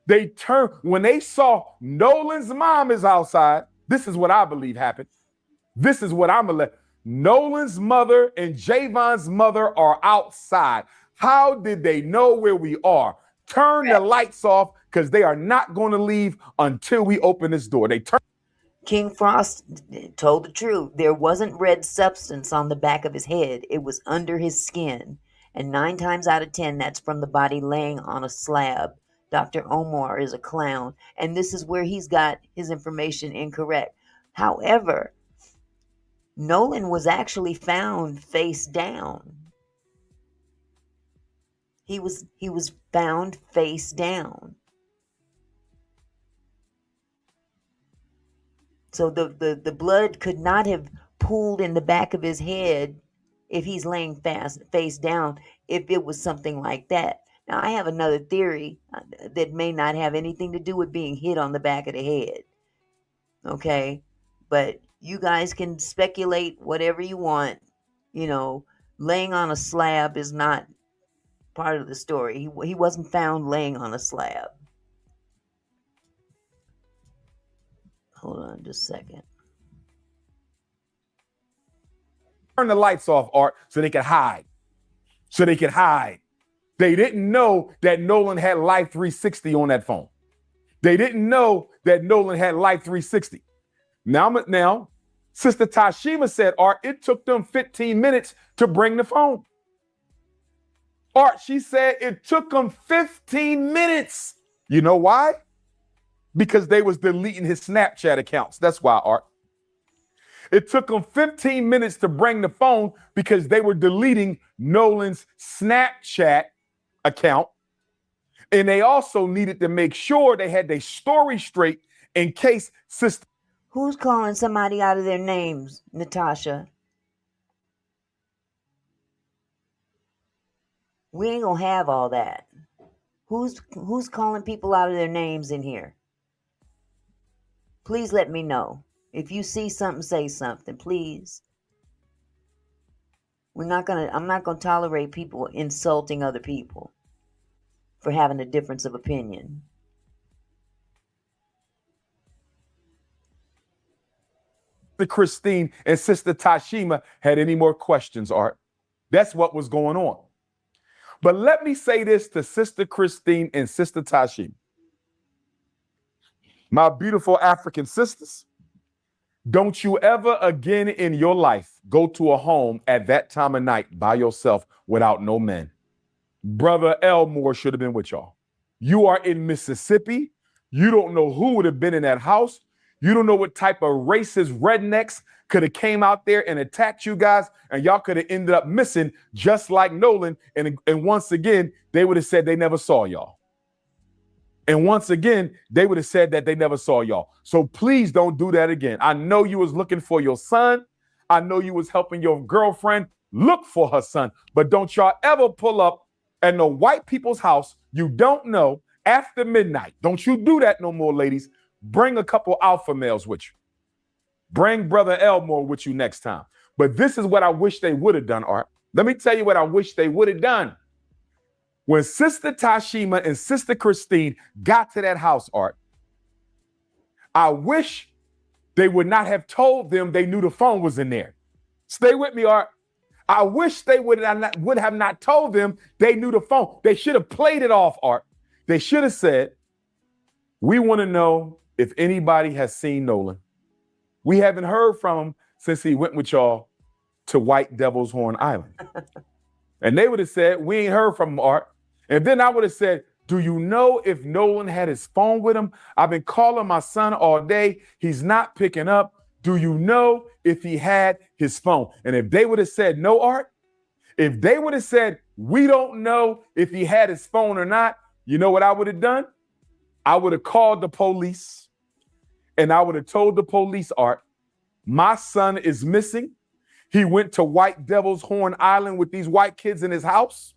When they saw Nolan's mom is outside, this is what I believe happened. This is what I'm going to let. Nolan's mother and Javon's mother are outside. How did they know where we are? Turn the lights off because they are not going to leave until we open this door. King Frost told the truth. There wasn't red substance on the back of his head. It was under his skin. And 9 times out of 10, that's from the body laying on a slab. Dr. Umar is a clown. And this is where he's got his information incorrect. However, Nolan was actually found face down. He was found face down. So the blood could not have pooled in the back of his head if he's laying face down, if it was something like that. Now, I have another theory that may not have anything to do with being hit on the back of the head. Okay? But you guys can speculate whatever you want. You know, laying on a slab is not part of the story. He wasn't found laying on a slab. Hold on just a second. Turn the lights off, Art, so they could hide. They didn't know that Nolan had Life 360 on that phone. They didn't know that Nolan had Life 360. Now, Sister Tashima said, Art, it took them 15 minutes to bring the phone. Art, she said it took them 15 minutes. You know why? Because they was deleting his Snapchat accounts. That's why, Art. It took them 15 minutes to bring the phone because they were deleting Nolan's Snapchat account. And they also needed to make sure they had their story straight in case Sister. Who's calling somebody out of their names, Natasha? We ain't gonna have all that. Who's calling people out of their names in here? Please let me know. If you see something, say something, please. I'm not gonna tolerate people insulting other people for having a difference of opinion. Christine and Sister Tashima had any more questions, Art. That's what was going on. But let me say this to Sister Christine and Sister Tashima. My beautiful African sisters, don't you ever again in your life go to a home at that time of night by yourself without no men. Brother Elmore should have been with y'all. You are in Mississippi. You don't know who would have been in that house. You don't know what type of racist rednecks could have came out there and attacked you guys, and y'all could have ended up missing just like Nolan. And once again, they would have said they never saw y'all. And once again, they would have said that they never saw y'all. So please don't do that again. I know you was looking for your son. I know you was helping your girlfriend look for her son. But don't y'all ever pull up at no white people's house you don't know after midnight. Don't you do that no more, ladies. Bring a couple alpha males with you. Bring Brother Elmore with you next time. But this is what I wish they would have done, Art. Let me tell you what I wish they would have done. When Sister Tashima and Sister Christine got to that house, Art, I wish they would not have told them they knew the phone was in there. Stay with me, Art. I wish they would have not told them they knew the phone. They should have played it off, Art. They should have said, we want to know if anybody has seen Nolan. We haven't heard from him since he went with y'all to White Devil's Horn Island. And they would have said, we ain't heard from him, Art. And then I would have said, do you know if Nolan had his phone with him? I've been calling my son all day. He's not picking up. Do you know if he had his phone? And if they would have said no, Art, if they would have said, we don't know if he had his phone or not, you know what I would have done? I would have called the police and I would have told the police, Art, my son is missing. He went to White Devil's Horn Island with these white kids in his house.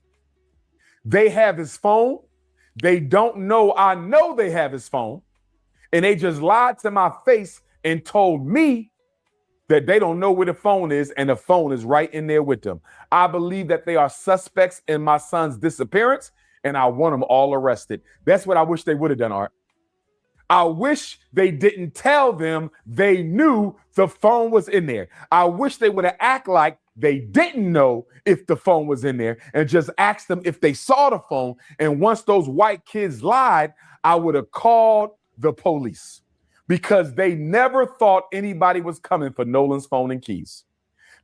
They have his phone. They don't know I know they have his phone. And they just lied to my face and told me that they don't know where the phone is and the phone is right in there with them. I believe that they are suspects in my son's disappearance and I want them all arrested. That's what I wish they would have done, Art. I wish they didn't tell them they knew the phone was in there. I wish they would have act like they didn't know if the phone was in there and just asked them if they saw the phone. And once those white kids lied, I would have called the police because they never thought anybody was coming for Nolan's phone and keys.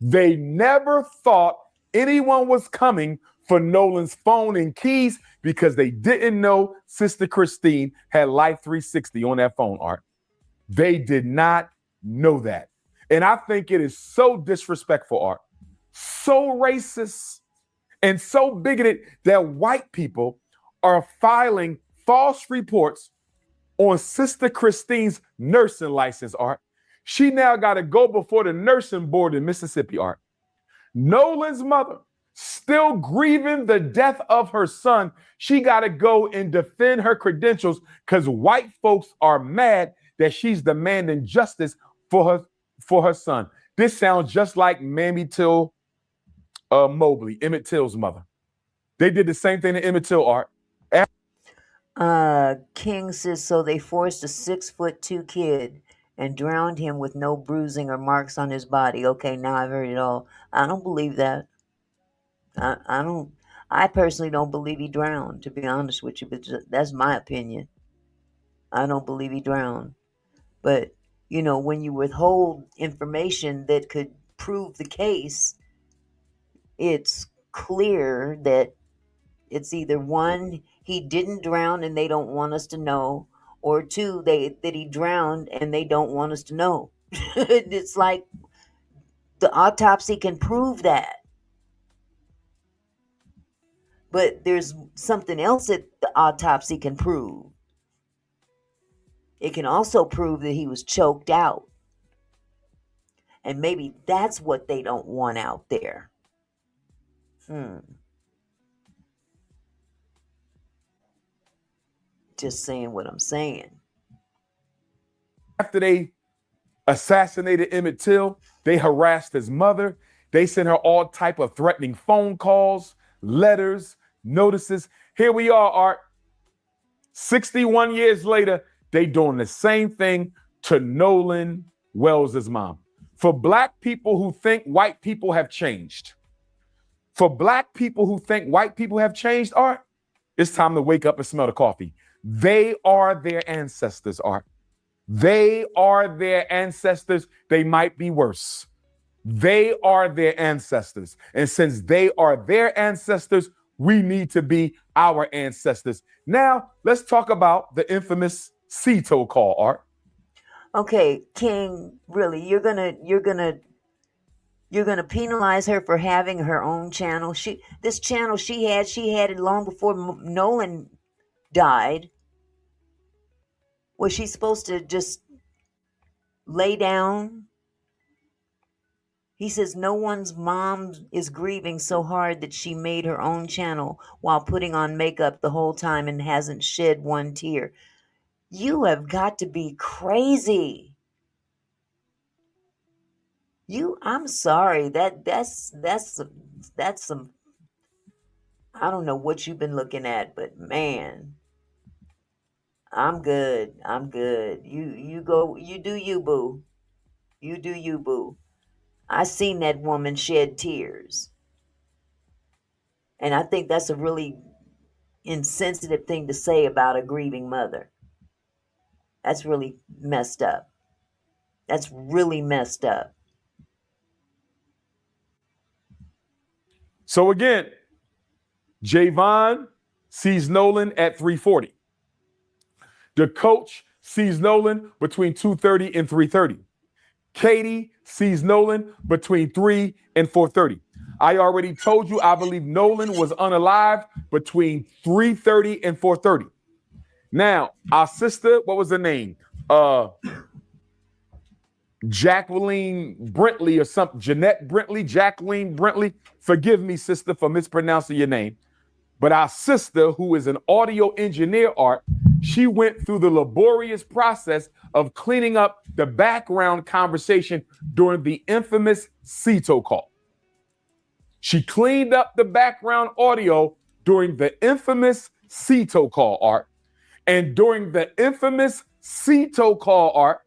They never thought anyone was coming for Nolan's phone and keys because they didn't know Sister Christine had Life 360 on that phone, Art. They did not know that. And I think it is so disrespectful, Art, so racist and so bigoted that white people are filing false reports on Sister Christine's nursing license, Art. She now got to go before the nursing board in Mississippi, Art. Nolan's mother, still grieving the death of her son, she got to go and defend her credentials because white folks are mad that she's demanding justice for her son. This sounds just like Mamie Till Mobley, Emmett Till's mother. They did the same thing to Emmett Till, Art. King says, so they forced a 6'2" kid and drowned him with no bruising or marks on his body. Okay, now I've heard it all. I don't believe that. I personally don't believe he drowned, to be honest with you, but that's my opinion. I don't believe he drowned. But, you know, when you withhold information that could prove the case, it's clear that it's either one, he didn't drown and they don't want us to know, or two, that he drowned and they don't want us to know. It's like the autopsy can prove that. But there's something else that the autopsy can prove. It can also prove that he was choked out. And maybe that's what they don't want out there. Just saying what I'm saying. After they assassinated Emmett Till, they harassed his mother. They sent her all type of threatening phone calls, letters, notices. Here we are, Art. 61 years later, they doing the same thing to Nolan Wells' mom. For black people who think white people have changed, Art, it's time to wake up and smell the coffee. They are their ancestors, Art. They are their ancestors. They might be worse. They are their ancestors. And since they are their ancestors, we need to be our ancestors. Now, let's talk about the infamous Cito call, Art. Okay, King, really, you're gonna penalize her for having her own channel. This channel she had it long before Nolan died. Was she supposed to just lay down? He says no one's mom is grieving so hard that she made her own channel while putting on makeup the whole time and hasn't shed one tear. You have got to be crazy. I'm sorry. That's some, I don't know what you've been looking at, but man, I'm good. I'm good. You go, you do you, boo. You do you, boo. I seen that woman shed tears. And I think that's a really insensitive thing to say about a grieving mother. That's really messed up. That's really messed up. So again, Javon sees Nolan at 3:40. The coach sees Nolan between 2:30 and 3:30. Katie sees Nolan between 3 and 4:30. I already told you I believe Nolan was unalived between 3:30 and 4:30. Now, our sister, what was her name? Jacqueline Brentley or something. Jeanette Brentley, Jacqueline Brentley. Forgive me, sister, for mispronouncing your name. But our sister, who is an audio engineer, Art, she went through the laborious process of cleaning up the background conversation during the infamous CETO call. She cleaned up the background audio during the infamous CETO call, Art. And during the infamous CETO call, Art,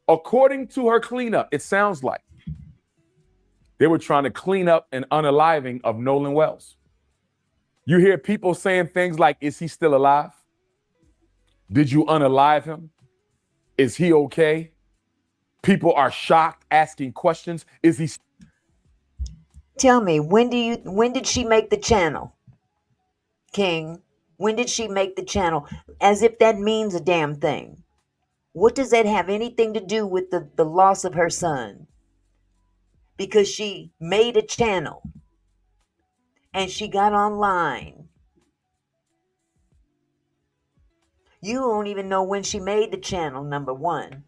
according to her cleanup, it sounds like they were trying to clean up an unaliving of Nolan Wells. You hear people saying things like, is he still alive? Did you unalive him? Is he okay? People are shocked, asking questions. Is he? Tell me, when did she make the channel? King, when did she make the channel? As if that means a damn thing. What does that have anything to do with the loss of her son? Because she made a channel and she got online. You don't even know when she made the channel, number one.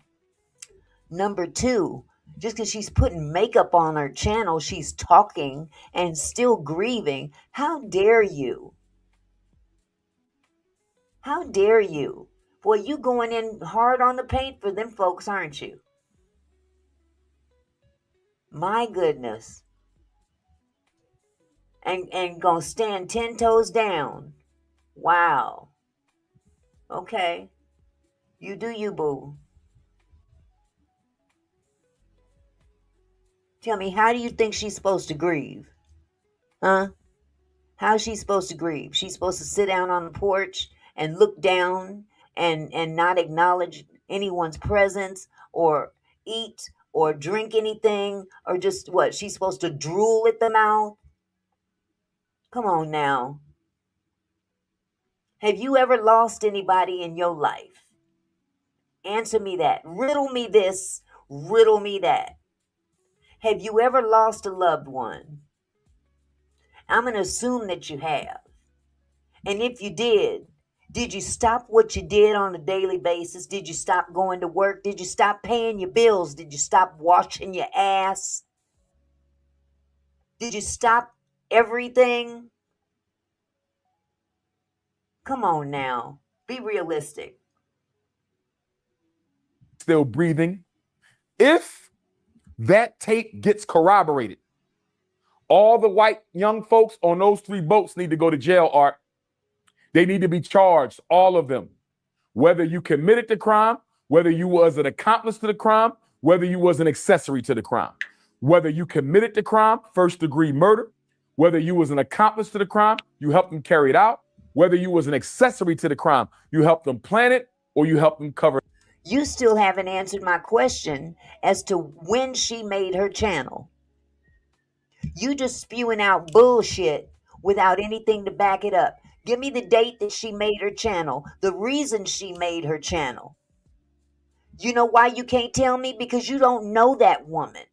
Number two, just because she's putting makeup on her channel, she's talking and still grieving. How dare you? How dare you? Boy, you going in hard on the paint for them folks, aren't you? My goodness. And gonna stand 10 toes down. Wow. Okay. You do you, boo. Tell me, how do you think she's supposed to grieve? Huh? How's she supposed to grieve? She's supposed to sit down on the porch and look down and not acknowledge anyone's presence or eat or drink anything, or just what? She's supposed to drool at the mouth? Come on now. Have you ever lost anybody in your life? Answer me that. Riddle me this, riddle me that. Have you ever lost a loved one? I'm going to assume that you have. And if you did you stop what you did on a daily basis? Did you stop going to work? Did you stop paying your bills? Did you stop washing your ass? Did you stop everything? Come on now. Be realistic. Still breathing. If that tape gets corroborated, all the white young folks on those 3 boats need to go to jail, Art. They need to be charged, all of them. Whether you committed the crime, whether you was an accomplice to the crime, whether you was an accessory to the crime. Whether you committed the crime, first-degree murder, whether you was an accomplice to the crime, you helped them carry it out, whether you was an accessory to the crime, you helped them plan it, or you helped them cover it. You still haven't answered my question as to when she made her channel. You just spewing out bullshit without anything to back it up. Give me the date that she made her channel, the reason she made her channel. You know why you can't tell me? Because you don't know that woman.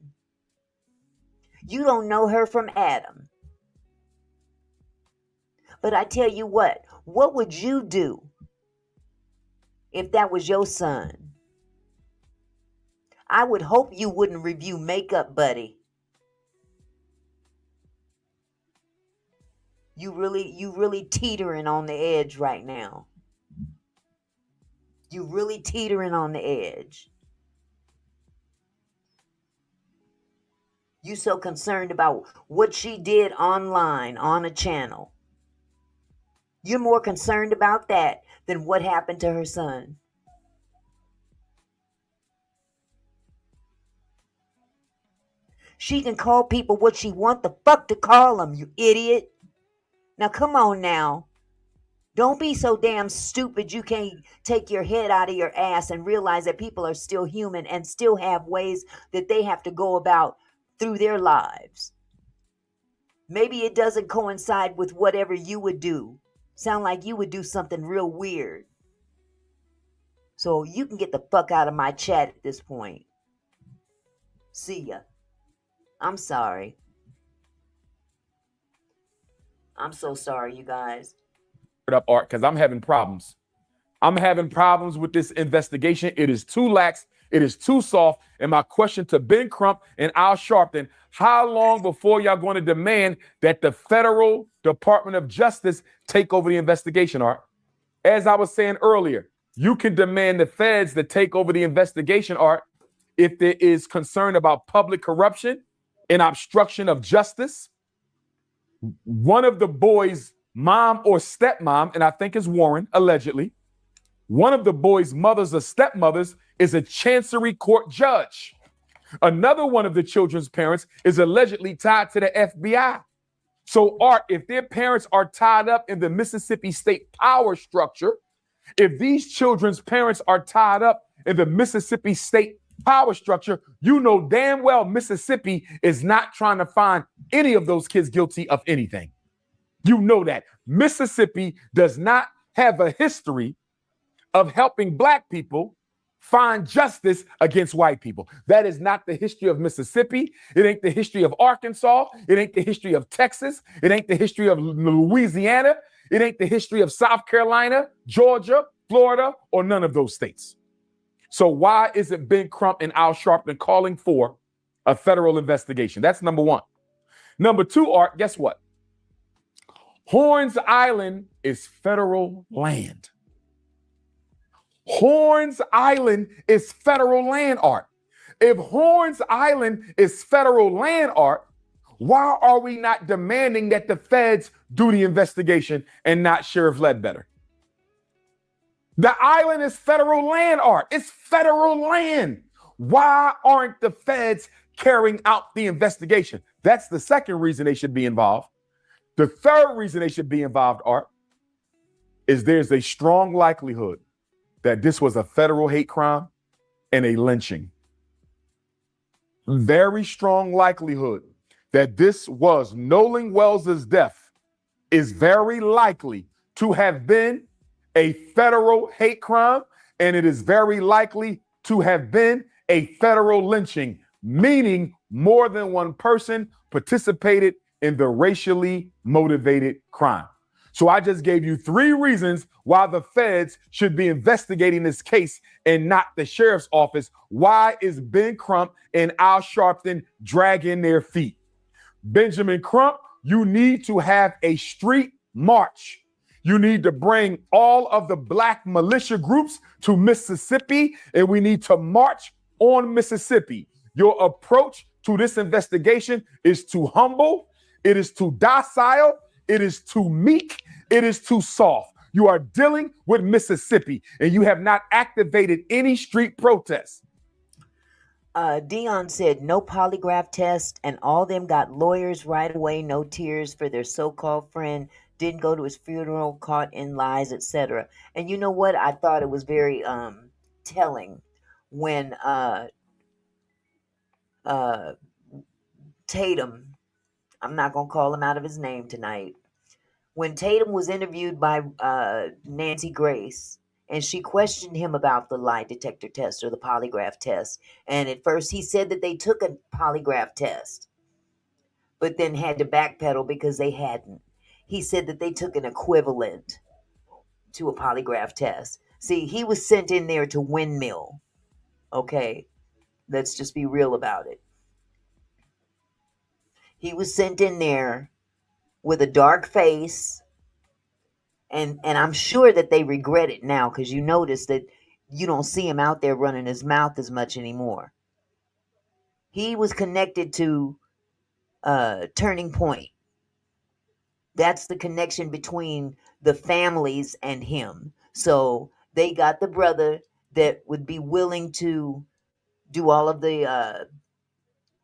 You don't know her from Adam. But I tell you what would you do if that was your son. I would hope you wouldn't review makeup, buddy. You really teetering on the edge right now. You really teetering on the edge. You so concerned about what she did online on a channel. You're more concerned about that than what happened to her son. She can call people what she want the fuck to call them, you idiot. Now come on now. Don't be so damn stupid you can't take your head out of your ass and realize that people are still human and still have ways that they have to go about through their lives. Maybe it doesn't coincide with whatever you would do. Sound like you would do something real weird. So you can get the fuck out of my chat at this point. See ya. I'm sorry. I'm so sorry, you guys. Up, Art, because I'm having problems. I'm having problems with this investigation. It is too lax. It is too soft. And my question to Ben Crump and Al Sharpton, how long before y'all going to demand that the federal Department of Justice take over the investigation, Art? As I was saying earlier, you can demand the feds to take over the investigation, Art, if there is concern about public corruption and obstruction of justice. One of the boys' mom or stepmom, and I think it's Warren, allegedly, one of the boys' mothers or stepmothers is a chancery court judge. Another one of the children's parents is allegedly tied to the FBI. So, Art, if their parents are tied up in the Mississippi state power structure, if these children's parents are tied up in the Mississippi state power structure, you know damn well Mississippi is not trying to find any of those kids guilty of anything. You know that. Mississippi does not have a history of helping black people find justice against white people. That is not the history of Mississippi. It ain't the history of Arkansas. It ain't the history of Texas. It ain't the history of Louisiana. It ain't the history of South Carolina, Georgia, Florida, or none of those states. So why isn't Ben Crump and Al Sharpton calling for a federal investigation? That's number one. Number two, Art, guess what? Horns Island is federal land. Horns Island is federal land, Art. If Horns Island is federal land, Art, why are we not demanding that the feds do the investigation and not Sheriff Ledbetter? The island is federal land, Art. It's federal land. Why aren't the feds carrying out the investigation? That's the second reason they should be involved. The third reason they should be involved, Art, is there's a strong likelihood that this was a federal hate crime and a lynching. Very strong likelihood that this was Nolan Wells' death is very likely to have been a federal hate crime, and it is very likely to have been a federal lynching, meaning more than one person participated in the racially motivated crime. So I just gave you three reasons why the feds should be investigating this case and not the sheriff's office. Why is Ben Crump and Al Sharpton dragging their feet? Benjamin Crump, you need to have a street march. You need to bring all of the black militia groups to Mississippi, and we need to march on Mississippi. Your approach to this investigation is too humble. It is too docile. It is too meek. It is too soft. You are dealing with Mississippi, and you have not activated any street protests. Dion said no polygraph test, and all them got lawyers right away. No tears for their so-called friend. Didn't go to his funeral, caught in lies, etc. And you know what? I thought it was very telling when Tatum, I'm not going to call him out of his name tonight, when Tatum was interviewed by Nancy Grace, and she questioned him about the lie detector test or the polygraph test. And at first he said that they took a polygraph test, but then had to backpedal because they hadn't. He said that they took an equivalent to a polygraph test. See, he was sent in there to windmill. Okay, let's just be real about it. He was sent in there with a dark face, and I'm sure that they regret it now, because you notice that you don't see him out there running his mouth as much anymore. He was connected to Turning Point. That's the connection between the families and him. So they got the brother that would be willing to do all of the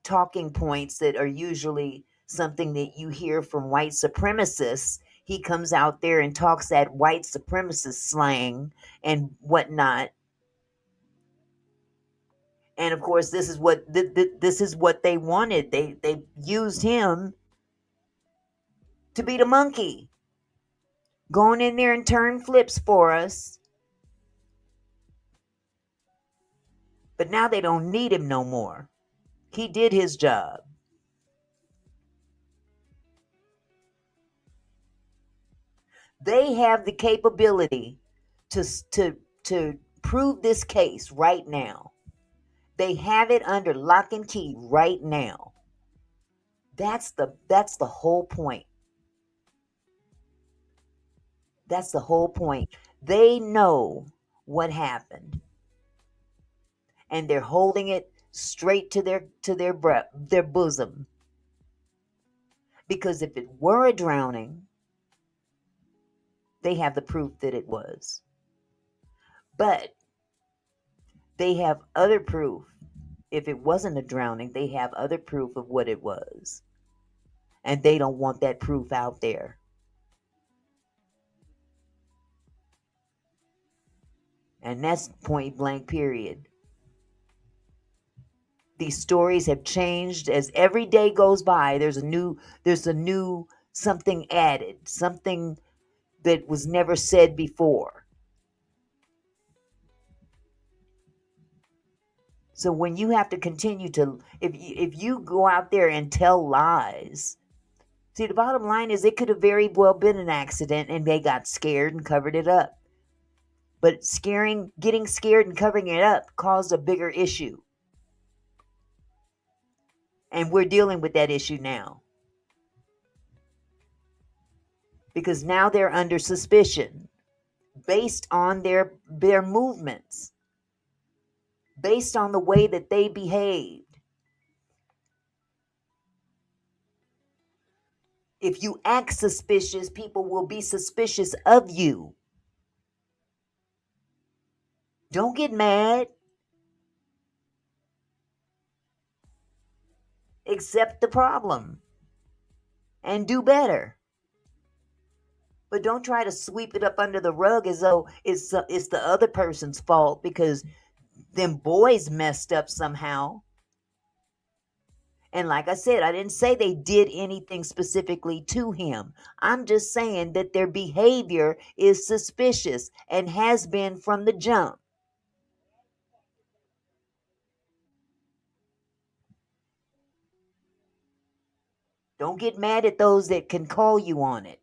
talking points that are usually something that you hear from white supremacists. He comes out there and talks that white supremacist slang and whatnot. And of course, this is what this is what they wanted. They used him to be the monkey, going in there and turn flips for us. But now they don't need him no more. He did his job. They have the capability to prove this case right now. They have it under lock and key right now. That's the whole point. That's the whole point. They know what happened, and they're holding it straight to their bosom. Because if it were a drowning, they have the proof that it was. But they have other proof. If it wasn't a drowning, they have other proof of what it was. And they don't want that proof out there. And that's point blank, period. These stories have changed as every day goes by. There's a new something added, something that was never said before. So when you have to continue to, if you go out there and tell lies, see, the bottom line is it could have very well been an accident and they got scared and covered it up. But getting scared and covering it up caused a bigger issue. And we're dealing with that issue now. Because now they're under suspicion based on their movements, based on the way that they behaved. If you act suspicious, people will be suspicious of you. Don't get mad. Accept the problem and do better. But don't try to sweep it up under the rug as though it's the other person's fault because them boys messed up somehow. And like I said, I didn't say they did anything specifically to him. I'm just saying that their behavior is suspicious and has been from the jump. Don't get mad at those that can call you on it.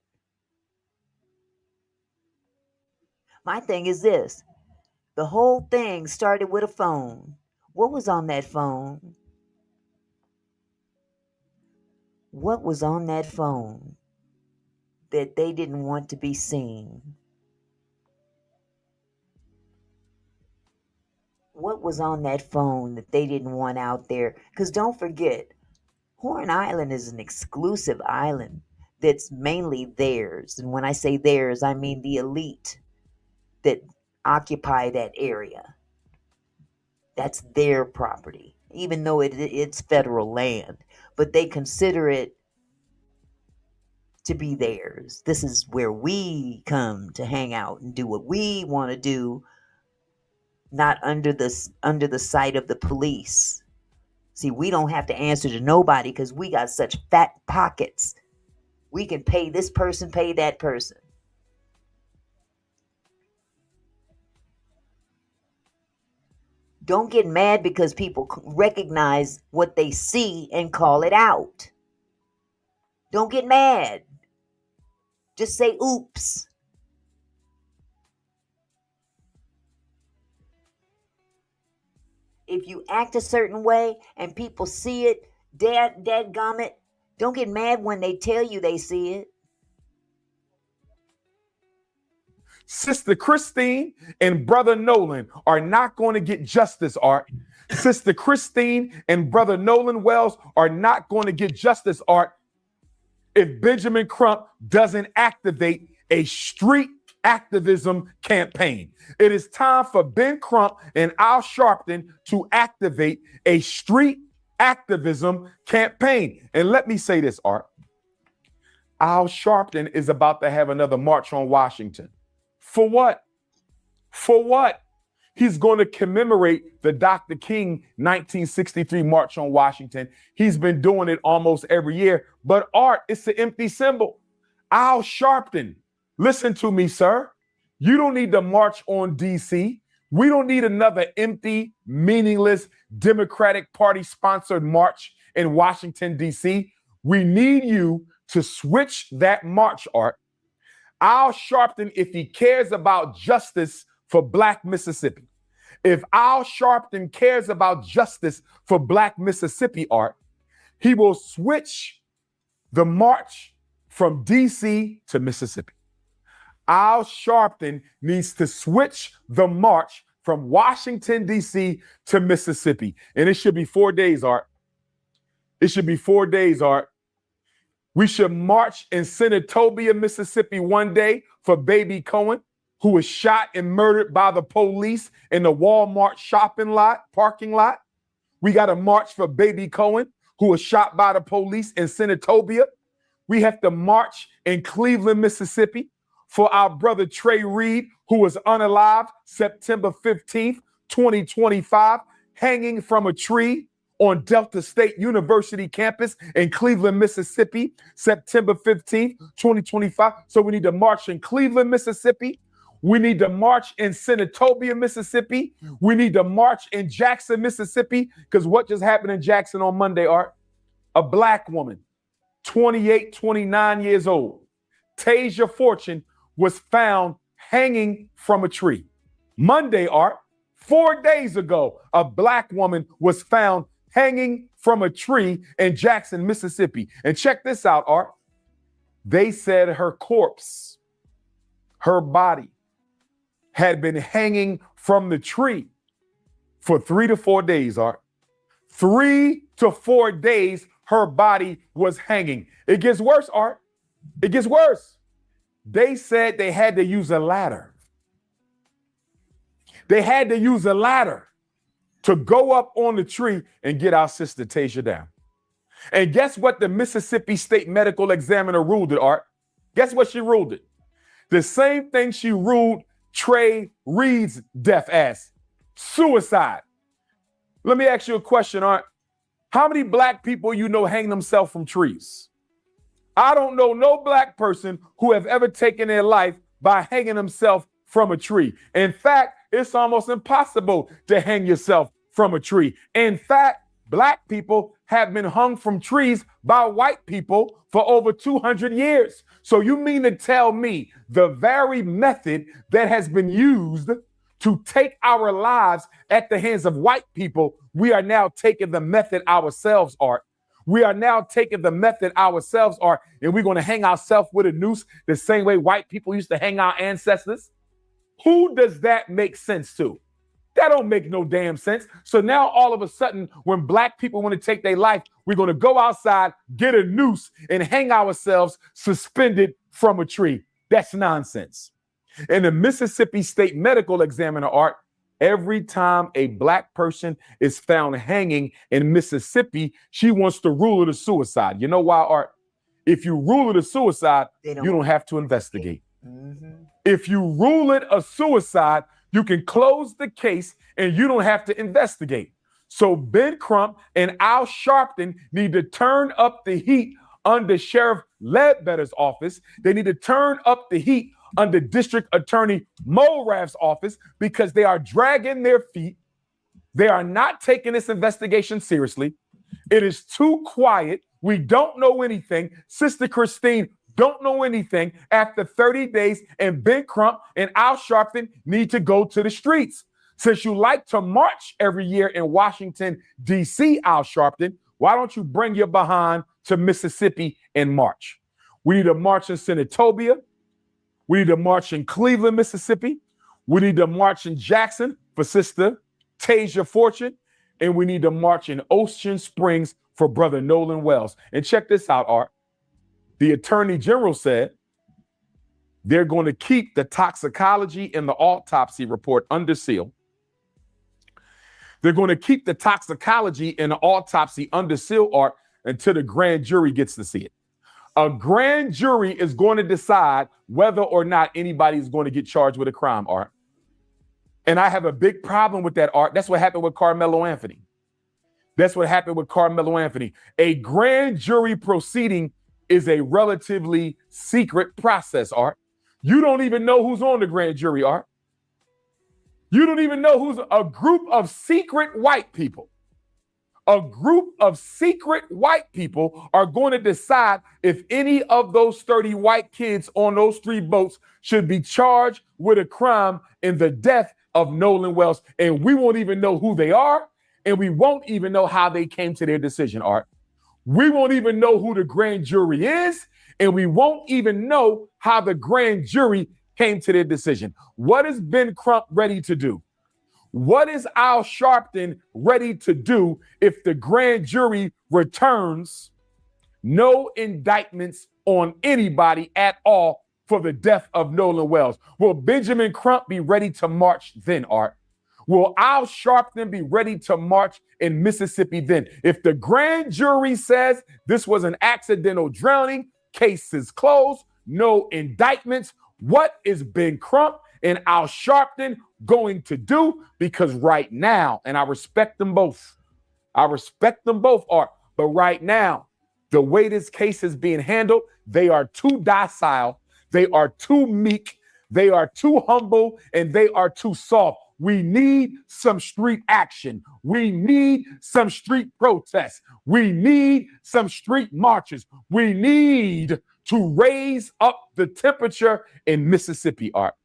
My thing is this. The whole thing started with a phone. What was on that phone? What was on that phone that they didn't want to be seen? What was on that phone that they didn't want out there? Because don't forget, Horn Island is an exclusive island that's mainly theirs. And when I say theirs, I mean the elite that occupy that area. That's their property, even though it's federal land. But they consider it to be theirs. This is where we come to hang out and do what we want to do, not under the sight of the police. See, we don't have to answer to nobody because we got such fat pockets. We can pay this person, pay that person. Don't get mad because people recognize what they see and call it out. Don't get mad. Just say oops. if you act a certain way and people see it, dadgummit, don't get mad when they tell you they see it. Sister Christine and Brother Nolan are not going to get justice, Art. Sister Christine and Brother Nolan Wells are not going to get justice, Art, if Benjamin Crump doesn't activate a street activism campaign. It is time for Ben Crump and Al Sharpton to activate a street activism campaign. And let me say this, Art. Al Sharpton is about to have another march on Washington. For what? For what? He's going to commemorate the Dr. King 1963 March on Washington. He's been doing it almost every year. But Art, it's an empty symbol. Al Sharpton, listen to me, sir. You don't need to march on D.C. We don't need another empty, meaningless Democratic Party-sponsored march in Washington, D.C. We need you to switch that march, Art. Al Sharpton, if he cares about justice for Black Mississippi, if Al Sharpton cares about justice for Black Mississippi, Art, he will switch the march from D.C. to Mississippi. Al Sharpton needs to switch the march from Washington, D.C. to Mississippi. And it should be 4 days, Art. It should be 4 days, Art. We should march in Senatobia, Mississippi one day for Baby Cohen, who was shot and murdered by the police in the Walmart parking lot. We got to march for Baby Cohen, who was shot by the police in Senatobia. We have to march in Cleveland, Mississippi for our brother Trey Reed, who was unalived September 15th, 2025, hanging from a tree on Delta State University campus in Cleveland, Mississippi, September 15th, 2025. So we need to march in Cleveland, Mississippi. We need to march in Senatobia, Mississippi. We need to march in Jackson, Mississippi, because what just happened in Jackson on Monday, Art? A Black woman, 28, 29 years old, Tasia Fortune, was found hanging from a tree. Monday, Art, 4 days ago, a Black woman was found hanging from a tree in Jackson, Mississippi. And check this out, Art. They said her corpse, her body, had been hanging from the tree for 3 to 4 days, Art. 3 to 4 days, her body was hanging. It gets worse, Art. It gets worse. They said they had to use a ladder. They had to use a ladder to go up on the tree and get our sister Tasia down. And guess what the Mississippi State Medical Examiner ruled it, Art? Guess what she ruled it? The same thing she ruled Trey Reed's death as: suicide. Let me ask you a question, Art. How many Black people you know hang themselves from trees? I don't know no Black person who have ever taken their life by hanging themselves from a tree. In fact, it's almost impossible to hang yourself from a tree. In fact, Black people have been hung from trees by white people for over 200 years. So you mean to tell me the very method that has been used to take our lives at the hands of white people, we are now taking the method ourselves, Art. We are now taking the method ourselves, Art, and we're going to hang ourselves with a noose the same way white people used to hang our ancestors. Who does that make sense to? That don't make no damn sense. So now all of a sudden, when Black people want to take their life, we're going to go outside, get a noose, and hang ourselves suspended from a tree. That's nonsense. And the Mississippi State Medical Examiner, Art, every time a Black person is found hanging in Mississippi, she wants to rule it a suicide. You know why, Art? If you rule it a suicide, you don't have to investigate. Mm-hmm. If you rule it a suicide, you can close the case and you don't have to investigate. So Ben Crump and Al Sharpton need to turn up the heat under Sheriff Ledbetter's office. They need to turn up the heat under District Attorney Mulrath's office because they are dragging their feet. They are not taking this investigation seriously. It is too quiet. We don't know anything. Sister Christine don't know anything after 30 days, and Ben Crump and Al Sharpton need to go to the streets. Since you like to march every year in Washington, D.C., Al Sharpton, why don't you bring your behind to Mississippi and march? We need to march in Senatobia. We need to march in Cleveland, Mississippi. We need to march in Jackson for Sister Tasia Fortune. And we need to march in Ocean Springs for Brother Nolan Wells. And check this out, Art. The Attorney General said they're going to keep the toxicology and the autopsy report under seal. They're going to keep the toxicology and the autopsy under seal, Art, until the grand jury gets to see it. A grand jury is going to decide whether or not anybody is going to get charged with a crime, Art. And I have a big problem with that, Art. That's what happened with Carmelo Anthony. That's what happened with Carmelo Anthony. A grand jury proceeding is a relatively secret process, Art. You don't even know who's on the grand jury, Art. You don't even know who's a group of secret white people. A group of secret white people are going to decide if any of those 30 white kids on those 3 boats should be charged with a crime in the death of Nolan Wells. And we won't even know who they are, and we won't even know how they came to their decision, Art. We won't even know who the grand jury is, and we won't even know how the grand jury came to their decision. What is Ben Crump ready to do? What is Al Sharpton ready to do if the grand jury returns no indictments on anybody at all for the death of Nolan Wells? Will Benjamin Crump be ready to march then, Art? Will Al Sharpton be ready to march in Mississippi then? If the grand jury says this was an accidental drowning, case is closed, no indictments, what is Ben Crump and Al Sharpton going to do? Because right now, and I respect them both, Art, but right now, the way this case is being handled, they are too docile, they are too meek, they are too humble, and they are too soft. We need some street action. We need some street protests. We need some street marches. We need to raise up the temperature in Mississippi, Art.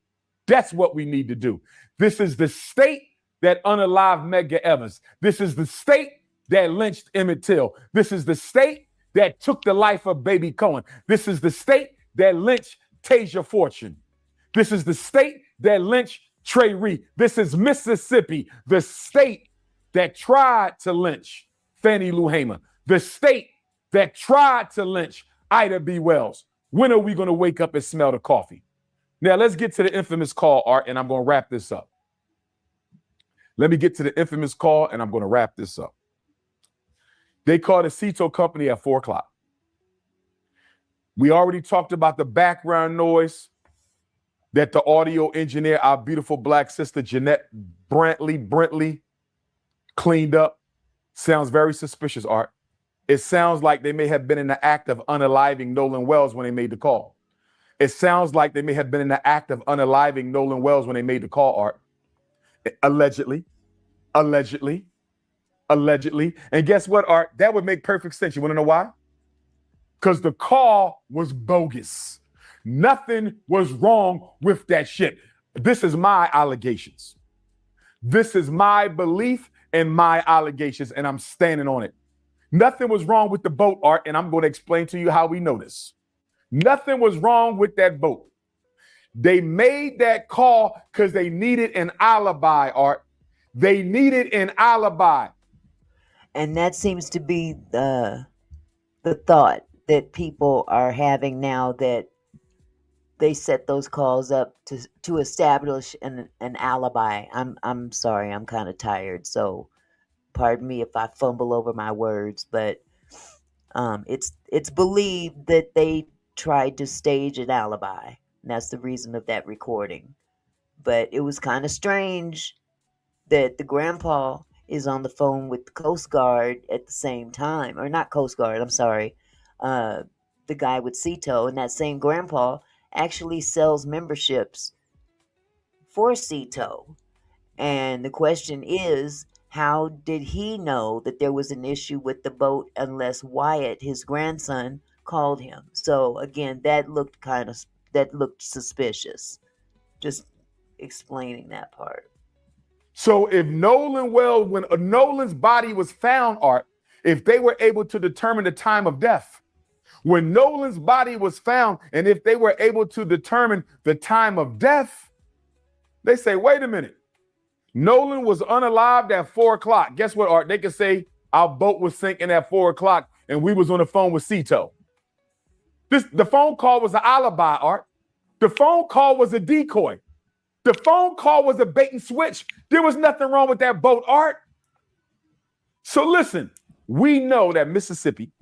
That's what we need to do. This is the state that unalived Medgar Evers. This is the state that lynched Emmett Till. This is the state that took the life of Baby Cohen. This is the state that lynched Tasia Fortune. This is the state that lynched Trey Reed. This is Mississippi, the state that tried to lynch Fannie Lou Hamer, the state that tried to lynch Ida B. Wells. When are we going to wake up and smell the coffee? Now, let's get to the infamous call, Art, and I'm going to wrap this up. Let me get to the infamous call, and I'm going to wrap this up. They called the Cito company at 4 o'clock. We already talked about the background noise that the audio engineer, our beautiful black sister, Jeanette Brentley, cleaned up. Sounds very suspicious, Art. It sounds like they may have been in the act of unaliving Nolan Wells when they made the call. It sounds like they may have been in the act of unaliving Nolan Wells when they made the call, Art. Allegedly. And guess what, Art? That would make perfect sense. You want to know why? Because the call was bogus. Nothing was wrong with that ship. This is my allegations. This is my belief and my allegations, and I'm standing on it. Nothing was wrong with the boat, Art, and I'm going to explain to you how we know this. Nothing was wrong with that boat. They made that call because they needed an alibi, Art. They needed an alibi. And that seems to be the thought that people are having now, that they set those calls up to establish an alibi. I'm sorry, I'm kind of tired, so pardon me if I fumble over my words, but it's believed that they tried to stage an alibi, and that's the reason of that recording. But it was kind of strange that the grandpa is on the phone with the Coast Guard at the same time, or not Coast Guard, I'm sorry, the guy with Cito, and that same grandpa actually sells memberships for Cito. And the question is, how did he know that there was an issue with the boat unless Wyatt, his grandson, called him? So again, that looked suspicious. Just explaining that part. So if Nolan Wells, when Nolan's body was found, Art, if they were able to determine the time of death, when Nolan's body was found, and if they were able to determine the time of death, they say, wait a minute, Nolan was unalived at 4 o'clock. Guess what, Art? They could say our boat was sinking at 4 o'clock and we was on the phone with Cito. The phone call was an alibi, Art. The phone call was a decoy. The phone call was a bait and switch. There was nothing wrong with that boat, Art. So listen, we know that Mississippi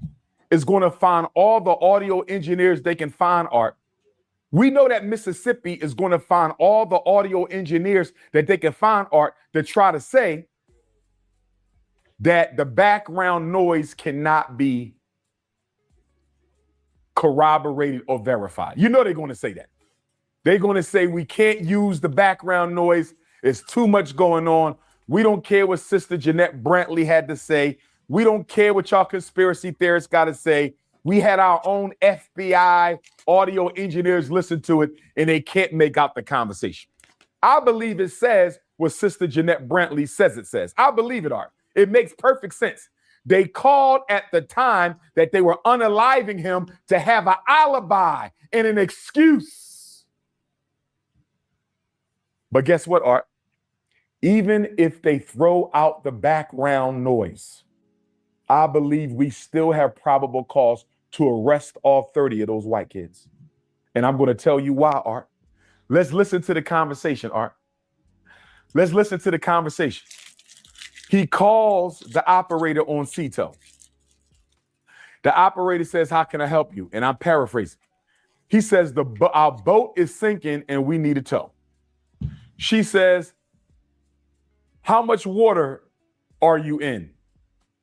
is going to find all the audio engineers they can find, Art. We know that Mississippi is going to find all the audio engineers that they can find, Art, to try to say that the background noise cannot be corroborated or verified. You know they're going to say that. They're going to say we can't use the background noise. It's too much going on. We don't care what Sister Jeanette Brantley had to say. We don't care what y'all conspiracy theorists got to say. We had our own FBI audio engineers listen to it, and they can't make out the conversation. I believe it says what Sister Jeanette Brantley says it says. I believe it, Art. It makes perfect sense. They called at the time that they were unaliving him to have an alibi and an excuse. But guess what, Art? Even if they throw out the background noise, I believe we still have probable cause to arrest all 30 of those white kids. And I'm going to tell you why, Art. Let's listen to the conversation, Art. Let's listen to the conversation. He calls the operator on Cito. The operator says, how can I help you? And I'm paraphrasing. He says, our boat is sinking and we need a tow. She says, how much water are you in?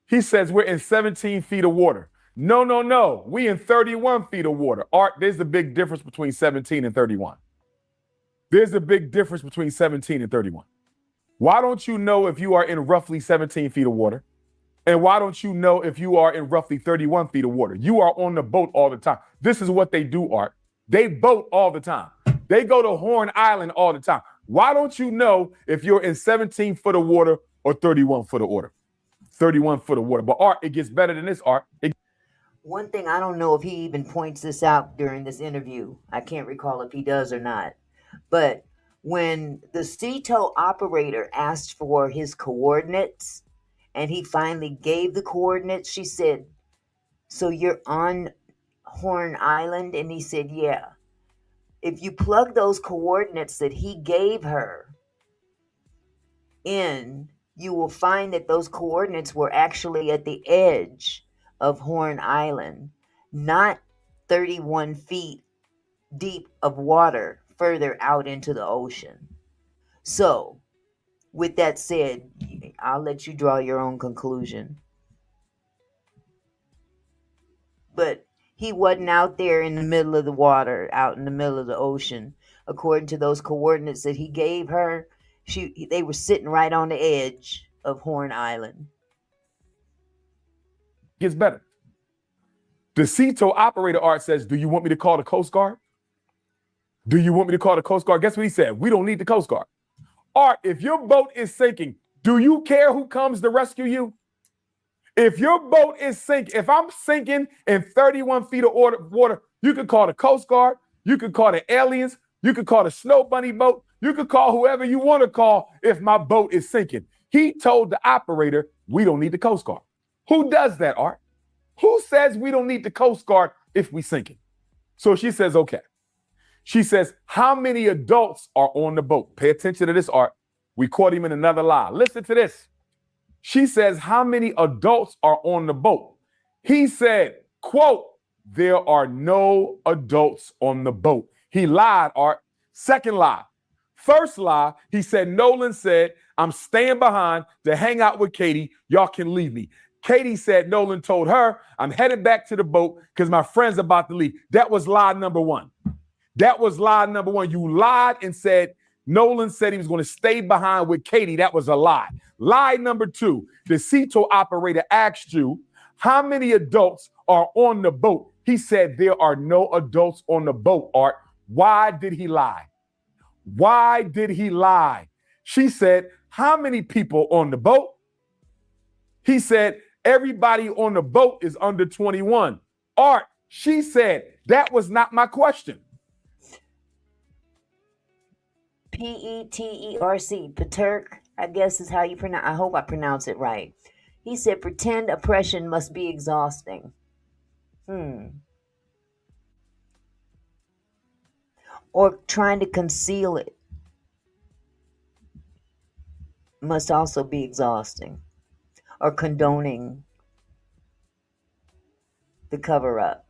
He says, we're in 17 feet of water. No. We in 31 feet of water. Art, there's a big difference between 17 and 31. There's a big difference between 17 and 31. Why don't you know if you are in roughly 17 feet of water? And why don't you know if you are in roughly 31 feet of water? You are on the boat all the time. This is what they do, Art. They boat all the time. They go to Horn Island all the time. Why don't you know if you're in 17 foot of water or 31 foot of water? 31 foot of water. But Art, it gets better than this, Art. One thing, I don't know if he even points this out during this interview. I can't recall if he does or not. But when the Cito operator asked for his coordinates and he finally gave the coordinates, she said, so you're on Horn Island? And he said, yeah. If you plug those coordinates that he gave her in, you will find that those coordinates were actually at the edge of Horn Island, not 31 feet deep of water further out into the ocean. So, with that said, I'll let you draw your own conclusion. But he wasn't out there in the middle of the water, out in the middle of the ocean. According to those coordinates that he gave her, they were sitting right on the edge of Horn Island. Gets better. The Cito operator, Art, says, do you want me to call the Coast Guard? Do you want me to call the Coast Guard? Guess what he said? We don't need the Coast Guard. Art, if your boat is sinking, do you care who comes to rescue you? If your boat is sinking, if I'm sinking in 31 feet of water, you could call the Coast Guard, you could call the aliens, you could call the Snow Bunny boat, you could call whoever you want to call if my boat is sinking. He told the operator, we don't need the Coast Guard. Who does that, Art? Who says we don't need the Coast Guard if we sinking? So she says, okay. She says, how many adults are on the boat? Pay attention to this, Art. We caught him in another lie. Listen to this. She says, how many adults are on the boat? He said, quote, there are no adults on the boat. He lied, Art. Second lie. First lie, he said, Nolan said, I'm staying behind to hang out with Katie. Y'all can leave me. Katie said Nolan told her, I'm headed back to the boat because my friend's about to leave. That was lie number one. That was lie number one. You lied and said Nolan said he was going to stay behind with Katie. That was a lie. Lie number two, the Cito operator asked you, how many adults are on the boat? He said there are no adults on the boat, Art. Why did he lie? Why did he lie? She said, how many people on the boat? He said, everybody on the boat is under 21. Art, she said, that was not my question. Peterc, Peterc, I guess is how you pronounce. I hope I pronounce it right. He said, pretend oppression must be exhausting. Or trying to conceal it must also be exhausting. Or condoning the cover up.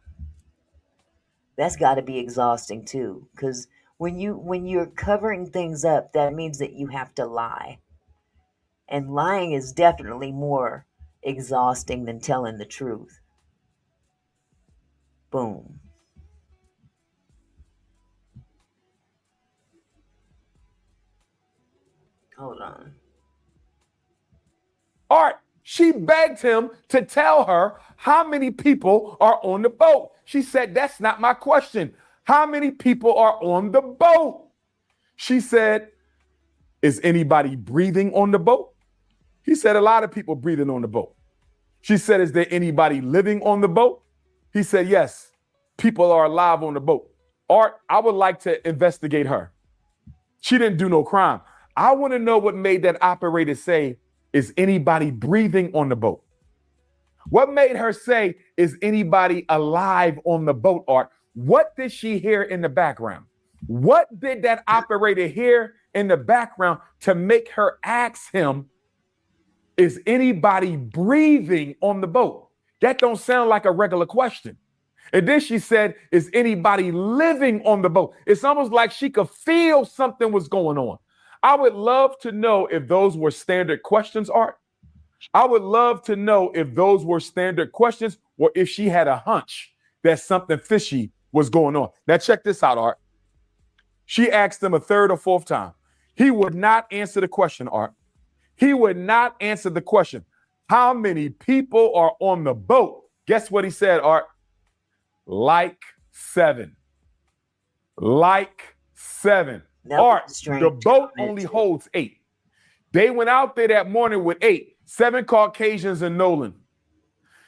That's got to be exhausting too, because when you're covering things up, that means that you have to lie. And lying is definitely more exhausting than telling the truth. Boom. Hold on. Art, she begged him to tell her how many people are on the boat. She said, that's not my question. How many people are on the boat? She said, is anybody breathing on the boat? He said, a lot of people breathing on the boat. She said, is there anybody living on the boat? He said, yes, people are alive on the boat. Art, I would like to investigate her. She didn't do no crime. I want to know what made that operator say, is anybody breathing on the boat? What made her say, is anybody alive on the boat, Art? What did she hear in the background? What did that operator hear in the background to make her ask him, is anybody breathing on the boat? That don't sound like a regular question. And then she said, is anybody living on the boat? It's almost like she could feel something was going on. I would love to know if those were standard questions, Art. I would love to know if those were standard questions or if she had a hunch that something fishy was going on. Now check this out, Art. She asked him a third or fourth time. He would not answer the question, Art. He would not answer the question. How many people are on the boat? Guess what he said, Art? Like 7. Like 7. Art, the boat only holds 8. They went out there that morning with 8. 7 Caucasians and Nolan.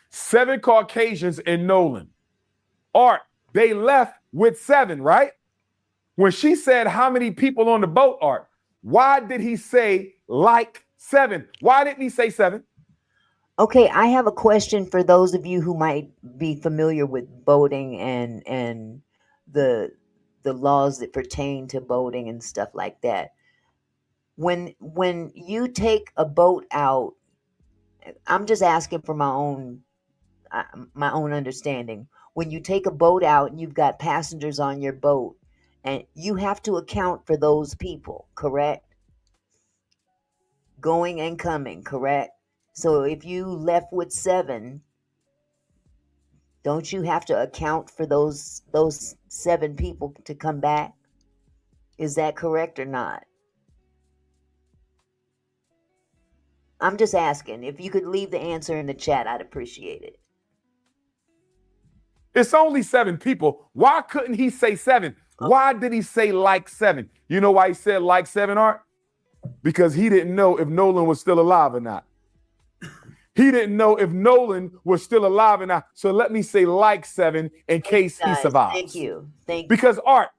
7 Caucasians and Nolan. Art, they left with 7, right? When she said how many people on the boat, Art, why did he say like 7? Why didn't he say 7? Okay, I have a question for those of you who might be familiar with boating and the laws that pertain to boating and stuff like that. When you take a boat out, I'm just asking for my own understanding. When you take a boat out and you've got passengers on your boat, and you have to account for those people, correct? Going and coming, correct? So if you left with 7, don't you have to account for those 7 people to come back? Is that correct or not? I'm just asking. If you could leave the answer in the chat, I'd appreciate it. It's only 7 people. Why couldn't he say 7? Why did he say like 7? You know why he said like 7, Art? Because he didn't know if Nolan was still alive or not. He didn't know if Nolan was still alive or not. So let me say like 7 in case he survives. Thank you. Thank you. Because Art,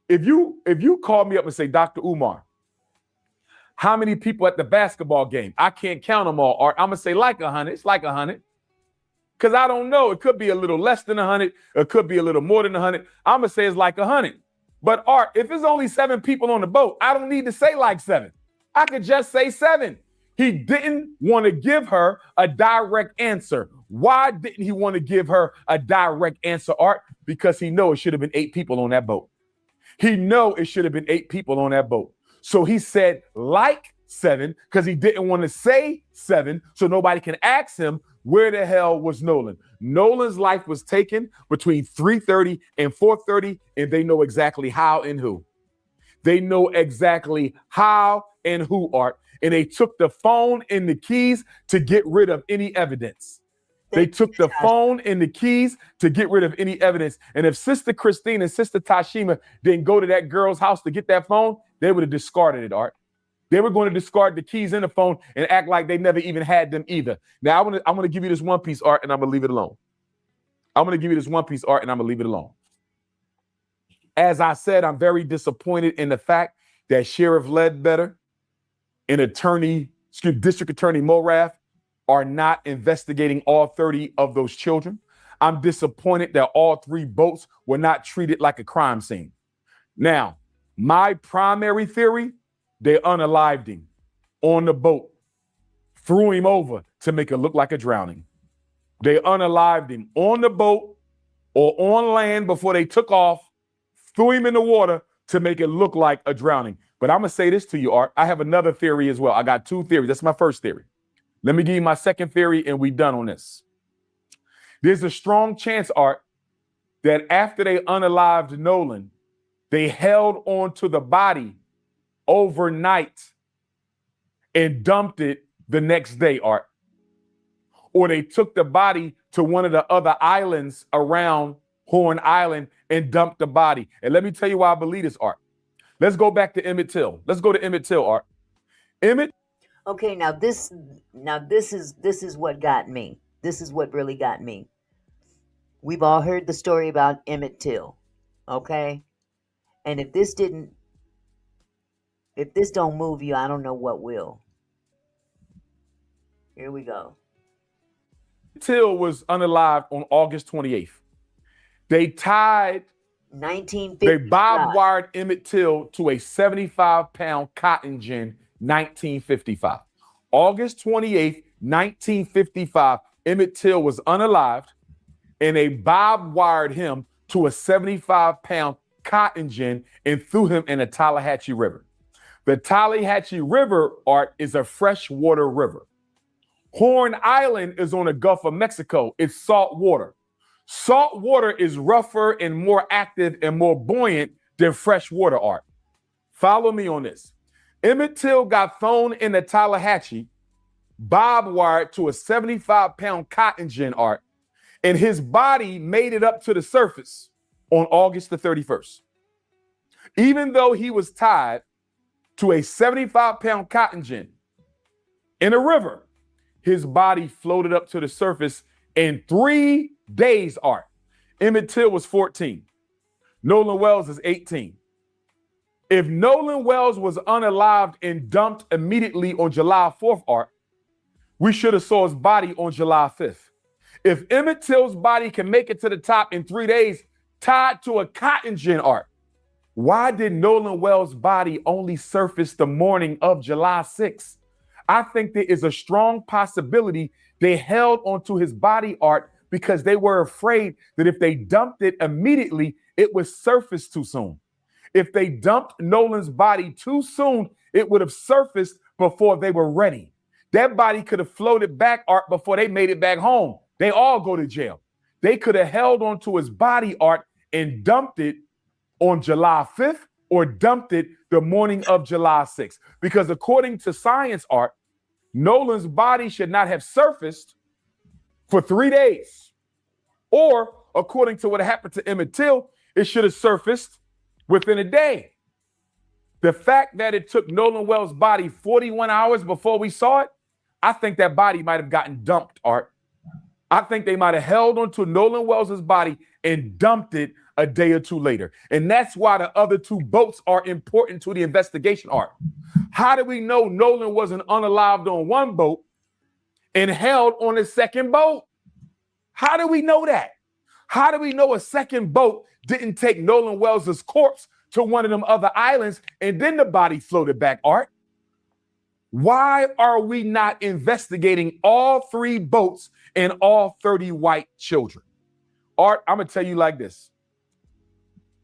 if you call me up and say, Dr. Umar, how many people at the basketball game? I can't count them all, Art. I'm going to say like 100. It's like 100. Because I don't know. It could be a little less than 100. It could be a little more than 100. I'm going to say it's like 100. But Art, if there's only 7 people on the boat, I don't need to say like 7. I could just say 7. He didn't want to give her a direct answer. Why didn't he want to give her a direct answer, Art? Because he knows it should have been 8 people on that boat. He know it should have been 8 people on that boat. So he said like 7 because he didn't want to say 7 so nobody can ask him where the hell was Nolan. Nolan's life was taken between 3:30 and 4:30, and they know exactly how and who. They know exactly how and who, Art. And they took the phone and the keys to get rid of any evidence. They took the phone and the keys to get rid of any evidence. And if Sister Christine and Sister Tashima didn't go to that girl's house to get that phone, they would have discarded it, Art. They were going to discard the keys in the phone and act like they never even had them either. Now, I'm going to give you this one piece, Art, and I'm going to leave it alone. I'm going to give you this one piece, Art, and I'm going to leave it alone. As I said, I'm very disappointed in the fact that Sheriff Ledbetter and District Attorney Morath are not investigating all 30 of those children. I'm disappointed that all 3 boats were not treated like a crime scene. Now, my primary theory, they unalived him on the boat, threw him over to make it look like a drowning. They unalived him on the boat or on land before they took off, threw him in the water to make it look like a drowning. But I'm going to say this to you, Art. I have another theory as well. I got 2 theories. That's my first theory. Let me give you my second theory, and we're done on this. There's a strong chance, Art, that after they unalived Nolan, they held on to the body overnight and dumped it the next day, Art. Or they took the body to one of the other islands around Horn Island and dumped the body. And let me tell you why I believe this, Art. Let's go back to Emmett Till. Let's go to Emmett Till, Art. Emmett. Okay, now this is what got me. This is what really got me. We've all heard the story about Emmett Till, okay? And if this don't move you, I don't know what will. Here we go. Till was unalived on August 28th. They tied 1955. They barbed-wired Emmett Till to a 75-pound cotton gin, 1955. August 28th, 1955, Emmett Till was unalived, and they barbed-wired him to a 75-pound cotton gin and threw him in the Tallahatchie River. The Tallahatchie River, Art, is a freshwater river. Horn Island is on the Gulf of Mexico. It's salt water. Salt water is rougher and more active and more buoyant than fresh water, Art. Follow me on this. Emmett Till got thrown in the Tallahatchie, barbed-wired to a 75-pound cotton gin, Art, and his body made it up to the surface on August the 31st. Even though he was tied to a 75-pound cotton gin in a river, his body floated up to the surface in 3 days, Art. Emmett Till was 14. Nolan Wells is 18. If Nolan Wells was unalived and dumped immediately on July 4th, Art, we should have saw his body on July 5th. If Emmett Till's body can make it to the top in 3 days, tied to a cotton gin, Art, why did Nolan Wells' body only surface the morning of July 6th? I think there is a strong possibility they held onto his body, Art, because they were afraid that if they dumped it immediately, it would surface too soon. If they dumped Nolan's body too soon, it would have surfaced before they were ready. That body could have floated back, Art, before they made it back home. They all go to jail. They could have held onto his body, Art, and dumped it on July 5th or dumped it the morning of July 6th. Because according to science, Art, Nolan's body should not have surfaced for 3 days. Or, according to what happened to Emmett Till, it should have surfaced within a day. The fact that it took Nolan Wells' body 41 hours before we saw it, I think that body might have gotten dumped, Art. I think they might have held onto Nolan Wells' body and dumped it a day or two later. And that's why the other 2 boats are important to the investigation, Art. How do we know Nolan wasn't unalived on one boat and held on the second boat? How do we know that? How do we know a second boat didn't take Nolan Wells' corpse to one of them other islands and then the body floated back, Art? Why are we not investigating all 3 boats and all 30 white children? Art, I'm going to tell you like this.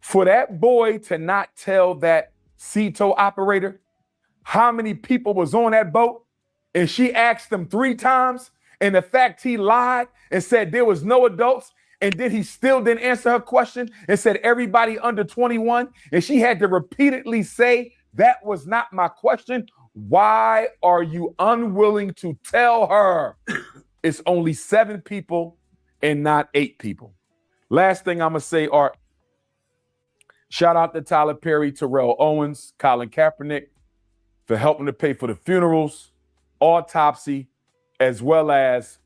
For that boy to not tell that CETO operator how many people was on that boat, and she asked him 3 times, and the fact he lied and said there was no adults, and then he still didn't answer her question and said everybody under 21, and she had to repeatedly say that was not my question. Why are you unwilling to tell her it's only 7 people and not 8 people? Last thing I'm going to say, Art, shout out to Tyler Perry, Terrell Owens, Colin Kaepernick, to help them to pay for the funerals, autopsy, as well as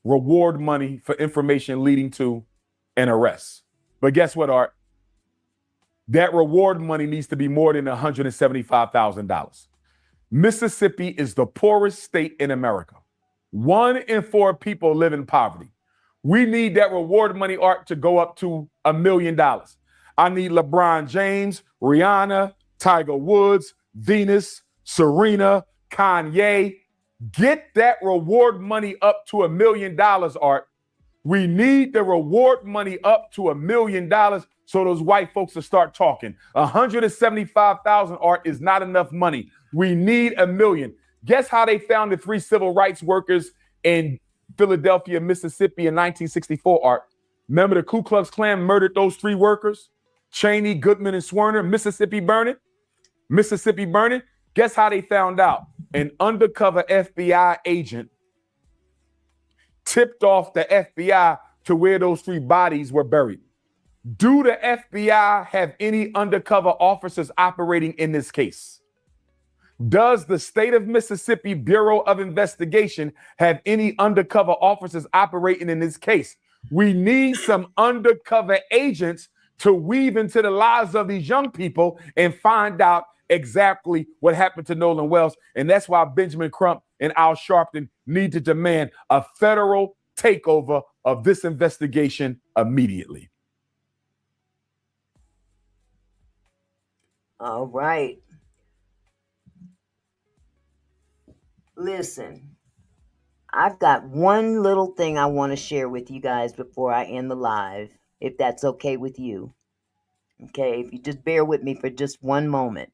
reward money for information leading to an arrest. But guess what, Art? That reward money needs to be more than $175,000. Mississippi is the poorest state in America. 1 in 4 people live in poverty. We need that reward money, Art, to go up to $1 million. I need LeBron James, Rihanna, Tiger Woods, Venus, Serena, Kanye. Get that reward money up to $1 million, Art. We need the reward money up to $1 million so those white folks will start talking. 175,000, Art, is not enough money. We need $1 million. Guess how they found the 3 civil rights workers in Philadelphia, Mississippi in 1964, Art? Remember the Ku Klux Klan murdered those 3 workers? Cheney, Goodman, and Swerner, Mississippi burning? Mississippi burning? Guess how they found out? An undercover FBI agent tipped off the FBI to where those 3 bodies were buried. Do the FBI have any undercover officers operating in this case? Does the state of Mississippi Bureau of Investigation have any undercover officers operating in this case? We need some undercover agents to weave into the lives of these young people and find out exactly what happened to Nolan Wells. And that's why Benjamin Crump and Al Sharpton need to demand a federal takeover of this investigation immediately. All right. Listen, I've got one little thing I want to share with you guys before I end the live, if that's okay with you. Okay, if you just bear with me for just one moment.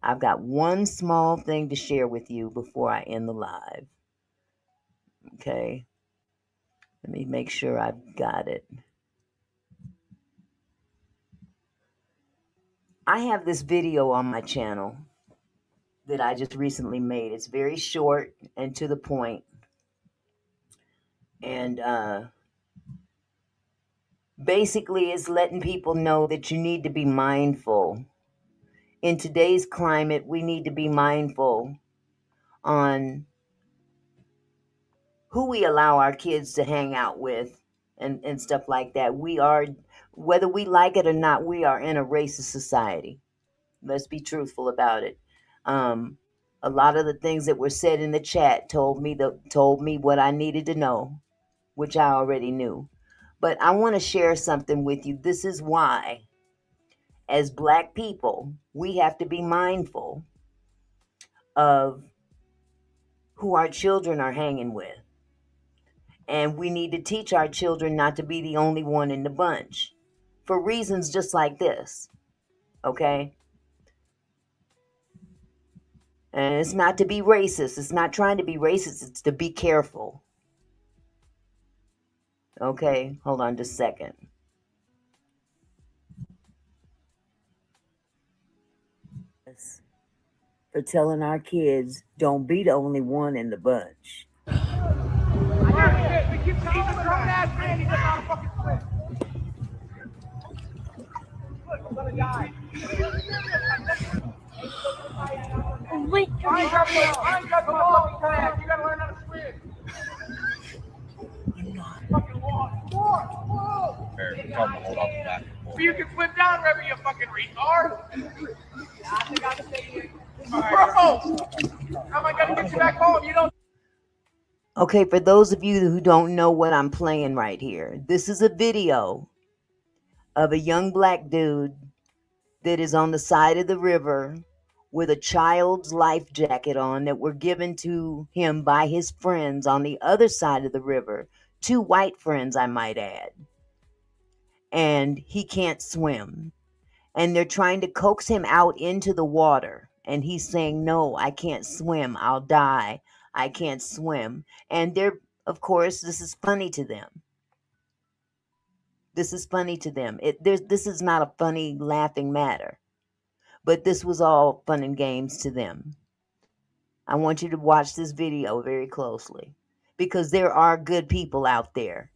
I've got one small thing to share with you before I end the live. Okay, let me make sure I've got it. I have this video on my channel that I just recently made. It's very short and to the point. And basically it's letting people know that you need to be mindful. In today's climate, we need to be mindful on who we allow our kids to hang out with and stuff like that. We are, whether we like it or not, we are in a racist society. Let's be truthful about it. A lot of the things that were said in the chat told me what I needed to know, which I already knew. But I want to share something with you. This is why, as Black people, we have to be mindful of who our children are hanging with. And we need to teach our children not to be the only one in the bunch for reasons just like this. Okay? And it's not to be racist. It's not trying to be racist. It's to be careful. Okay? Hold on just a second. For telling our kids, don't be the only one in the bunch. Wait, I ain't got my kayak. You gotta learn how to swim. Fucking whoa. So you can swim down, Revy, you fucking retard. I think I can stay here. Bro, how am I gonna get you back home? You don't. Okay, for those of you who don't know what I'm playing right here, this is a video of a young Black dude that is on the side of the river with a child's life jacket on that were given to him by his friends on the other side of the river. 2 white friends, I might add. And he can't swim. And they're trying to coax him out into the water. And he's saying, no, I can't swim. I'll die. I can't swim. And they're, of course, this is funny to them. This is funny to them. This is not a funny, laughing matter. But this was all fun and games to them. I want you to watch this video very closely. Because there are good people out there.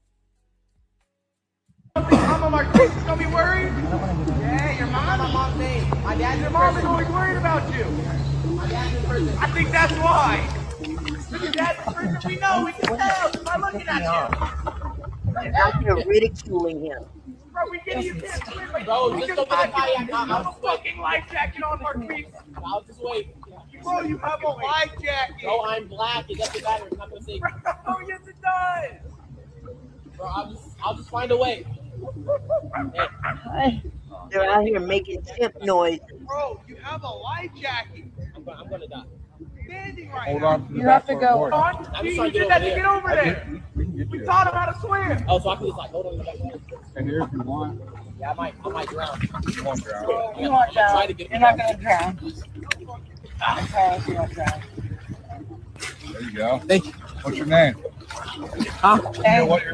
Mama Marquise is gonna be worried? Yeah, your mom. My mom's name. My dad. Your mom is always worried about you. I think that's why. Look at that. We know. We can tell just by looking at you. Out here ridiculing him. Bro, we get you can't swim. Bro, just go get a kayak. I'm a fucking life jacket on, Marquise. I'll just wait. Bro, you have a life jacket. No, I'm black. It doesn't matter. It's not gonna save me. Bro, yes it does. Bro, I'll just find a way. Hey. They're out here making chimp noises. Bro, you have a life jacket. I'm gonna die. Standing right Hold now. on. You have to go. I'm just You trying to did get that over to get there. over there. We taught him how to swim. Oh, so I can just like hold on to the back. And here if you want. Yeah, I might drown. You won't drown. You won't drown. You're not gonna drown. There you go. Thank you. What's your name? Huh?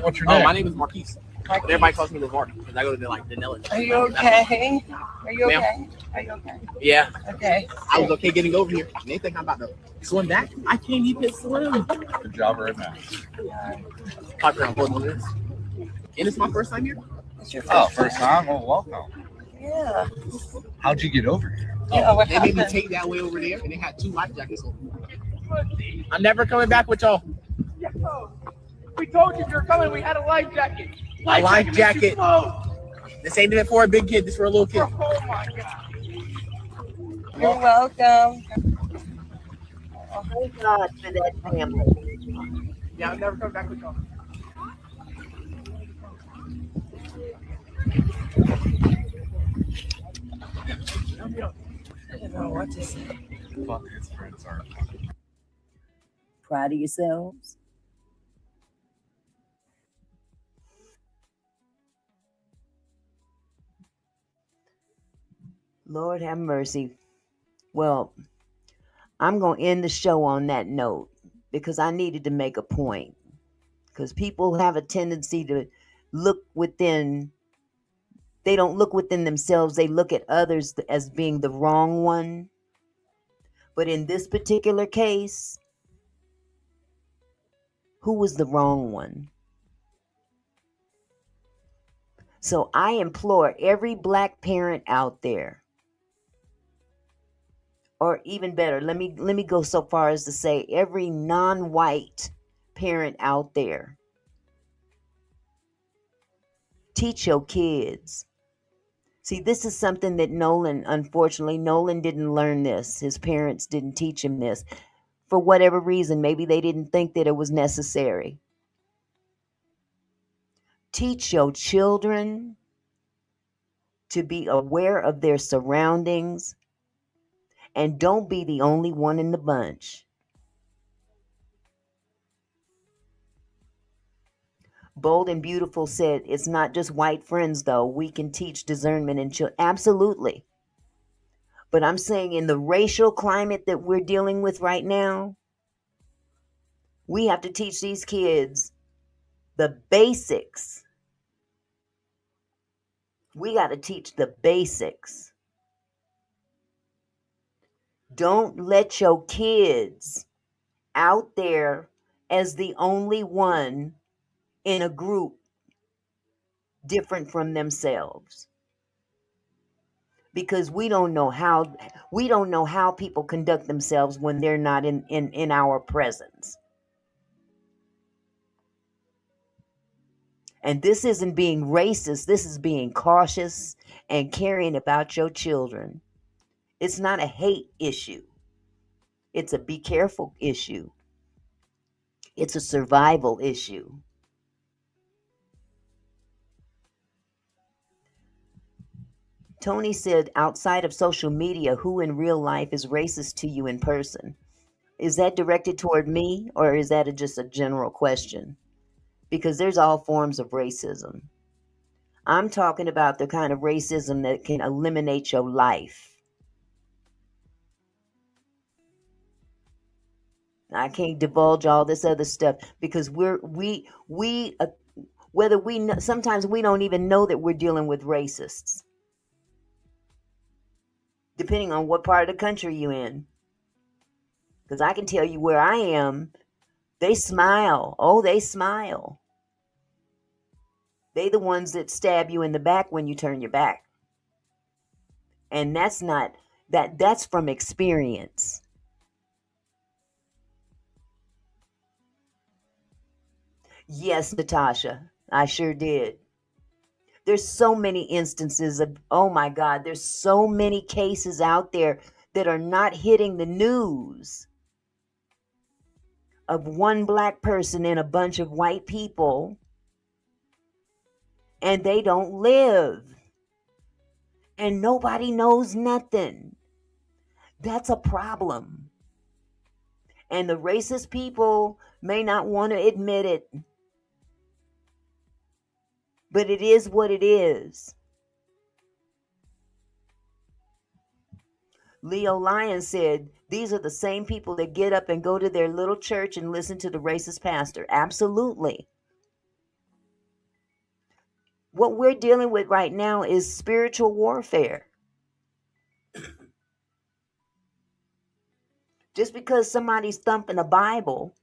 What's your Oh, name? my name is Marquise. But everybody calls me LeVar because I go to the Danella. Are you okay? Are you okay? Are you okay? Yeah. Okay. I was okay getting over here. And they think I'm about to swim back. I can't even swim. Good job right now. Talk around holding this. And it's my first time here. It's your First time? Well, welcome. Yeah. How'd you get over here? Yeah, what They made me happened? take that way over there, and they had 2 life jackets on. I'm never coming back with y'all. Yo, we told you if you're coming, we had a life jacket. A life makes you jacket. float. This ain't even for a big kid. This for a little kid. Oh my God. You're welcome. Thank God for that family. Yeah, I'm never coming back with y'all. I don't know what to say. His friends are. Proud of yourselves. Lord have mercy. Well, I'm going to end the show on that note because I needed to make a point. Because people have a tendency to look within. They don't look within themselves. They look at others as being the wrong one. But in this particular case, who was the wrong one? So I implore every black parent out there, or even better, let me go so far as to say every non-white parent out there, teach your kids. See, this is something that unfortunately, Nolan didn't learn this. His parents didn't teach him this. For whatever reason, maybe they didn't think that it was necessary. Teach your children to be aware of their surroundings and don't be the only one in the bunch. Bold and Beautiful said, it's not just white friends, though. We can teach discernment in children. Absolutely. But I'm saying in the racial climate that we're dealing with right now, we have to teach these kids the basics. We got to teach the basics. Don't let your kids out there as the only one in a group different from themselves. Because we don't know how people conduct themselves when they're not in our presence. And this isn't being racist, this is being cautious and caring about your children. It's not a hate issue. It's a be careful issue. It's a survival issue. Tony said, outside of social media, who in real life is racist to you in person? Is that directed toward me, or is that just a general question? Because there's all forms of racism. I'm talking about the kind of racism that can eliminate your life. I can't divulge all this other stuff because sometimes we don't even know that we're dealing with racists. Depending on what part of the country you're in. Because I can tell you where I am, they smile. Oh, they smile. They the ones that stab you in the back when you turn your back. And that's from experience. Yes, Natasha, I sure did. There's so many instances of, oh my God, there's so many cases out there that are not hitting the news of one black person and a bunch of white people, and they don't live. And nobody knows nothing. That's a problem. And the racist people may not want to admit it, but it is what it is. Leo Lyon said, these are the same people that get up and go to their little church and listen to the racist pastor. Absolutely. What we're dealing with right now is spiritual warfare. Just because somebody's thumping a Bible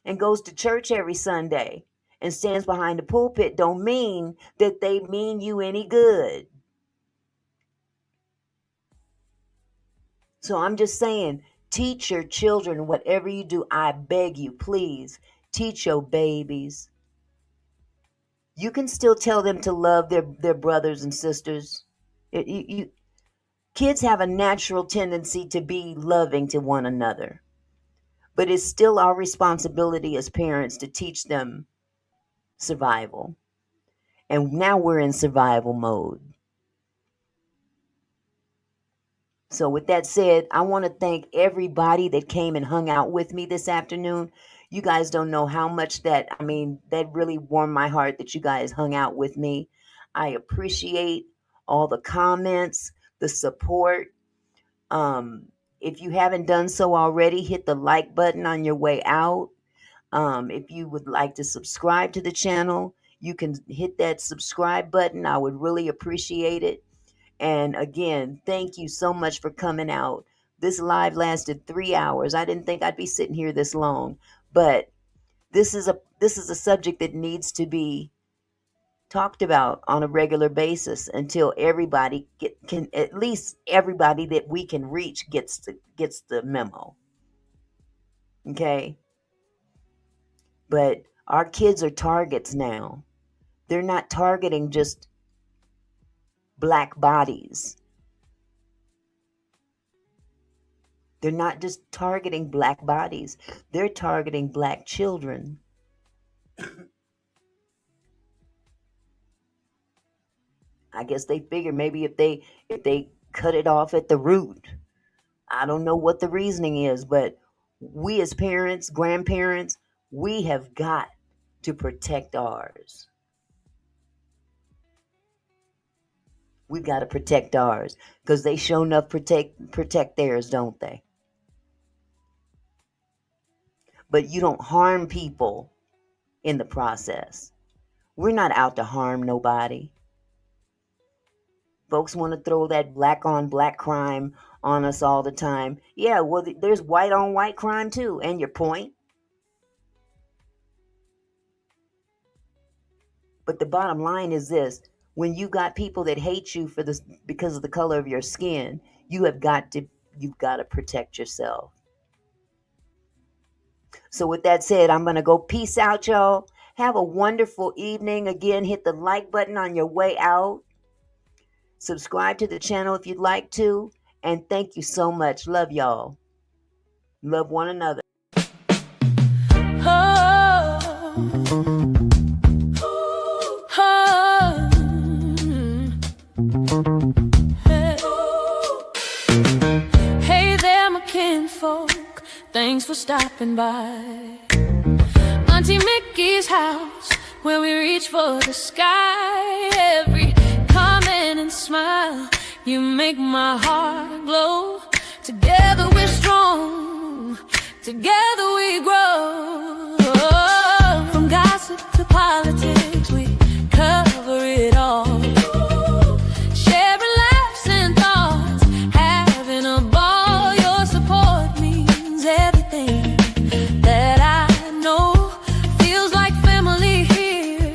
and goes to church every Sunday and stands behind the pulpit don't mean that they mean you any good. So I'm just saying, teach your children whatever you do. I beg you, please, teach your babies. You can still tell them to love their brothers and sisters. Kids have a natural tendency to be loving to one another. But it's still our responsibility as parents to teach them survival. And now we're in survival mode. So with that said, I want to thank everybody that came and hung out with me this afternoon. You guys don't know how much that really warmed my heart that you guys hung out with me. I appreciate all the comments, the support. If you haven't done so already, hit the like button on your way out. If you would like to subscribe to the channel, you can hit that subscribe button. I would really appreciate it. And again, thank you so much for coming out. This live lasted 3 hours. I didn't think I'd be sitting here this long, but this is a subject that needs to be talked about on a regular basis until everybody at least everybody that we can reach gets the memo. Okay? But our kids are targets now. They're not targeting just black bodies. They're not just targeting black bodies. They're targeting black children. I guess they figure maybe if they cut it off at the root. I don't know what the reasoning is, but we as parents, grandparents, we have got to protect ours. We got to protect ours because they sure enough protect theirs, don't they? But you don't harm people in the process. We're not out to harm nobody. Folks want to throw that black on black crime on us all the time. Yeah, well, there's white on white crime too. And your point? But the bottom line is this. When you got people that hate you because of the color of your skin, you've got to protect yourself. So with that said, I'm going to go peace out, y'all. Have a wonderful evening. Again, hit the like button on your way out. Subscribe to the channel if you'd like to. And thank you so much. Love y'all. Love one another. Hey there, my kinfolk. Thanks for stopping by. Auntie Mickey's house, where we reach for the sky. Every comment and smile, you make my heart glow. Together we're strong, together we grow. From gossip to politics, we cover it all. Sharing laughs and thoughts, having a ball. Your support means everything that I know. Feels like family here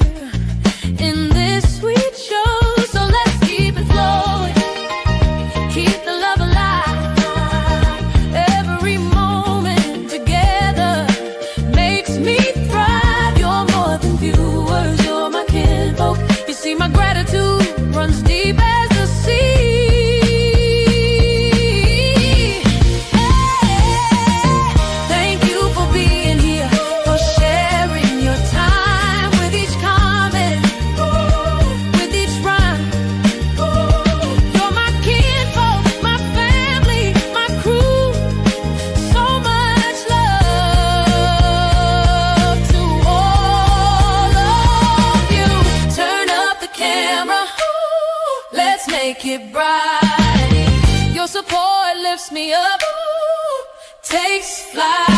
in this sweet show. So let's keep it flowing, keep the love alive. Every moment together makes me thrive. You're more than beautiful. make it bright. Your support lifts me up, takes flight.